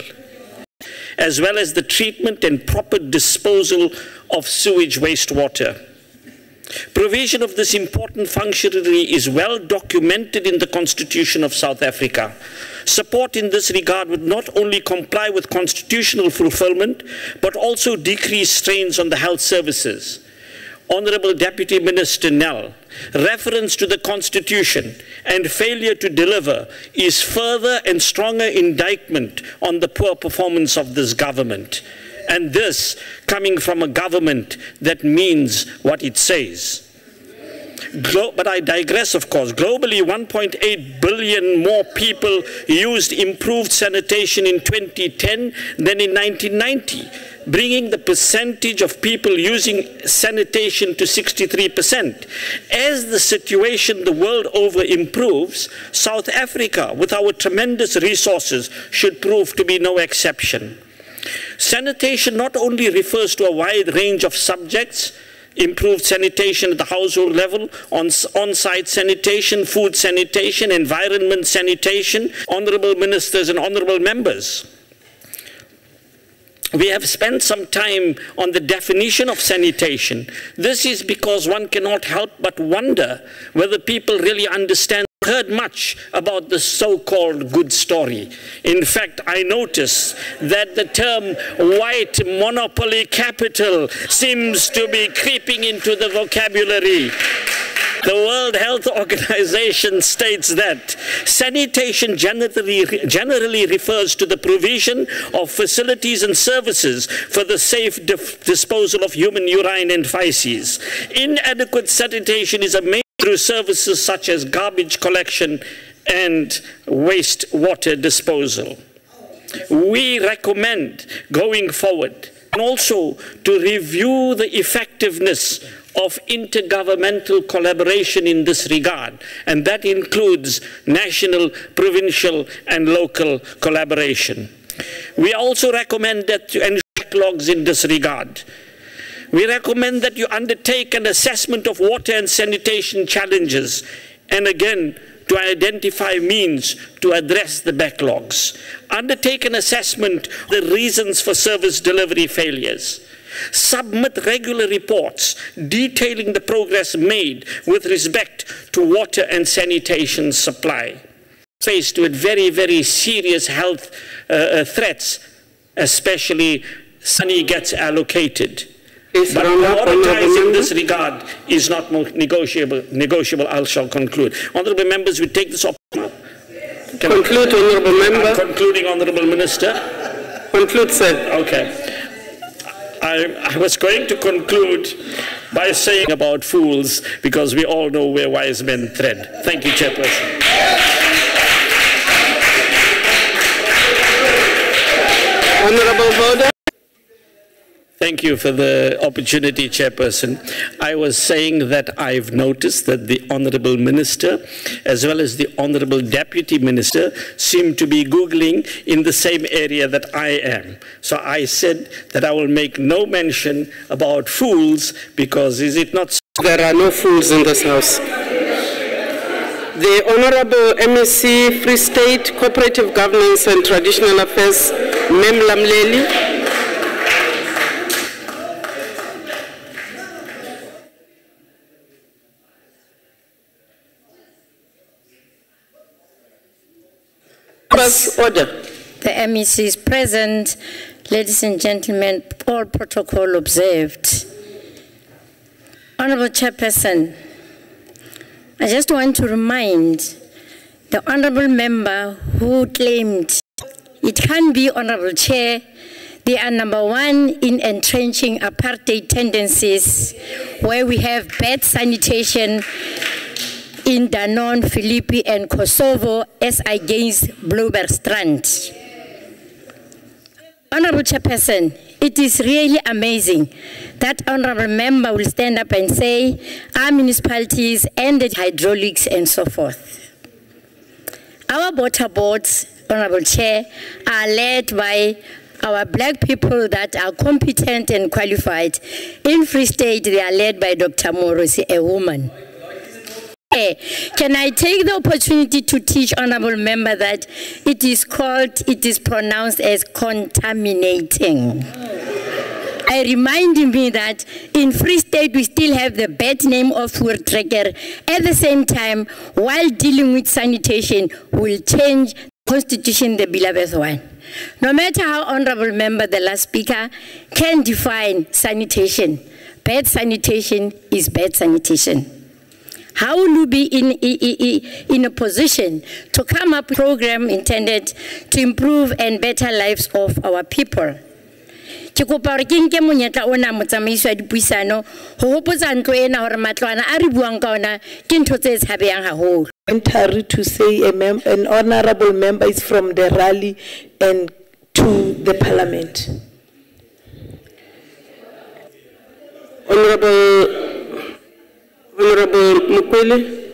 as well as the treatment and proper disposal of sewage wastewater. Provision of this important functionary is well documented in the Constitution of South Africa. Support in this regard would not only comply with constitutional fulfillment, but also decrease strains on the health services. Honorable Deputy Minister Nell, reference to the Constitution and failure to deliver is further and stronger indictment on the poor performance of this government. And this coming from a government that means what it says. But I digress, of course. Globally, 1.8 billion more people used improved sanitation in 2010 than in 1990, bringing the percentage of people using sanitation to 63%. As the situation the world over improves, South Africa, with our tremendous resources, should prove to be no exception. Sanitation not only refers to a wide range of subjects: improved sanitation at the household level, on-site sanitation, food sanitation, environment sanitation. Honorable ministers and honorable members, we have spent some time on the definition of sanitation. This is because one cannot help but wonder whether people really understand or heard much about the so-called good story. In fact, I notice that the term white monopoly capital seems to be creeping into the vocabulary. The World Health Organization states that sanitation generally refers to the provision of facilities and services for the safe disposal of human urine and feces. Inadequate sanitation is a main through services such as garbage collection and wastewater disposal. We recommend going forward and also to review the effectiveness of intergovernmental collaboration in this regard, and that includes national, provincial, and local collaboration. We also recommend that you ensure backlogs in this regard. We recommend that you undertake an assessment of water and sanitation challenges, and again, to identify means to address the backlogs. Undertake an assessment of the reasons for service delivery failures. Submit regular reports detailing the progress made with respect to water and sanitation supply. Faced with very, very serious health threats, especially money gets allocated. But prioritizing in this regard is not negotiable. I shall conclude. Honourable members, we take this opportunity. Conclude, Honourable Member. I'm concluding, Honourable Minister. Conclude, sir. Okay. I was going to conclude by saying about fools, because we all know where wise men tread. Thank you, Chairperson. Honourable Voda. Thank you for the opportunity, Chairperson. I was saying that I've noticed that the Honourable Minister, as well as the Honourable Deputy Minister, seem to be Googling in the same area that I am. So I said that I will make no mention about fools, because is it not so? There are no fools in this House. The Honourable MEC, Free State, Cooperative Governance and Traditional Affairs, Mem Lamleli. Order. The MEC is present. Ladies and gentlemen, all protocol observed. Honourable Chairperson, I just want to remind the Honourable Member who claimed it can be, Honourable Chair, they are number one in entrenching apartheid tendencies, where we have bad sanitation in Danone, Philippi, and Kosovo as against Bluebergstrand. Honourable Chairperson, it is really amazing that Honourable Member will stand up and say our municipalities and the hydraulics and so forth. Our water boards, Honourable Chair, are led by our black people that are competent and qualified. In Free State, they are led by Dr. Morosi, a woman. Can I take the opportunity to teach Honourable Member that it is pronounced as contaminating. I remind me that in Free State we still have the bad name of Voortrekker. At the same time, while dealing with sanitation, we'll change the Constitution, the beloved one. No matter how Honourable Member, the last speaker, can define sanitation, bad sanitation is bad sanitation. How will you be in a position to come up with a program intended to improve and better lives of our people? Ke kopa hore ke nke monyetla ona motsamaiso wa dipuisano ho hopotsa ntlo ena hore matlwana a re buang ka ona ke ntho tse tshabehang haholo. Voluntary to say an honourable member is from the rally and to the parliament. Honourable Mukwele,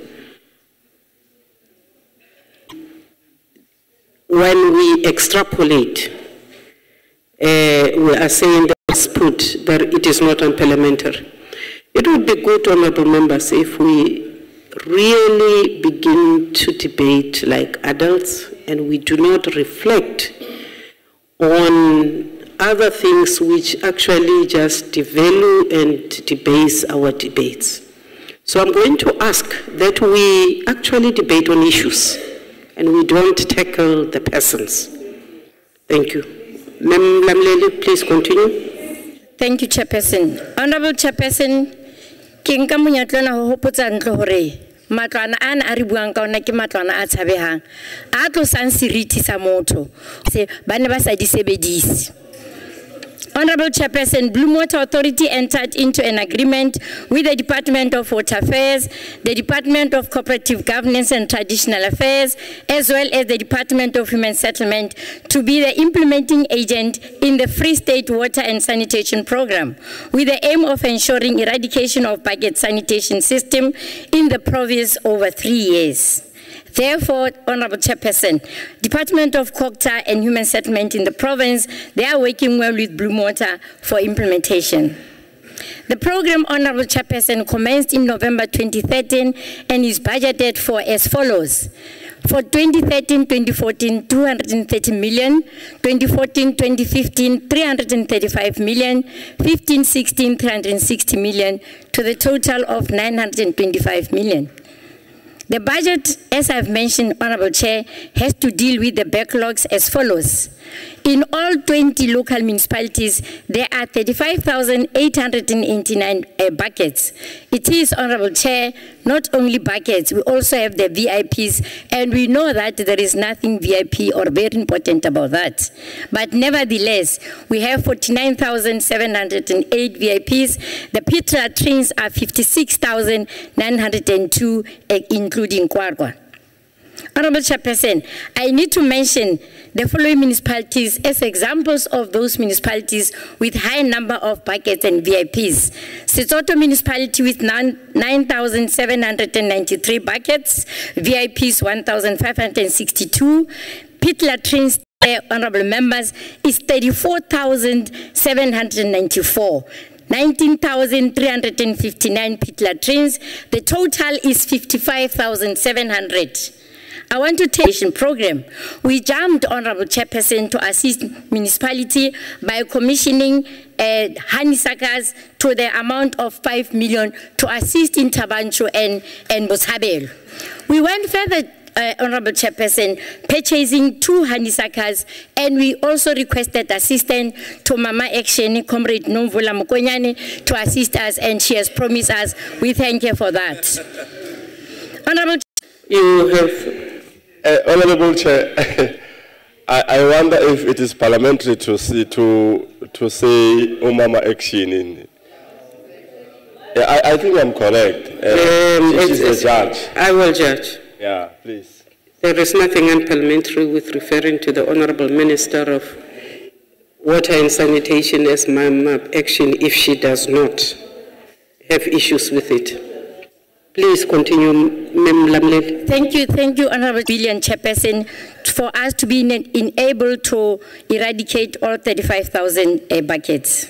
when we extrapolate, we are saying that it is not unparliamentary. It would be good, Honourable Members, if we really begin to debate like adults and we do not reflect on other things which actually just devalue and debase our debates. So I'm going to ask that we actually debate on issues and we don't tackle the persons. Thank you. Ma'am Lamleli, please continue. Thank you, Chairperson. Honourable Chairperson, Ke nka monyetlo na ho hopotsa ntlo hore matlwana ana a re buang ka ona ke matlwana a tshabehang a tlosang seriti sa motho se ba ne ba sa di sebedise. Honorable Chairperson, Blue Water Authority entered into an agreement with the Department of Water Affairs, the Department of Cooperative Governance and Traditional Affairs, as well as the Department of Human Settlement to be the implementing agent in the Free State Water and Sanitation Program, with the aim of ensuring eradication of bucket sanitation system in the province over 3 years. Therefore, Honorable Chairperson, Department of Culture and Human Settlement in the province, they are working well with Blue Water for implementation. The program, Honorable Chairperson, commenced in November 2013 and is budgeted for as follows. For 2013-2014, 230 million, 2014-2015, 335 million, 15-16, 360 million, to the total of 925 million. The budget, as I've mentioned, Honorable Chair, has to deal with the backlogs as follows. In all 20 local municipalities, there are 35,889 buckets. It is, Honorable Chair, not only buckets, we also have the VIPs, and we know that there is nothing VIP or very important about that. But nevertheless, we have 49,708 VIPs. The pit latrines are 56,902, including Kwarkwa. Honorable Chairperson, I need to mention the following municipalities as examples of those municipalities with high number of buckets and VIPs. Sesotho Municipality with 9,793 buckets, VIPs 1,562, pit latrines, honorable members, is 34,794. 19,359 pit latrines. The total is 55,700. I want to take a program. We jumped, Honorable Chairperson, to assist municipality by commissioning honeysuckers to the amount of 5 million to assist in Tabancho and Boshabelo. We went further, Honorable Chairperson, purchasing 2 honeysuckers, and we also requested assistance to Mama Action, Comrade Nomvula Mokonyane, to assist us, and she has promised us. We thank her for that. Honorable You have... Honorable Chair, I wonder if it is parliamentary to say Mama Action in. I think I'm correct. She's a judge. I will judge. Yeah, please. There is nothing unparliamentary with referring to the Honorable Minister of Water and Sanitation as Mama Action if she does not have issues with it. Please continue, Ma'am Lamley. Thank you, Honorable Billion Chairperson, for us to be enabled to eradicate all 35,000 buckets.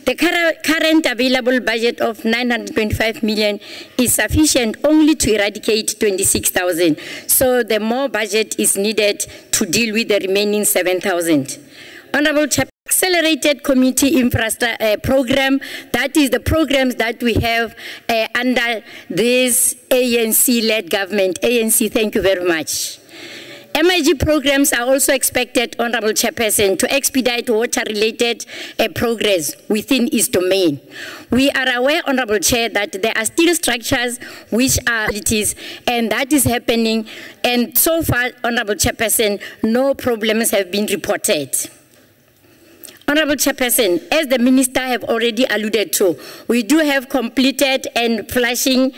The current available budget of 925 million is sufficient only to eradicate 26,000. So the more budget is needed to deal with the remaining 7,000. Honorable Chairperson, Accelerated Community Infrastructure Program, that is the programs that we have under this ANC-led government. ANC, thank you very much. MIG programs are also expected, Honorable Chairperson, to expedite water-related progress within its domain. We are aware, Honorable Chair, that there are still structures which are facilities, and that is happening. And so far, Honorable Chairperson, no problems have been reported. Honorable Chairperson, as the Minister have already alluded to, we do have completed and flushing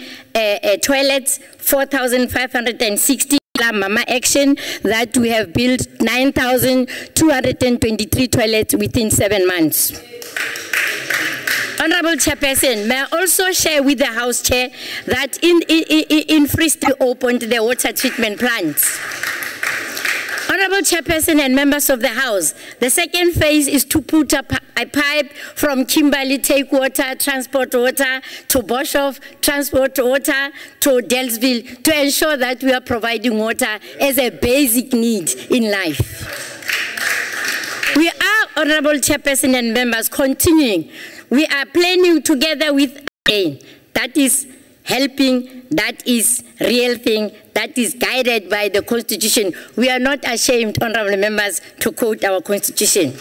toilets, 4,560. Mama Action, that we have built 9,223 toilets within 7 months. Honorable Chairperson, may I also share with the House Chair that in Free State we opened the water treatment plants. Honorable Chairperson and members of the House, the second phase is to put a pipe from Kimberley, take water, transport water, to Boshoff, transport water, to Delsville, to ensure that we are providing water as a basic need in life. We are, Honorable Chairperson and members, continuing. We are planning together with that is helping, that is real thing, that is guided by the Constitution. We are not ashamed, honorable members, to quote our Constitution.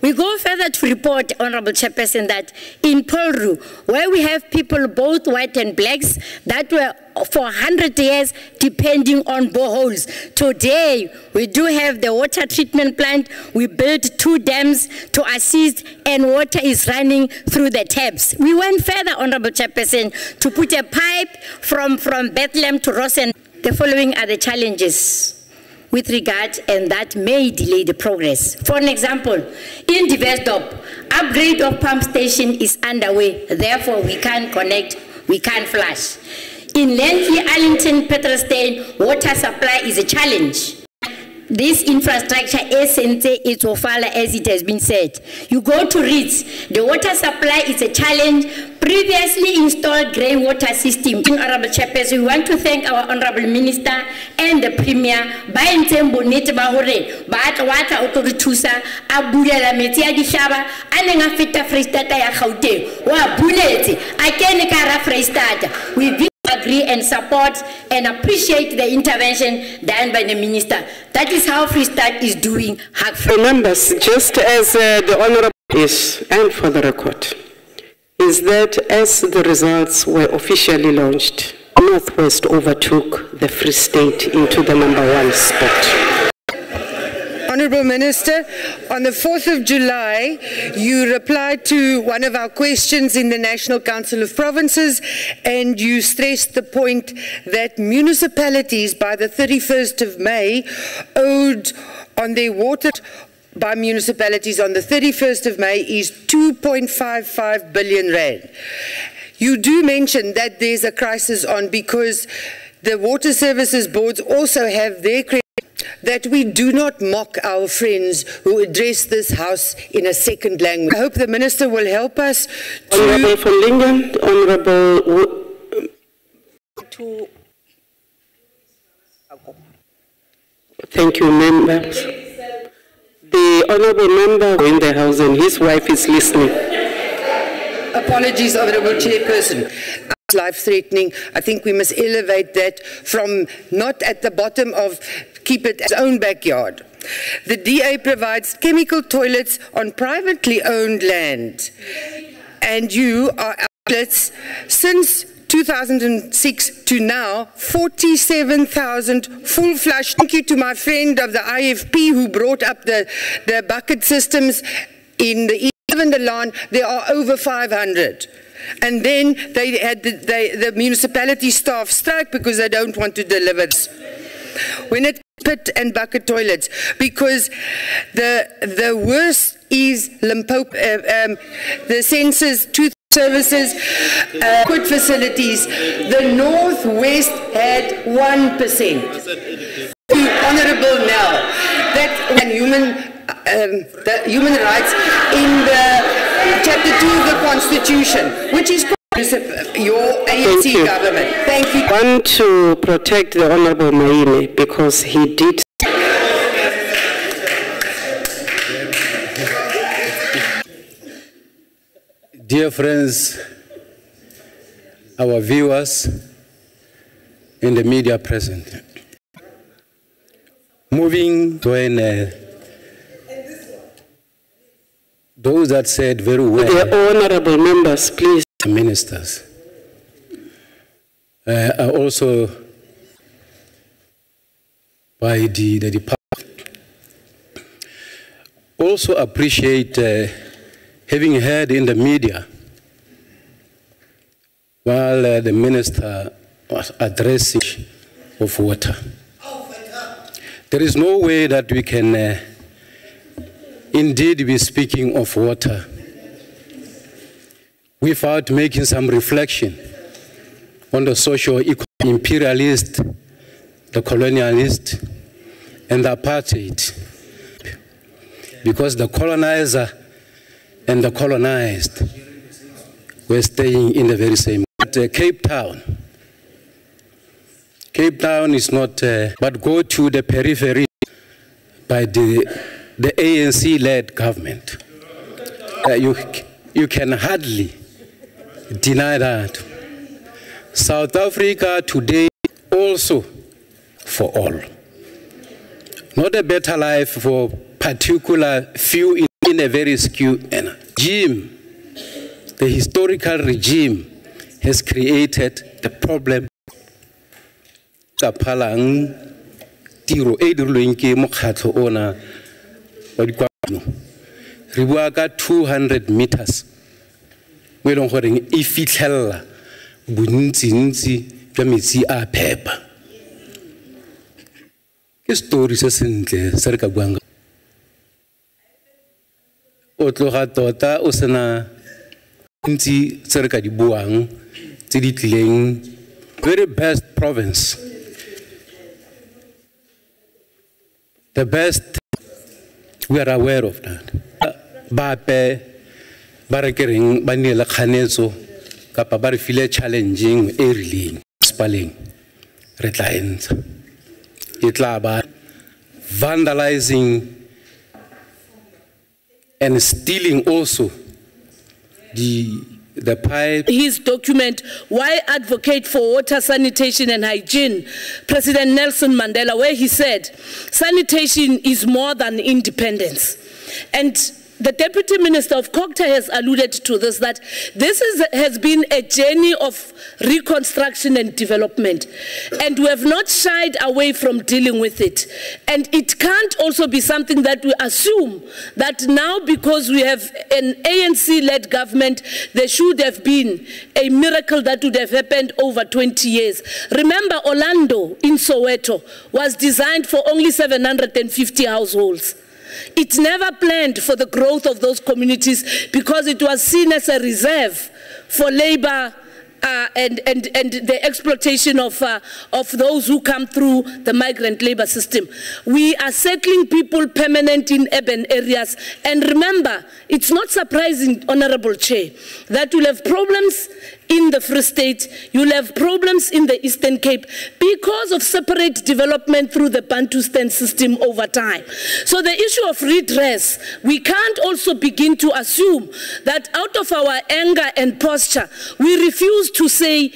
We go further to report, Honorable Chairperson, that in Polru, where we have people, both white and blacks, that were for 100 years depending on boreholes. Today, we do have the water treatment plant. We built 2 dams to assist, and water is running through the taps. We went further, Honorable Chairperson, to put a pipe from Bethlehem to Rosen. The following are the challenges with regard, and that may delay the progress. For an example, in Diversdorp, upgrade of pump station is underway, therefore we can't connect, we can't flush. In Lentley, Arlington, Petrolstein, water supply is a challenge. This infrastructure isn't Itofala, as it has been said. You go to Reeds, the water supply is a challenge. Previously installed grey water system. Honorable Chairperson, we want to thank our Honorable Minister and the Premier. Ba ntembo nete ba hore ba water authority abulela metsi a dishaba aneng a feta Freistata ya Gauteng wa buletse a kene ka ra Freistata. We agree and support and appreciate the intervention done by the Minister. That is how Free State is doing. Members, just as the Honourable is, and for the record, is that as the results were officially launched, Northwest overtook the Free State into the #1 spot. Honourable Minister, on the 4th of July, you replied to one of our questions in the National Council of Provinces, and you stressed the point that municipalities by the 31st of May owed on their water by municipalities on the 31st of May is 2.55 billion rand. You do mention that there's a crisis on because the water services boards also have their credit, that we do not mock our friends who address this House in a second language. I hope the Minister will help us to... Honourable von Lingen, Honourable... Thank you, members. The Honourable Member in the House and his wife is listening. Apologies, Honourable Chairperson. Life-threatening. I think we must elevate that from not at the bottom of keep it as own backyard. The DA provides chemical toilets on privately owned land, and you are outlets since 2006 to now 47,000 full flush. Thank you to my friend of the IFP who brought up the bucket systems in the Evendelaan. There are over 500. And then they had the municipality staff strike because they don't want to deliver this. When it pit and bucket toilets, because the worst is Limpopo, the census, tooth services, food facilities. The Northwest had 1%. Honourable Nell, that the human rights in the Chapter 2 of the Constitution, which is your ANC government. Thank you. I want to protect the Honourable Maine because he did. Dear friends, our viewers, and the media present, moving to those that said very well. The honourable members, please. Ministers. I also, by the department, also appreciate having heard in the media while the minister was addressing of water. There is no way that we can indeed be speaking of water without making some reflection on the socio-imperialist, the colonialist, and the apartheid. Because the colonizer and the colonized were staying in the very same. But Cape Town is not, but go to the periphery by the ANC-led government. You can hardly deny that. South Africa today also for all. Not a better life for particular few in in a very skewed manner. The historical regime has created the problem. Kapalang tiro e dirilweng ke mokgatlho ona wa dikwano. Re bua ka 200 meters. Mo eleng gore e fitlhella bontsi jwa metsi a phepa. Ke story se sentle se re ka buang. O tloga tota o sena ntsi se re ka di buang tse di tlileng very best province. The best, we are aware of that. Bape barekereng ba ne le khanetso kapa ba re file challenging e rileng spelling re tla entsa e tla ba vandalizing and stealing also the pipe. His document, Why Advocate for Water, Sanitation and Hygiene, President Nelson Mandela, where he said, sanitation is more than independence. And the Deputy Minister of Culture has alluded to this, that this has been a journey of reconstruction and development. And we have not shied away from dealing with it. And it can't also be something that we assume that now because we have an ANC-led government, there should have been a miracle that would have happened over 20 years. Remember, Orlando in Soweto was designed for only 750 households. It never planned for the growth of those communities because it was seen as a reserve for labor and the exploitation of those who come through the migrant labor system. We are settling people permanent in urban areas. And remember, it's not surprising, Honorable Chair, that you'll have problems in the Free State, you'll have problems in the Eastern Cape because of separate development through the Bantustan system over time. So the issue of redress, we can't also begin to assume that out of our anger and posture, we refuse to say,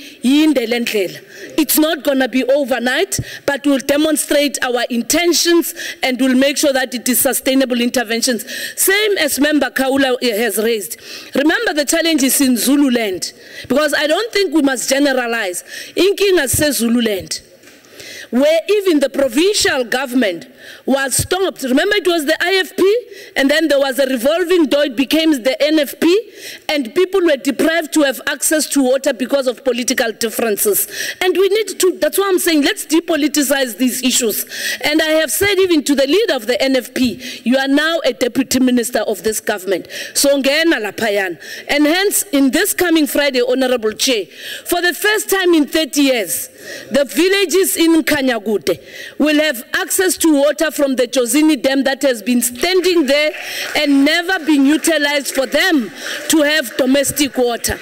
it's not going to be overnight, but we'll demonstrate our intentions and we'll make sure that it is sustainable interventions. Same as Member Kaula has raised. Remember the challenges in Zululand, because I don't think we must generalize. Inkinga says Zululand, where even the provincial government was stopped. Remember, it was the IFP, and then there was a revolving door, it became the NFP, and people were deprived to have access to water because of political differences. And we need to, that's why I'm saying, let's depoliticize these issues. And I have said even to the leader of the NFP, you are now a deputy minister of this government. So ngena lapayan. And hence, in this coming Friday, Honorable Chair, for the first time in 30 years, the villages in Kanyagute will have access to water from the Jozini Dam that has been standing there and never been utilized for them to have domestic water.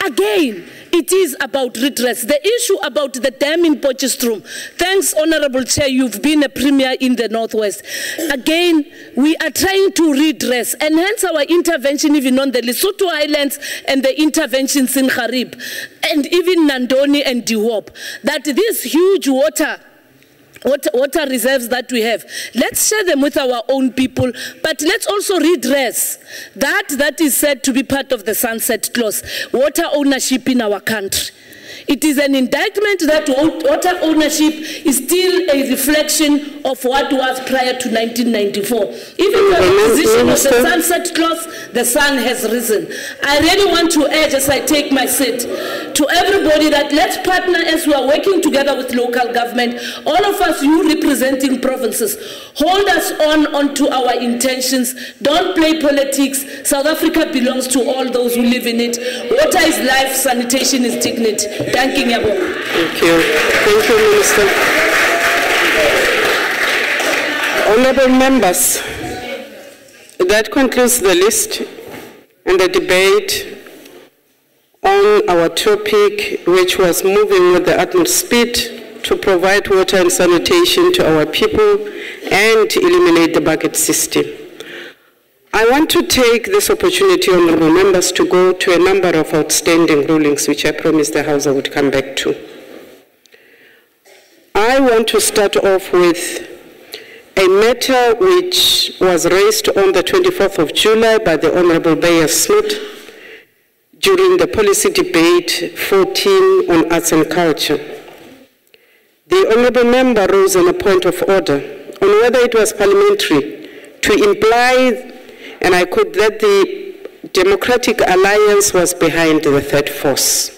Again, it is about redress. The issue about the dam in Potchefstroom, thanks, Honorable Chair, you've been a premier in the Northwest. Again, we are trying to redress, and hence our intervention even on the Lesotho Islands and the interventions in Kharib, and even Nandoni and Diwop, that this huge water reserves that we have, let's share them with our own people, but let's also redress that is said to be part of the sunset clause, water ownership in our country. It is an indictment that water ownership is still a reflection of what was prior to 1994. Even for the position of the sunset clause, the sun has risen. I really want to urge, as I take my seat, to everybody that let's partner as we are working together with local government. All of us, you representing provinces, hold us onto our intentions. Don't play politics. South Africa belongs to all those who live in it. Water is life, sanitation is dignity. Thank you. Thank you. Thank you, Minister. Honourable members, that concludes the list and the debate on our topic, which was moving with the utmost speed to provide water and sanitation to our people and eliminate the bucket system. I want to take this opportunity, honourable members, to go to a number of outstanding rulings which I promised the House I would come back to. I want to start off with a a matter which was raised on the 24th of July by the Honorable Bayer Smith during the policy debate 14 on arts and culture. The Honourable Member rose on a point of order on whether it was parliamentary to imply, and I quote, that the Democratic Alliance was behind the third force.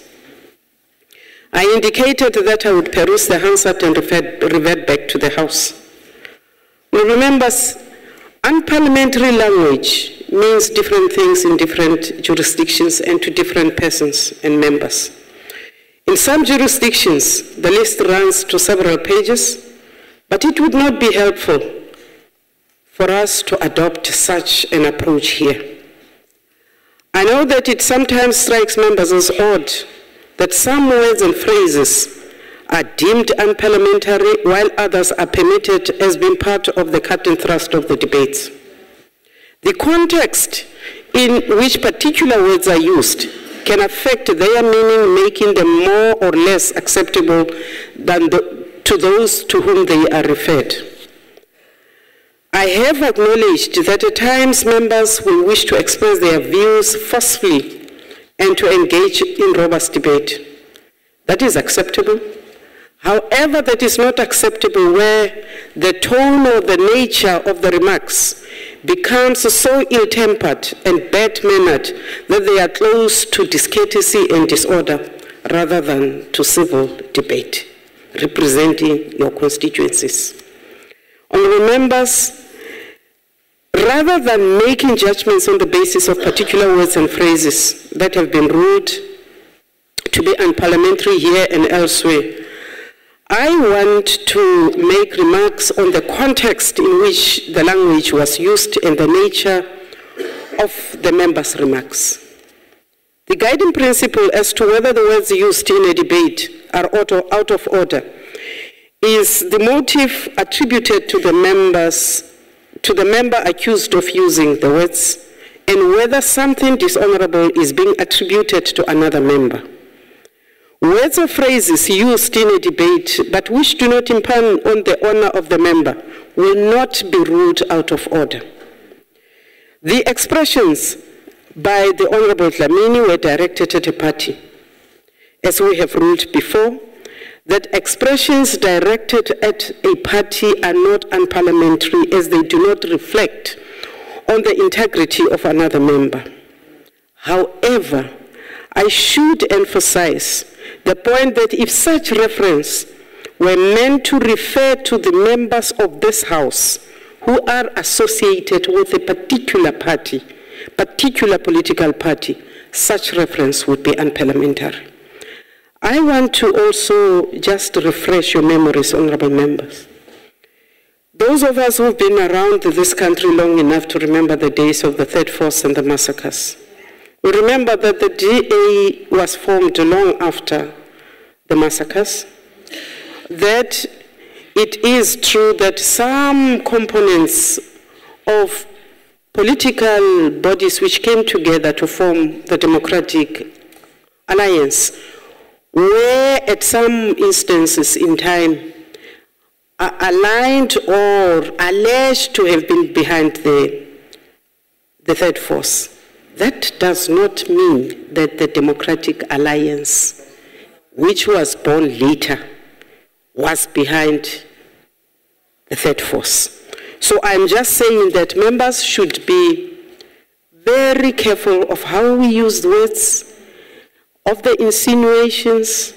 I indicated that I would peruse the Hansard and revert back to the House. Now remember, unparliamentary language means different things in different jurisdictions and to different persons and members. In some jurisdictions, the list runs to several pages, but it would not be helpful for us to adopt such an approach here. I know that it sometimes strikes members as odd that some words and phrases are deemed unparliamentary while others are permitted as being part of the cut and thrust of the debates. The context in which particular words are used can affect their meaning, making them more or less acceptable than to those to whom they are referred. I have acknowledged that at times members will wish to express their views forcefully and to engage in robust debate. That is acceptable. However, that is not acceptable where the tone or the nature of the remarks becomes so ill-tempered and bad-mannered that they are close to discourtesy and disorder rather than to civil debate, representing your constituencies. Honourable members, rather than making judgments on the basis of particular words and phrases that have been ruled to be unparliamentary here and elsewhere, I want to make remarks on the context in which the language was used and the nature of the members' remarks. The guiding principle as to whether the words used in a debate are out of order is the motive attributed to the member accused of using the words, and whether something dishonorable is being attributed to another member. Words or phrases used in a debate but which do not impugn on the honor of the member will not be ruled out of order. The expressions by the Honourable Dlamini were directed at a party. As we have ruled before, that expressions directed at a party are not unparliamentary as they do not reflect on the integrity of another member. However, I should emphasize the point that if such reference were meant to refer to the members of this House who are associated with a particular party, particular political party, such reference would be unparliamentary. I want to also just refresh your memories, honourable members. Those of us who have been around this country long enough to remember the days of the Third Force and the massacres, we remember that the DA was formed long after the massacres, that it is true that some components of political bodies which came together to form the Democratic Alliance were at some instances in time aligned or alleged to have been behind the Third Force. That does not mean that the Democratic Alliance, which was born later, was behind the Third Force. So I'm just saying that members should be very careful of how we use the words, of the insinuations,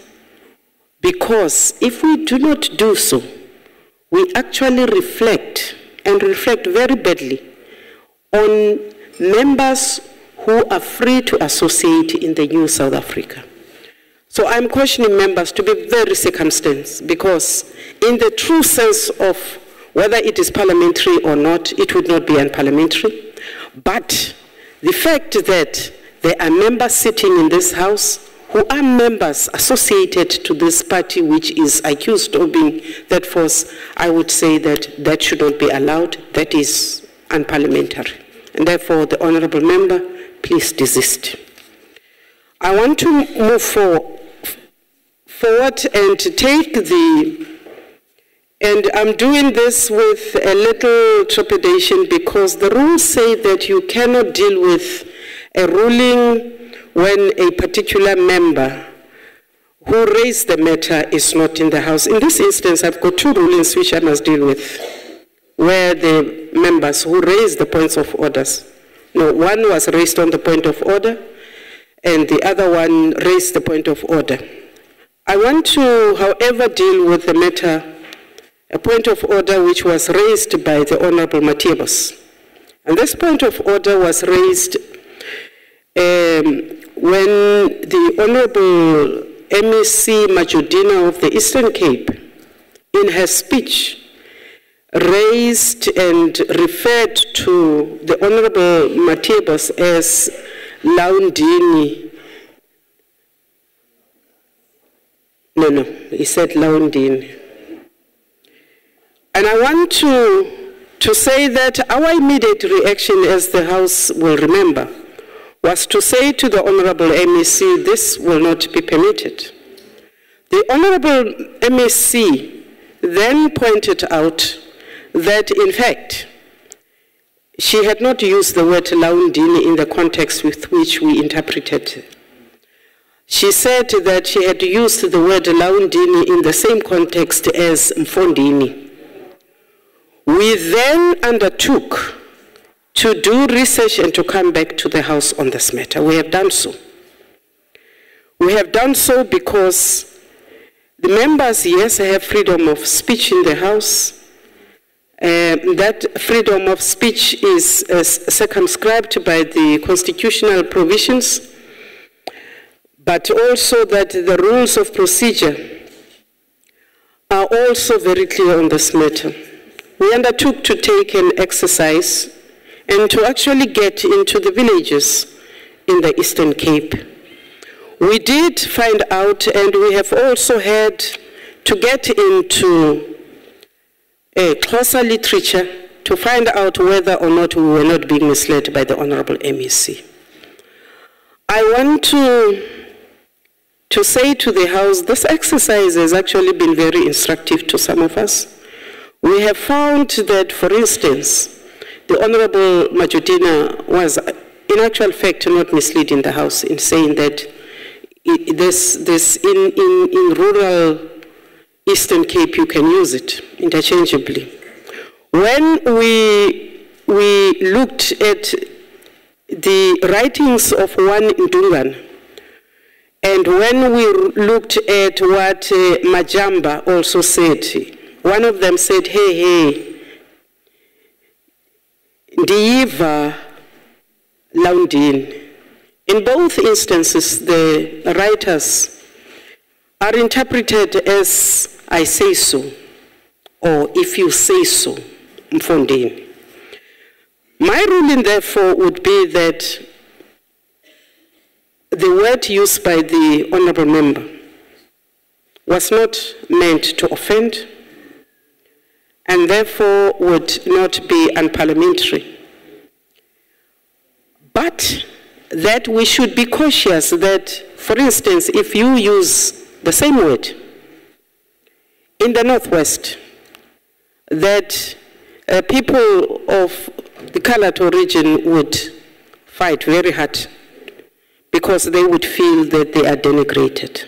because if we do not do so, we actually reflect, and reflect very badly, on members who are free to associate in the new South Africa. So I'm cautioning members to be very circumspect, because in the true sense of whether it is parliamentary or not, it would not be unparliamentary. But the fact that there are members sitting in this House who are members associated to this party which is accused of being that force, I would say that that should not be allowed. That is unparliamentary. And therefore, the honourable member, please desist. I want to move forward and take the And I'm doing this with a little trepidation because the rules say that you cannot deal with a ruling when a particular member who raised the matter is not in the House. In this instance, I've got two rulings which I must deal with, where the members who raised the points of orders, no, one was raised on the point of order, and the other one raised the point of order. I want to, however, deal with the matter, a point of order which was raised by the Honorable Matiebos. And this point of order was raised when the Honorable MEC Majudina of the Eastern Cape, in her speech, raised and referred to the Honorable Matiebos as Laundini. No, he said Laundini. And I want to say that our immediate reaction, as the House will remember, was to say to the Honorable MEC, this will not be permitted. The Honorable MEC then pointed out that, in fact, she had not used the word Laundini in the context with which we interpreted. She said that she had used the word Laundini in the same context as Mfondini. We then undertook to do research and to come back to the House on this matter. We have done so. We have done so because the members, yes, have freedom of speech in the House. That freedom of speech is circumscribed by the constitutional provisions, but also that the rules of procedure are also very clear on this matter. We undertook to take an exercise and to actually get into the villages in the Eastern Cape. We did find out, and we have also had to get into a closer literature to find out whether or not we were not being misled by the Honorable MEC. I want to say to the House, this exercise has actually been very instructive to some of us. We have found that, for instance, the Honorable Majudina was, in actual fact, not misleading the House in saying that in rural Eastern Cape, you can use it interchangeably. When we looked at the writings of one Ndungan, and when we looked at what Majamba also said, one of them said, hey, Ndiva Laundin. In both instances, the writers are interpreted as I say so, or if you say so, Mfondini. My ruling, therefore, would be that the word used by the Honourable Member was not meant to offend, and therefore would not be unparliamentary. But that we should be cautious that, for instance, if you use the same word in the Northwest, that people of the Kalato region would fight very hard because they would feel that they are denigrated.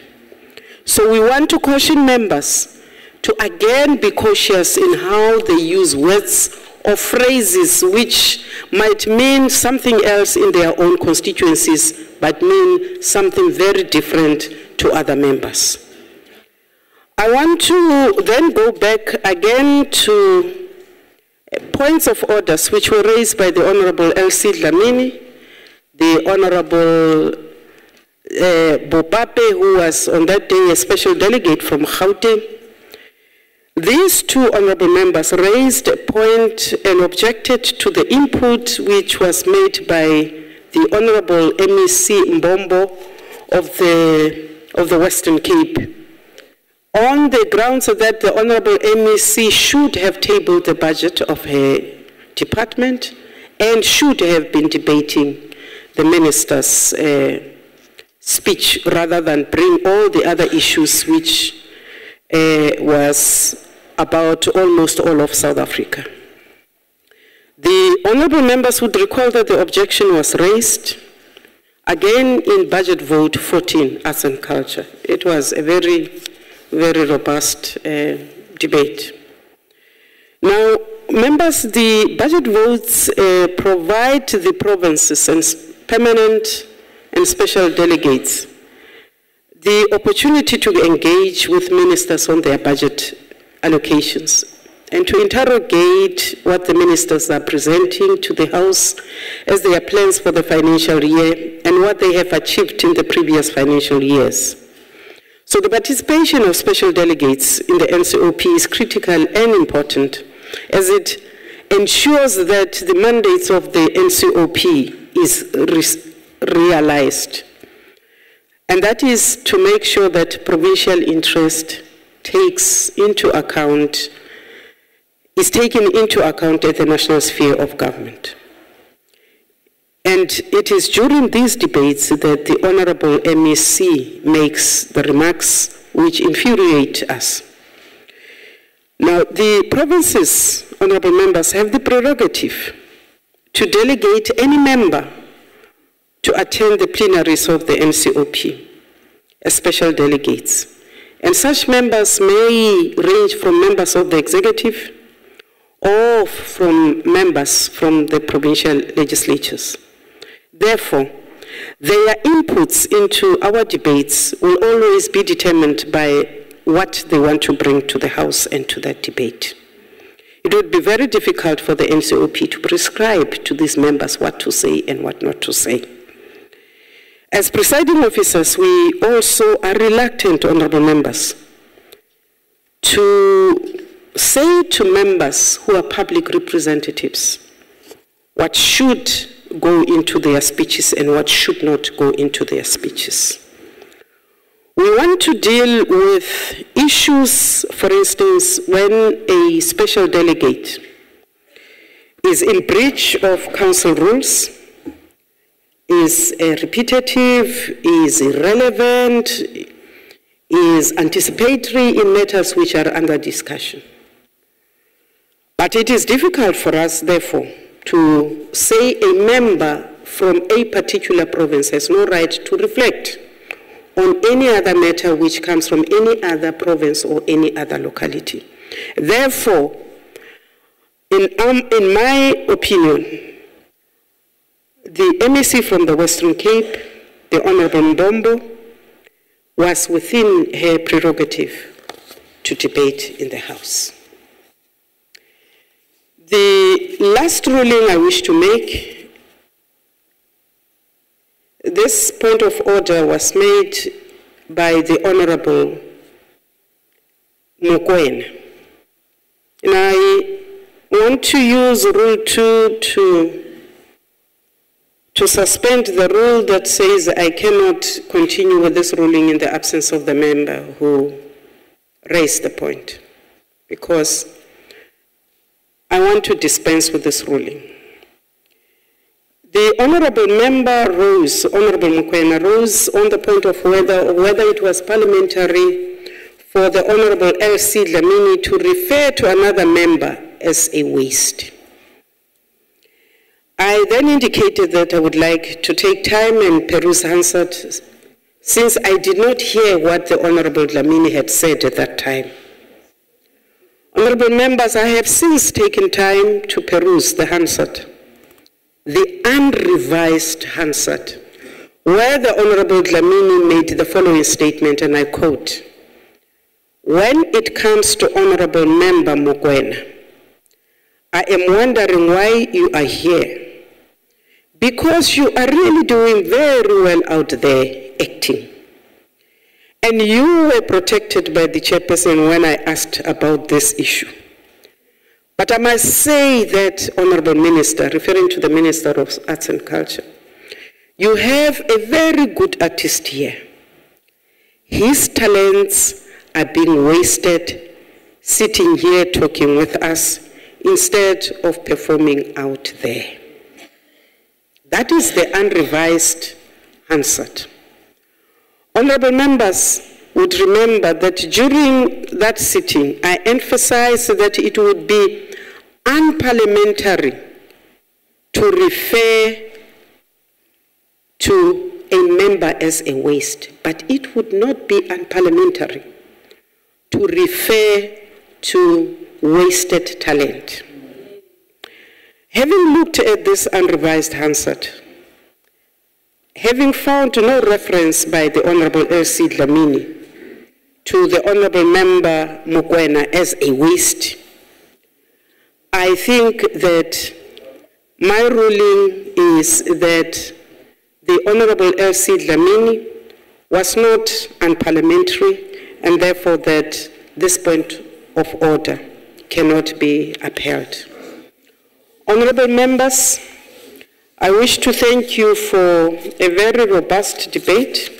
So we want to caution members to again be cautious in how they use words or phrases which might mean something else in their own constituencies, but mean something very different to other members. I want to then go back again to points of orders which were raised by the Honorable Elsie Dlamini, the Honorable Bopape, who was on that day a special delegate from Gauteng. These two honorable members raised a point and objected to the input which was made by the Honorable MEC Mbombo of the Western Cape, on the grounds that the Honorable MEC should have tabled the budget of her department and should have been debating the minister's speech rather than bring all the other issues which was about almost all of South Africa. The honourable members would recall that the objection was raised again in budget vote 14, arts and culture. It was a very, very robust debate. Now, members, the budget votes provide the provinces and permanent and special delegates the opportunity to engage with ministers on their budget allocations and to interrogate what the ministers are presenting to the House as their plans for the financial year and what they have achieved in the previous financial years. So the participation of special delegates in the NCOP is critical and important as it ensures that the mandates of the NCOP is realized. And that is to make sure that provincial interest is taken into account at the national sphere of government. And it is during these debates that the Honourable MEC makes the remarks which infuriate us. Now, the provinces, honourable members, have the prerogative to delegate any member to attend the plenaries of the NCOP as special delegates. And such members may range from members of the executive or from members from the provincial legislatures. Therefore, their inputs into our debates will always be determined by what they want to bring to the House and to that debate. It would be very difficult for the NCOP to prescribe to these members what to say and what not to say. As presiding officers, we also are reluctant, honourable members, to say to members who are public representatives what should go into their speeches and what should not go into their speeches. We want to deal with issues, for instance, when a special delegate is in breach of council rules, is repetitive, is irrelevant, is anticipatory in matters which are under discussion. But it is difficult for us, therefore, to say a member from a particular province has no right to reflect on any other matter which comes from any other province or any other locality. Therefore, in my opinion, the MEC from the Western Cape, the Honourable Ndombo, was within her prerogative to debate in the House. The last ruling I wish to make, this point of order was made by the Honourable Mokoena. And I want to use Rule 2 to suspend the rule that says I cannot continue with this ruling in the absence of the member who raised the point, because I want to dispense with this ruling. The honourable member rose, Honourable Mokoena, rose on the point of whether it was parliamentary for the Honourable L.C. Dlamini to refer to another member as a waste. I then indicated that I would like to take time and peruse Hansard, since I did not hear what the Honourable Dlamini had said at that time. Honourable members, I have since taken time to peruse the Hansard, the unrevised Hansard, where the Honourable Dlamini made the following statement, and I quote, "When it comes to Honourable Member Mokoena, I am wondering why you are here. Because you are really doing very well out there acting. And you were protected by the chairperson when I asked about this issue. But I must say that, Honourable Minister," referring to the Minister of Arts and Culture, "you have a very good artist here. His talents are being wasted sitting here talking with us instead of performing out there." That is the unrevised Hansard. Honourable members, would remember that during that sitting, I emphasized that it would be unparliamentary to refer to a member as a waste, but it would not be unparliamentary to refer to wasted talent. Having looked at this unrevised Hansard, having found no reference by the Honorable L.C. Dlamini to the Honorable Member Mokoena as a waste, I think that my ruling is that the Honorable L.C. Dlamini was not unparliamentary, and therefore that this point of order cannot be upheld. Honorable members, I wish to thank you for a very robust debate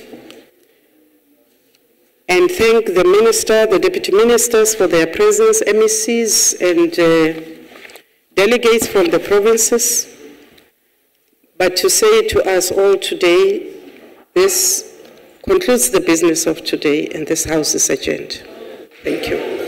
and thank the Minister, the Deputy Ministers for their presence, MECs and delegates from the provinces. But to say to us all today, this concludes the business of today and this House's agenda. Thank you.